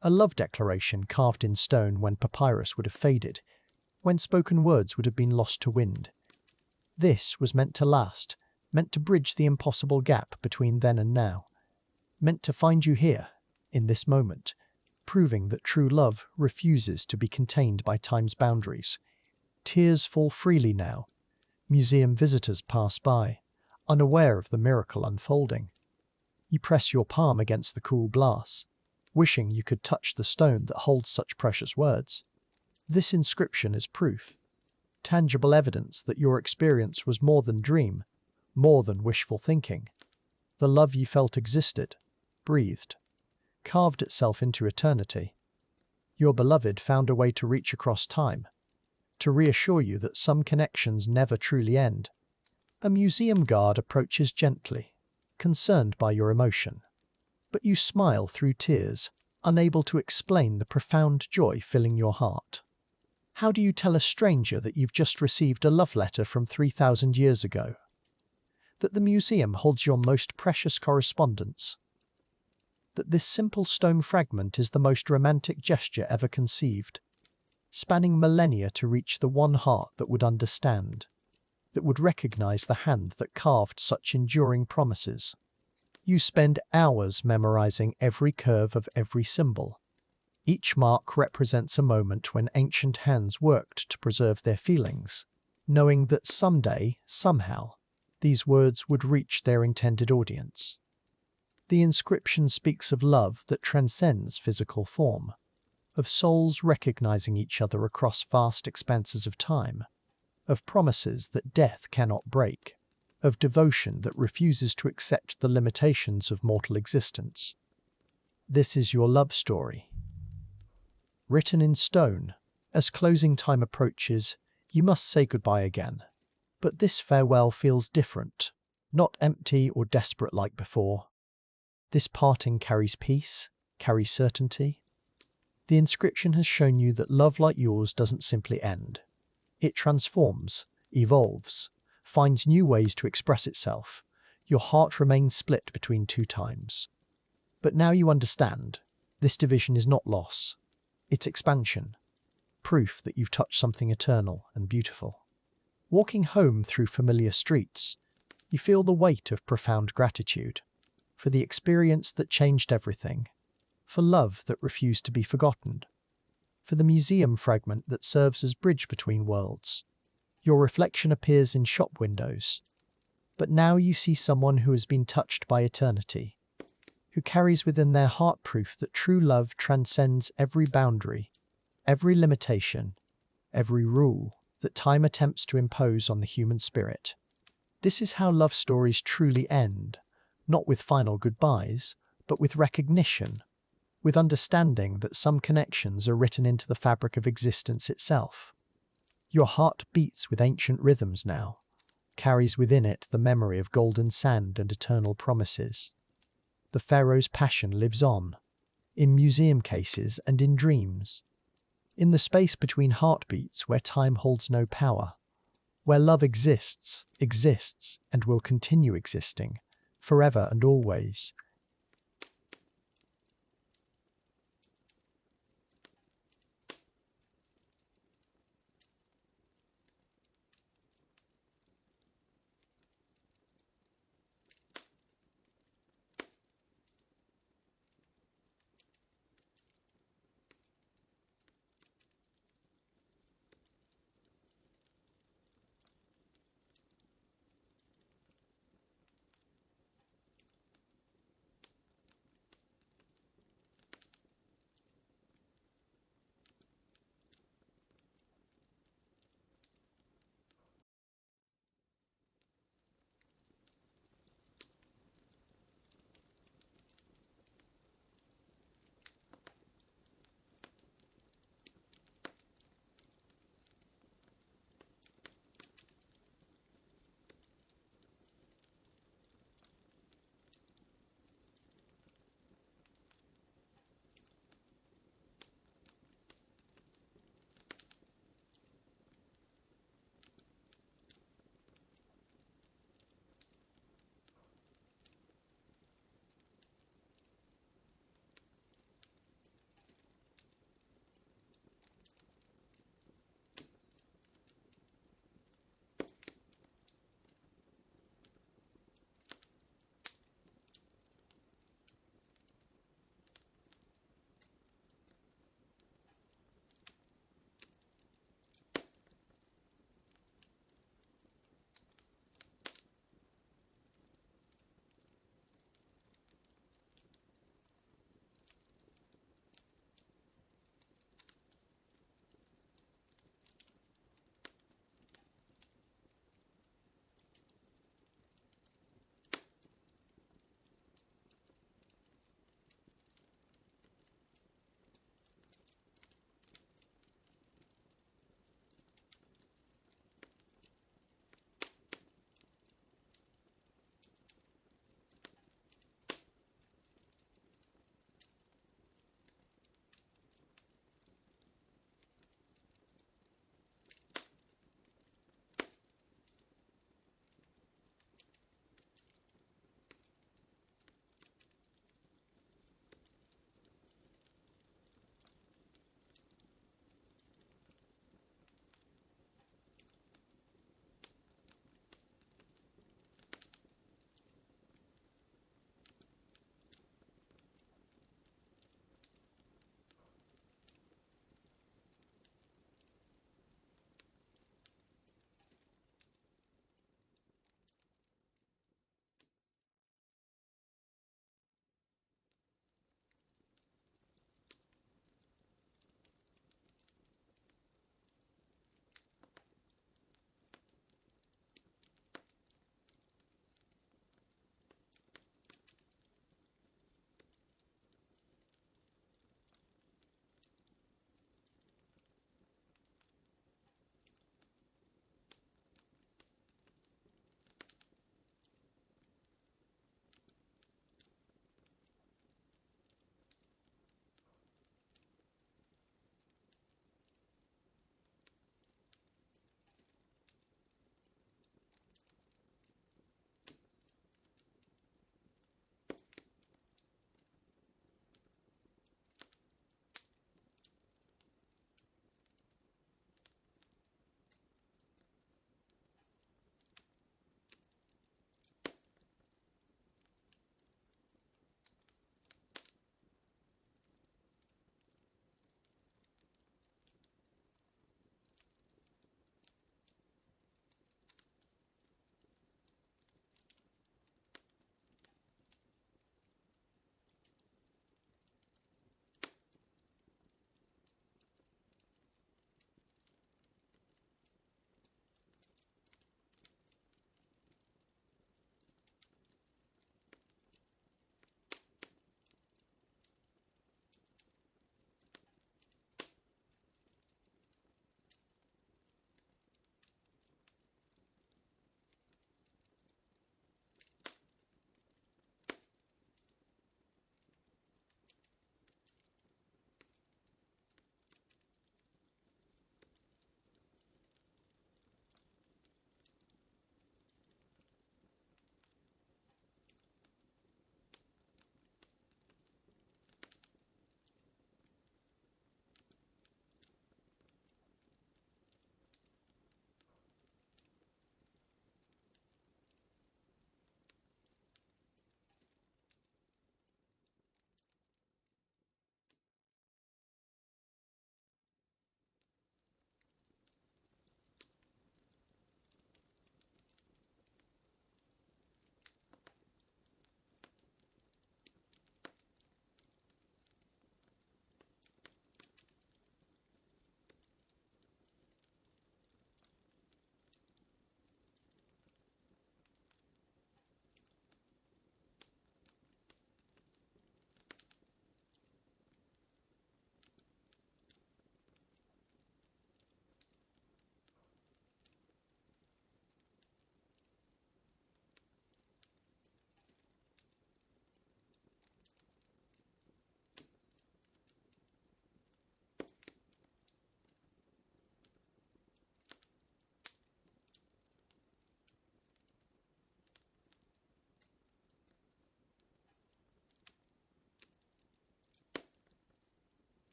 A love declaration carved in stone when papyrus would have faded, when spoken words would have been lost to wind. This was meant to last, meant to bridge the impossible gap between then and now. Meant to find you here, in this moment, proving that true love refuses to be contained by time's boundaries. Tears fall freely now. Museum visitors pass by, unaware of the miracle unfolding. You press your palm against the cool glass, wishing you could touch the stone that holds such precious words. This inscription is proof, tangible evidence that your experience was more than dream, more than wishful thinking. The love you felt existed, breathed, carved itself into eternity. Your beloved found a way to reach across time, to reassure you that some connections never truly end. A museum guard approaches gently, concerned by your emotion. But you smile through tears, unable to explain the profound joy filling your heart. How do you tell a stranger that you've just received a love letter from 3,000 years ago? That the museum holds your most precious correspondence? That this simple stone fragment is the most romantic gesture ever conceived, spanning millennia to reach the one heart that would understand, that would recognize the hand that carved such enduring promises? You spend hours memorizing every curve of every symbol. Each mark represents a moment when ancient hands worked to preserve their feelings, knowing that someday, somehow, these words would reach their intended audience. The inscription speaks of love that transcends physical form, of souls recognizing each other across vast expanses of time, of promises that death cannot break, of devotion that refuses to accept the limitations of mortal existence. This is your love story, written in stone. As closing time approaches, you must say goodbye again. But this farewell feels different, not empty or desperate like before. This parting carries peace, carries certainty. The inscription has shown you that love like yours doesn't simply end. It transforms, evolves, finds new ways to express itself. Your heart remains split between two times. But now you understand, this division is not loss, it's expansion, proof that you've touched something eternal and beautiful. Walking home through familiar streets, you feel the weight of profound gratitude for the experience that changed everything, for love that refused to be forgotten, for the museum fragment that serves as bridge between worlds. Your reflection appears in shop windows, but now you see someone who has been touched by eternity, who carries within their heart proof that true love transcends every boundary, every limitation, every rule that time attempts to impose on the human spirit. This is how love stories truly end, not with final goodbyes, but with recognition, with understanding that some connections are written into the fabric of existence itself. Your heart beats with ancient rhythms now, carries within it the memory of golden sand and eternal promises. The pharaoh's passion lives on, in museum cases and in dreams, in the space between heartbeats where time holds no power, where love exists, and will continue existing, forever and always,